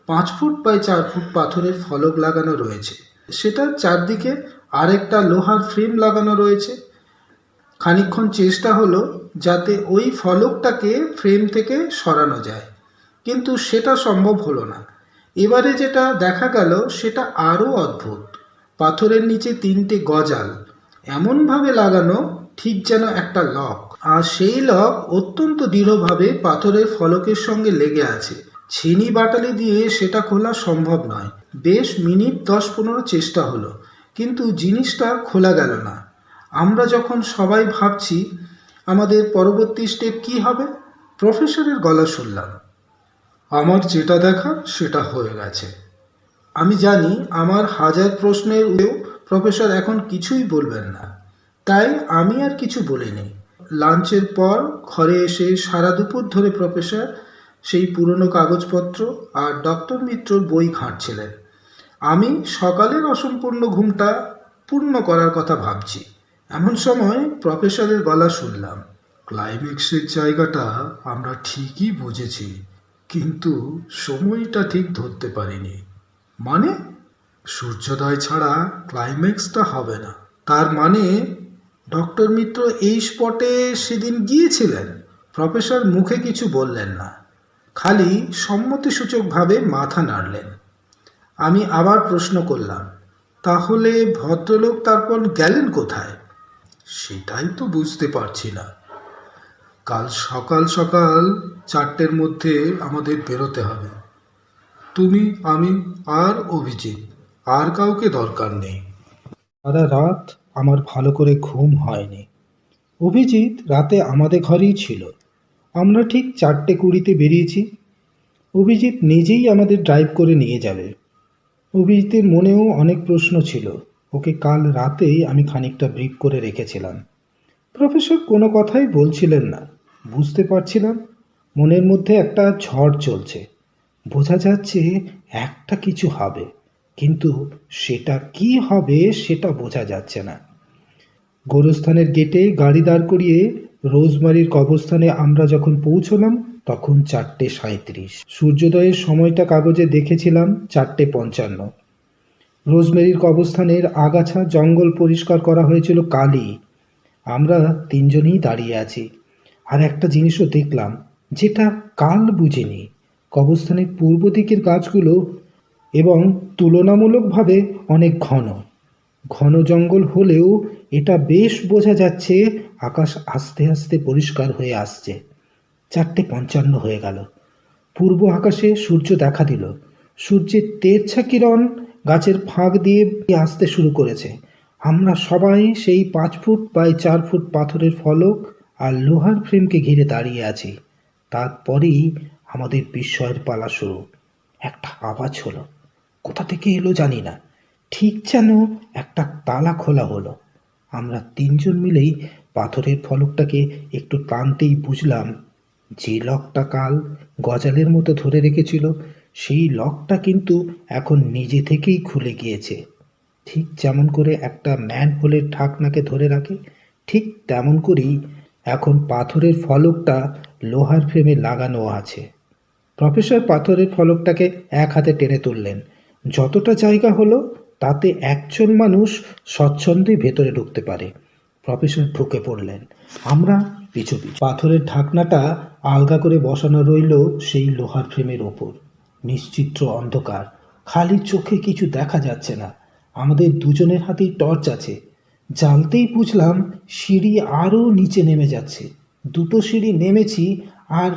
5 ফুট বাই 4 ফুট পাথরের ফলক লাগানো রয়েছে। সেটার চারদিকে আরেকটা লোহার ফ্রেম লাগানো রয়েছে। খানিকক্ষণ চেষ্টা হলো যাতে ওই ফলকটাকে ফ্রেম থেকে সরানো যায়, কিন্তু সেটা সম্ভব হলো না। এবারে যেটা দেখা গেল সেটা আরও অদ্ভুত। পাথরের নিচে 3টে গজাল এমনভাবে লাগানো, ঠিক যেন একটা লক, আর সেই লক অত্যন্ত দৃঢ়ভাবে পাথরের ফলকের সঙ্গে লেগে আছে। ছিনি বাটালি দিয়ে সেটা খোলা সম্ভব নয়। বেশ মিনিট 10-15 চেষ্টা হলো, কিন্তু জিনিসটা খোলা গেল না। আমরা যখন সবাই ভাবছি আমাদের পরবর্তী স্টেপ কি হবে, প্রফেসরের গলা শুনলাম, আমার যেটা দেখা সেটা হয়ে গেছে। আমি জানি আমার হাজার প্রশ্নের উত্তরেও প্রফেসর এখন কিছুই বলবেন না, তাই আমি আর কিছু বলিনি। লাঞ্চের পর ঘরে এসে সারা দুপুর ধরে প্রফেসর সেই পুরনো কাগজপত্র আর ডক্টর মিত্রর বই ঘাঁটছিলেন। আমি সকালের অসম্পূর্ণ ঘুমটা পূর্ণ করার কথা ভাবছি। এমন সময় প্রফেসরের গলা শুনলাম, ক্লাইম্যাক্সের জায়গাটা আমরা ঠিকই বুঝেছি, কিন্তু সময়টা ঠিক ধরতে পারিনি। মানে, সূর্যোদয় ছাড়া ক্লাইম্যাক্সটা হবে না। তার মানে ডক্টর মিত্র এই স্পটে সেদিন গিয়েছিলেন? প্রফেসর মুখে কিছু বললেন না, খালি সম্মতিসূচকভাবে মাথা নাড়লেন। আমি আবার প্রশ্ন করলাম, তাহলে ভদ্রলোক তারপর গেলেন কোথায়? সেটাই তো বুঝতে পারছি না। কাল সকাল সকাল 4টের মধ্যে আমাদের বেরোতে হবে। তুমি, আমি আর অভিজিৎ, আর কাউকে দরকার নেই। সারা রাত আমার ভালো করে ঘুম হয়নি। অভিজিৎ রাতে আমাদের ঘরেই ছিল। আমরা ঠিক 4টে 20-তে বেরিয়েছি। অভিজিৎ নিজেই আমাদের ড্রাইভ করে নিয়ে যাবে। অভিজিতের মনেও অনেক প্রশ্ন ছিল। ওকে কাল রাতেই আমি খানিকটা ব্রিফ করে রেখেছিলাম। প্রফেসর কোনো কথাই বলছিলেন না। বুঝতে পারছিলাম মনের মধ্যে একটা ঝড় চলছে। বোঝা যাচ্ছে একটা কিছু হবে, কিন্তু সেটা কি হবে সেটা বোঝা যাচ্ছে না। গোরস্থানের গেটে গাড়ি দাঁড় করিয়ে রোজমারির কবরস্থানে আমরা যখন পৌঁছলাম তখন 4:37। সূর্যোদয়ের সময়টা কাগজে দেখেছিলাম 4:55। রোজমেরির কবরস্থানের আগাছা জঙ্গল পরিষ্কার করা হয়েছিল কালই। আমরা 3জনই দাঁড়িয়ে আছি। আর একটা জিনিসও দেখলাম যেটা কাল বুঝিনি। কবরস্থানের পূর্ব দিকের গাছগুলো এবং তুলনামূলকভাবে অনেক ঘন। ঘন জঙ্গল হলেও এটা বেশ বোঝা যাচ্ছে আকাশ আস্তে আস্তে পরিষ্কার হয়ে আসছে। 4:55 হয়ে গেল। পূর্ব আকাশে সূর্য দেখা দিল। সূর্যের তেরছা কিরণ গাছের ফাঁক দিয়ে আসতে শুরু করেছে। আমরা সবাই সেই 5 ফুট বাই 4 ফুট পাথরের ফলক আর লোহার ফ্রেমকে ঘিরে দাঁড়িয়ে আছি। তারপরেই আমাদের বিস্ময়ের পালা শুরু। একটা আওয়াজ হলো, কোথা থেকে এলো জানি না, ঠিক যেন একটা তালা খোলা হলো। আমরা 3জন মিলেই পাথরের ফলকটাকে একটু টানতেই বুঝলাম যে লকটা কাল গজালের মতো ধরে রেখেছিল সেই লকটা কিন্তু এখন নিজে থেকেই খুলে গিয়েছে। ঠিক যেমন করে একটা ম্যানহোলের ঢাকনাকে ধরে রাখে, ঠিক তেমন করেই এখন পাথরের ফলকটা লোহার ফ্রেমে লাগানো আছে। প্রফেসর পাথরের ফলকটাকে এক হাতে টেনে তুললেন। যতটা জায়গা হলো তাতে একজন মানুষ স্বচ্ছন্দে ভেতরে ঢুকতে পারে। প্রফেসর ঢুকে পড়লেন, আমরা পিছু পিছু। পাথরের ঢাকনাটা আলগা করে বসানো রইল সেই লোহার ফ্রেমের ওপর। নিশ্চিত্র অন্ধকার, খালি চোখে কিছু দেখা যাচ্ছে না। আমাদের 2জনের হাতেই টর্চ আছে। জ্বালতেই বুঝলাম সিঁড়ি আরও নিচে নেমে যাচ্ছে। 2টো সিঁড়ি নেমেছি আর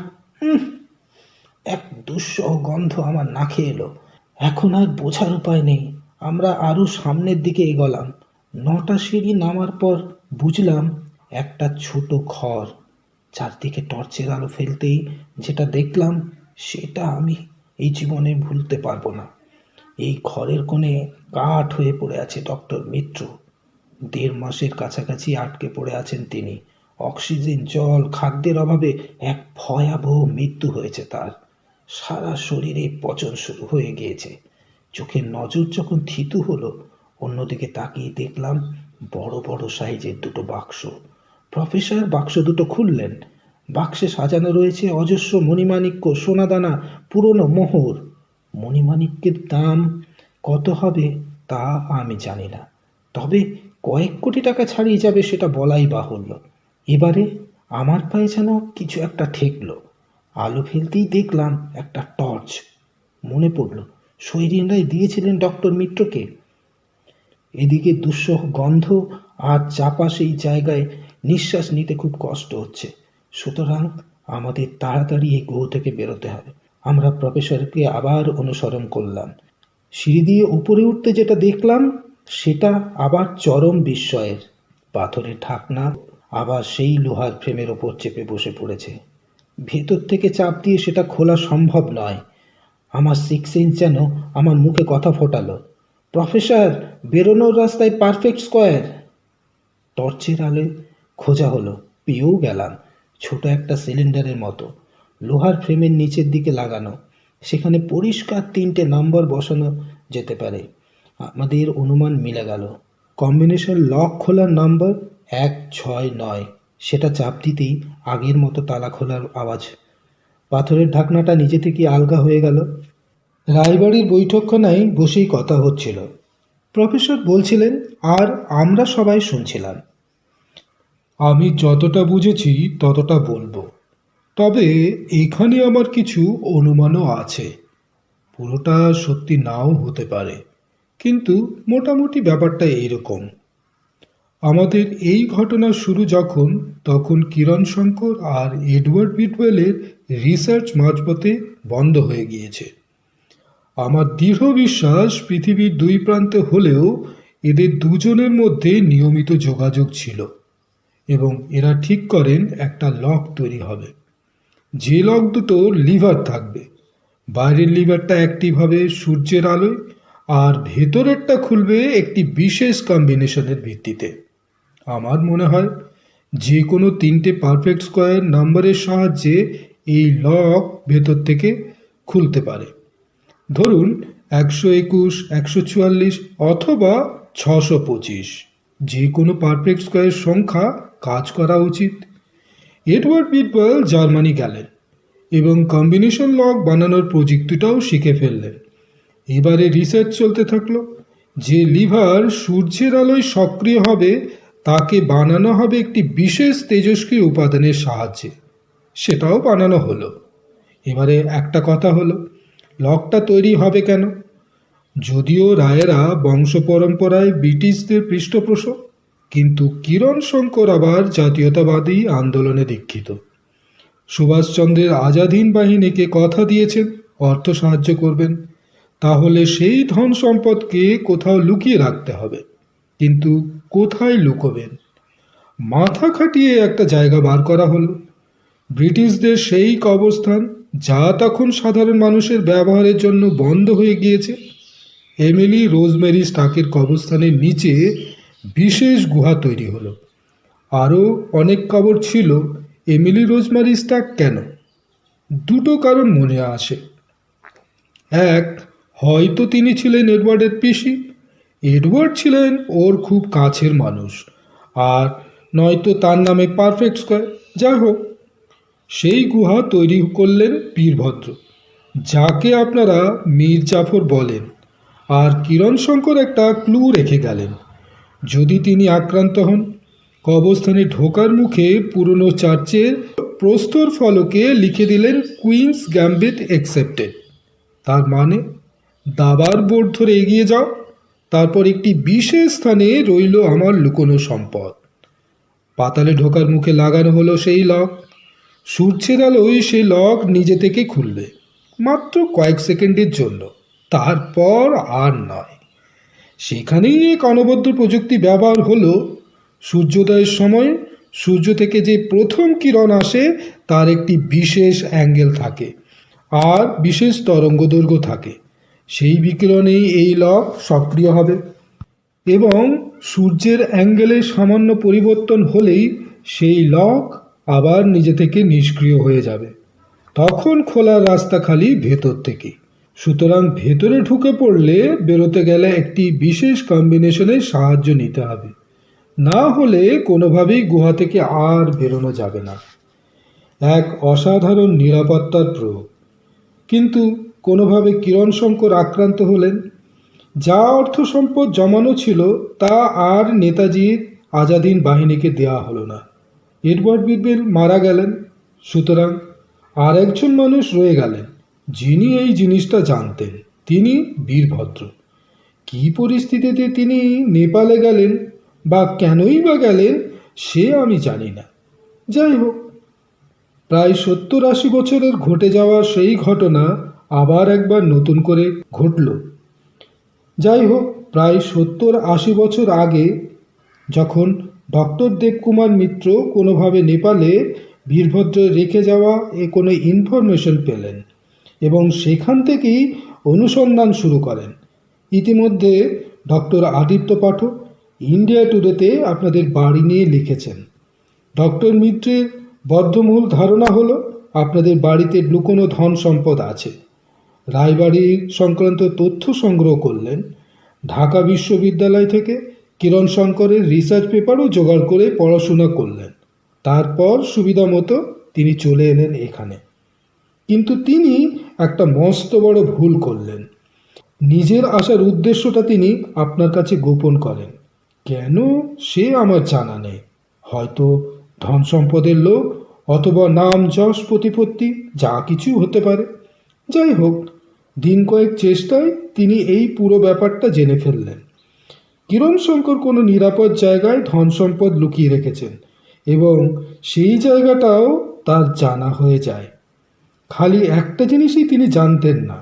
এক দুঃসহ গন্ধ আমার নাকে এলো। এখন আর বোঝার উপায় নেই। আমরা আরও সামনের দিকে এগোলাম। 9টা সিঁড়ি নামার পর বুঝলাম একটা ছোট ঘর। চারদিকে টর্চের আলো ফেলতেই যেটা দেখলাম সেটা আমি এই জীবনে ভুলতে পারবো না। এই ঘরের কোণে কাঠ হয়ে পড়ে আছে ডক্টর মিত্র। 1.5 মাসের কাছাকাছি আটকে পড়ে আছেন তিনি। অক্সিজেন, জল, খাদ্যের অভাবে এক ভয়াবহ মৃত্যু হয়েছে তার। সারা শরীরে পচন শুরু হয়ে গিয়েছে। চোখের নজর যখন থিতু হলো, অন্যদিকে তাকিয়ে দেখলাম বড় বড় সাইজের 2টো বাক্স। প্রফেসর বাক্স দুটো খুললেন। বাক্সে সাজানো রয়েছে অজস্র মণিমাণিক্য, সোনাদানা, পুরনো মোহর। মণিমাণিক্যের দাম কত হবে তা আমি জানি না, তবে কয়েক কোটি টাকা ছাড়িয়ে যাবে সেটা বলাই বাহুল্য। এবারে আমার পায়ে যেন কিছু একটা ঠেকলো। আলো ফেলতেই দেখলাম একটা টর্চ। মনে পড়ল সৈরিন রায় দিয়েছিলেন ডক্টর মিত্রকে। এদিকে দুঃসহ গন্ধ আর চাপা সেই জায়গায় নিঃশ্বাস নিতে খুব কষ্ট হচ্ছে। সুতরাং আমাদের তাড়াতাড়ি এই গুহ থেকে বেরোতে হবে। আমরা প্রফেসরকে আবার অনুসরণ করলাম। সিঁড়ি দিয়ে উপরে উঠতে যেটা দেখলাম সেটা আবার চরম বিস্ময়ের। পাথরের ঢাকনা আবার সেই লোহার ফ্রেমের ওপর চেপে বসে পড়েছে। ভেতর থেকে চাপ দিয়ে সেটা খোলা সম্ভব নয়। আমার সিক্স সেন্স যেন আমার মুখে কথা ফোটালো। প্রফেসর, বেরোনোর রাস্তায় পারফেক্ট স্কোয়ার। টর্চের আলোয় খোঁজা হলো, পেয়েও গেলাম। ছোট একটা সিলিন্ডারের মতো, লোহার ফ্রেমের নিচের দিকে লাগানো। সেখানে পরিষ্কার 3টে নম্বর বসানো যেতে পারে। আমাদের অনুমান মিলে গেল। কম্বিনেশন লক খোলার নম্বর 169। সেটা চাপ দিতেই আগের মতো তালা খোলার আওয়াজ। পাথরের ঢাকনাটা নিজে থেকে আলগা হয়ে গেল। রায়বাড়ির বৈঠকখানায় বসেই কথা হচ্ছিল। প্রফেসর বলছিলেন আর আমরা সবাই শুনছিলাম। আমি যতটা বুঝেছি ততটা বলবো, তবে এখানে আমার কিছু অনুমানও আছে। পুরোটা সত্যি নাও হতে পারে, কিন্তু মোটামুটি ব্যাপারটা এরকম। আমাদের এই ঘটনার শুরু তখন কিরণ শঙ্কর আর এডওয়ার্ড বিটওয়েলের রিসার্চ মাঝপথে বন্ধ হয়ে গিয়েছে। আমার দৃঢ় বিশ্বাস পৃথিবীর দুই প্রান্তে হলেও এদের দুজনের মধ্যে নিয়মিত যোগাযোগ ছিল, এবং এরা ঠিক করেন একটা লক তৈরি হবে। যে লক দুটো লিভার থাকবে। বাইরের লিভারটা অ্যাক্টিভ হবে সূর্যের আলোয়, আর ভেতরেরটা খুলবে একটি বিশেষ কম্বিনেশনের ভিত্তিতে। আমার মনে হয় যে কোনো 3টে পারফেক্ট স্কোয়ার নাম্বারের সাহায্যে এই লক ভেতর থেকে খুলতে পারে। ধরুন 121, 144 অথবা 625, যে কোনো পারফেক্ট স্কোয়ার সংখ্যা কাজ করা উচিত। এডওয়ার্ড বিটওয়েল জার্মানি গেলেন এবং কম্বিনেশন লক বানানোর প্রযুক্তিটাও শিখে ফেললেন। এবারে রিসার্চ চলতে থাকলো। যে লিভার সূর্যের আলোয় সক্রিয় হবে তাকে বানানো হবে একটি বিশেষ তেজস্ক্রি উপাদানের সাহায্যে। সেটাও বানানো হলো। এবারে একটা কথা হলো, লকটা তৈরি হবে কেন? যদিও রায়েরা বংশ পরম্পরায় ব্রিটিশদের পৃষ্ঠপোষক, কিন্তু কিরণ শঙ্কর আবার জাতীয়তাবাদী আন্দোলনে দীক্ষিত। সুভাষচন্দ্রের আজাদ হিন্দ বাহিনীকে কথা দিয়েছেন অর্থ সাহায্য করবেন। তাহলে সেই ধন সম্পদকে কোথাও লুকিয়ে রাখতে হবে, কিন্তু কোথায় লুকোবেন? মাথা খাটিয়ে একটা জায়গা বার করা হলো। ব্রিটিশদের সেই কবরস্থান যা তখন সাধারণ মানুষের ব্যবহারের জন্য বন্ধ হয়ে গিয়েছে। এমিলি রোজমেরি স্টাকের কবরস্থানের নিচে বিশেষ গুহা তৈরি হলো। আরও অনেক কবর ছিল। এমিলি রোজমেরি স্টাক কেন? দুটো কারণ মনে আসে। এক, হয়তো তিনি ছিলেন এডওয়ার্ডের পিসি। এডওয়ার্ড ছিলেন ওর খুব কাছের মানুষ। আর নয়তো তার নামে পারফেক্ট স্কোয়ার। যাই হোক, সেই গুহা তৈরি করলেন বীরভদ্র, যাকে আপনারা মীর জাফর বলেন। আর কিরণ শঙ্কর একটা ক্লু রেখে গেলেন। যদি তিনি আক্রান্ত হন, কবরস্থানে ঢোকার মুখে পুরনো চার্চের প্রস্তর ফলকে লিখে দিলেন কুইন্স গ্যাম্বিট অ্যাকসেপ্টেড। তার মানে দাবার বোর্ড ধরে এগিয়ে যাও, তারপর একটি বিশেষ স্থানে রইল আমার লুকোনো সম্পদ। পাতালে ঢোকার মুখে লাগানো হলো সেই লক। সূর্যের আলোয় সেই লক নিজে থেকে খুলবে, মাত্র কয়েক সেকেন্ডের জন্য, তারপর আর নয়। সেখানেই এক অনবদ্য প্রযুক্তি ব্যবহার হলো। সূর্যোদয়ের সময় সূর্য থেকে যে প্রথম কিরণ আসে তার একটি বিশেষ অ্যাঙ্গেল থাকে আর বিশেষ তরঙ্গদৈর্ঘ্য থাকে। সেই বিকিরণেই এই লক সক্রিয় হবে, এবং সূর্যের অ্যাঙ্গেলের সামান্য পরিবর্তন হলেই সেই লক আবার নিজে থেকে নিষ্ক্রিয় হয়ে যাবে। তখন খোলার রাস্তা খালি ভেতর থেকে। সুতরাং ভেতরে ঢুকে পড়লে বেরোতে গেলে একটি বিশেষ কম্বিনেশনের সাহায্য নিতে হবে, না হলে কোনোভাবেই গুহা থেকে আর বেরোনো যাবে না। এক অসাধারণ নিরাপত্তার প্রয়োগ। কিন্তু কোনোভাবে কিরণ শঙ্কর আক্রান্ত হলেন। যা অর্থ সম্পদ জমানো ছিল তা আর নেতাজির আজাদিন বাহিনীকে দেওয়া হলো না। এডওয়ার্ড বিডওয়েল মারা গেলেন। সুতরাং আর একজন মানুষ রয়ে গেলেন যিনি এই জিনিসটা জানতেন। তিনি বীরভদ্র। কী পরিস্থিতিতে তিনি নেপালে গেলেন বা কেনই বা গেলেন সে আমি জানি না। যাই হোক, প্রায় 70-80 বছরের ঘটে যাওয়া সেই ঘটনা আবার একবার নতুন করে ঘটল। যাই হোক, প্রায় 70-80 বছর আগে যখন ডক্টর দেবকুমার মিত্র কোনোভাবে নেপালে বীরভদ্র রেখে যাওয়া কোনো ইনফরমেশন পেলেন এবং সেখান থেকেই অনুসন্ধান শুরু করেন। ইতিমধ্যে ডক্টর আদিত্য পাঠক ইন্ডিয়া টুডেতে আপনাদের বাড়ি নিয়ে লিখেছেন। ডক্টর মিত্রের বদ্ধমূল ধারণা হলো আপনাদের বাড়িতে লুকোনো ধন সম্পদ আছে। রায়বাড়ি সংক্রান্ত তথ্য সংগ্রহ করলেন। ঢাকা বিশ্ববিদ্যালয় থেকে কিরণ শঙ্করের রিসার্চ পেপারও জোগাড় করে পড়াশোনা করলেন। তারপর সুবিধা মতো তিনি চলে এলেন এখানে। কিন্তু তিনি একটা মস্ত বড় ভুল করলেন। নিজের আসার উদ্দেশ্যটা তিনি আপনার কাছে গোপন করেন। কেন সে আমার জানা নেই। হয়তো ধন সম্পদের লোভ অথবা নাম যশ প্রতিপত্তি যা কিছু হতে পারে। যাই হোক, দিন কয়েক চেষ্টায় তিনি এই পুরো ব্যাপারটা জেনে ফেললেন। কিরণ শঙ্কর কোনো নিরাপদ জায়গায় ধন সম্পদ লুকিয়ে রেখেছেন এবং সেই জায়গাটাও তার জানা হয়ে যায়। খালি একটা জিনিসই তিনি জানতেন না,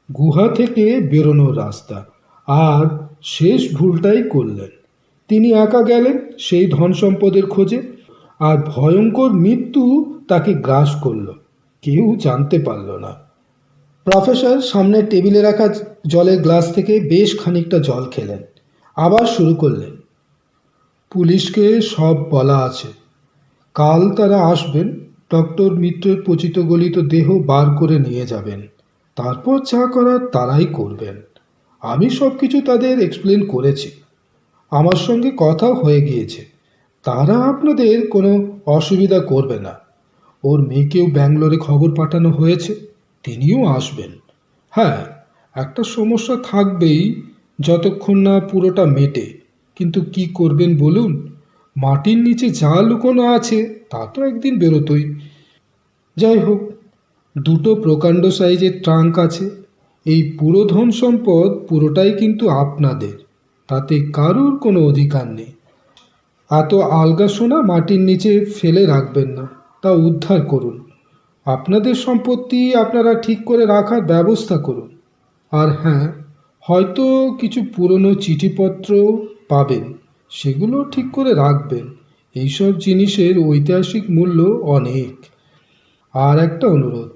গুহা থেকে বেরোনোর রাস্তা। আর শেষ ভুলটাই করলেন। তিনি একা গেলেন সেই ধন সম্পদের খোঁজে, আর ভয়ঙ্কর মৃত্যু তাকে গ্রাস করল। কেউ জানতে পারল না। প্রফেসর সামনের টেবিলে রাখা জলের গ্লাস থেকে বেশ খানিকটা জল খেলেন। আবার শুরু করলেন। পুলিশকে সব বলা আছে। কাল তারা আসবেন, ডক্টর মিত্রের পচিত গলিত দেহ বার করে নিয়ে যাবেন। তারপর যা করার তারাই করবেন। আমি সব কিছু তাদের এক্সপ্লেন করেছি। আমার সঙ্গে কথাও হয়ে গিয়েছে। তারা আপনাদের কোনো অসুবিধা করবে না। ওর মেয়েকেও ব্যাঙ্গালোরে খবর পাঠানো হয়েছে, তিনিও আসবেন। হ্যাঁ, একটা সমস্যা থাকবেই যতক্ষণ না পুরোটা মেটে। কিন্তু কি করবেন বলুন? মাটির নিচে যা লুকোনো আছে তা তো একদিন বেরোতই। যাই হোক, দুটো প্রকাণ্ড সাইজের ট্রাঙ্ক আছে। এই পুরো ধন সম্পদ পুরোটাই কিন্তু আপনাদের, তাতে কারোর কোনো অধিকার নেই। এত আলগা সোনা মাটির নিচে ফেলে রাখবেন না, তা উদ্ধার করুন। আপনাদের সম্পত্তি আপনারা ঠিক করে রাখার ব্যবস্থা করুন। আর হ্যাঁ, হয়তো কিছু পুরনো চিঠিপত্র পাবেন, সেগুলো ঠিক করে রাখবেন। এইসব জিনিসের ঐতিহাসিক মূল্য অনেক। আর একটা অনুরোধ,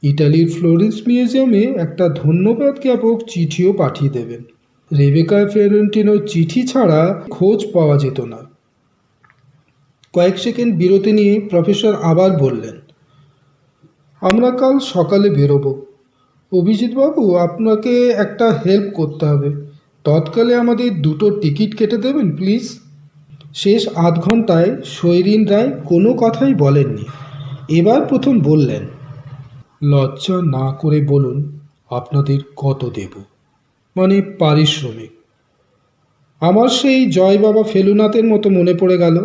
ইটালির ফ্লোরেন্স মিউজিয়ামে একটা ধন্যবাদ জ্ঞাপক চিঠিও পাঠিয়ে দেবেন। রেবেকা ফিয়োরেন্টিনোর চিঠি ছাড়া খোঁজ পাওয়া যেত না। কয়েক সেকেন্ড বিরতি নিয়ে প্রফেসর আবার বললেন, আমরা কাল সকালে বেরোবো। অভিজিৎবাবু, আপনাকে একটা হেল্প করতে হবে। তৎকালে আমাদের দুটো টিকিট কেটে দেবেন প্লিজ। শেষ আধ ঘন্টায় শৈরিন রায় কোনো কথাই বলেননি। এবার প্রথম বললেন, লজ্জা না করে বলুন আপনাদের কত দেব, মানে পারিশ্রমিক। আমার সেই জয় বাবা ফেলুনাথের মতো মনে পড়ে গেল।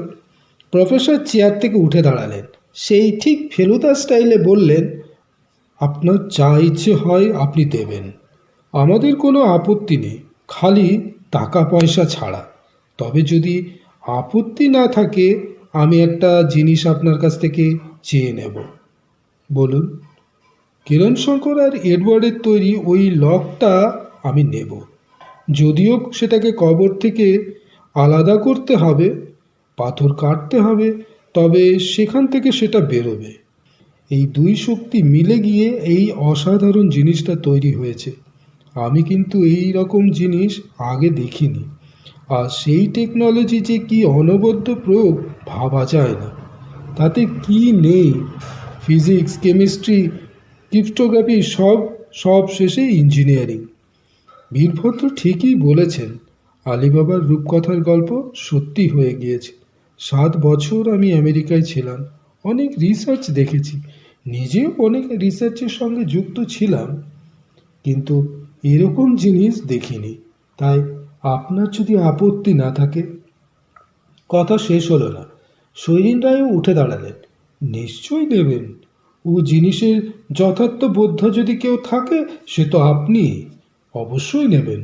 প্রফেসর চেয়ার থেকে উঠে দাঁড়ালেন। সেই ঠিক ফেলুদা স্টাইলে বললেন, আপনার যা ইচ্ছে হয় আপনি দেবেন, আমাদের কোনো আপত্তি নেই, খালি টাকা পয়সা ছাড়া। তবে যদি আপত্তি না থাকে আমি একটা জিনিস আপনার কাছ থেকে চেয়ে নেব। বলুন। কিরণ শঙ্কর আর এডওয়ার্ডের তৈরি ওই লকটা আমি নেব, যদিও সেটাকে কবর থেকে আলাদা করতে হবে, পাথর কাটতে হবে, তবে সেখান থেকে সেটা বেরোবে। এই দুই শক্তি মিলে গিয়ে এই অসাধারণ জিনিসটা তৈরি হয়েছে। আমি কিন্তু এই রকম জিনিস আগে দেখিনি। আর সেই টেকনোলজি যে কি অনবদ্য প্রয়োগ ভাবা যায় না। তাতে কি নেই, ফিজিক্স, কেমিস্ট্রি, ক্রিপ্টোগ্রাফি, সব শেষে ইঞ্জিনিয়ারিং। বীরভদ্র ঠিকই বলেছেন, আলিবাবার রূপকথার গল্প সত্যি হয়ে গিয়েছে। 7 বছর আমি আমেরিকায় ছিলাম, অনেক রিসার্চ দেখেছি, নিজেও অনেক রিসার্চের সঙ্গে যুক্ত ছিলাম, কিন্তু এরকম জিনিস দেখিনি। তাই আপনার যদি আপত্তি না থাকে। কথা শেষ হলো না, সৈরিন রায়ও উঠে দাঁড়ালেন। নিশ্চয়ই নেবেন। ও জিনিসের যথার্থ বোদ্ধা যদি কেউ থাকে সে তো আপনি। অবশ্যই নেবেন।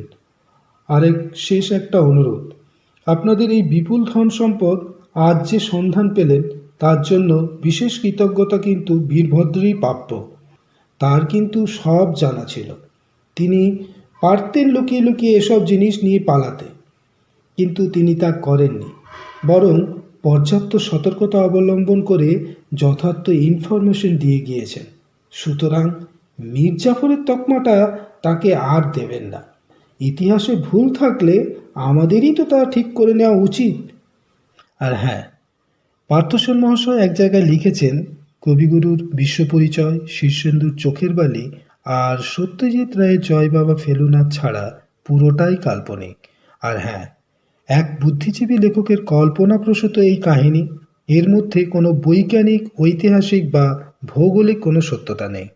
আরেক শেষ একটা অনুরোধ, আপনাদের এই বিপুল ধন সম্পদ আজ যে সন্ধান পেলেন তার জন্য বিশেষ কৃতজ্ঞতা কিন্তু বীরভদ্রেরই প্রাপ্য। তার কিন্তু সব জানা ছিল। তিনি পারতেন লুকিয়ে লুকিয়ে এসব জিনিস নিয়ে পালাতে, কিন্তু তিনি তা করেননি, বরং পর্যাপ্ত সতর্কতা অবলম্বন করে যথার্থ ইনফরমেশন দিয়ে গিয়েছেন। সুতরাং মীর জাফরের তকমাটা তাকে আর দেবেন না। ইতিহাসে ভুল থাকলে আমাদেরই তো তা ঠিক করে নেওয়া উচিত। আর হ্যাঁ, পার্থসেন মহাশয় এক জায়গায় লিখেছেন, কবিগুরুর বিশ্বপরিচয়, শীর্ষেন্দুর চোখের বালি আর সত্যজিৎ রায়ের জয় বাবা ফেলুনাথ ছাড়া পুরোটাই কাল্পনিক। আর হ্যাঁ, এক বুদ্ধিজীবী লেখকের কল্পনাপ্রসূত এই কাহিনী, এর মধ্যে কোনো বৈজ্ঞানিক, ঐতিহাসিক বা ভৌগোলিক কোনো সত্যতা নেই।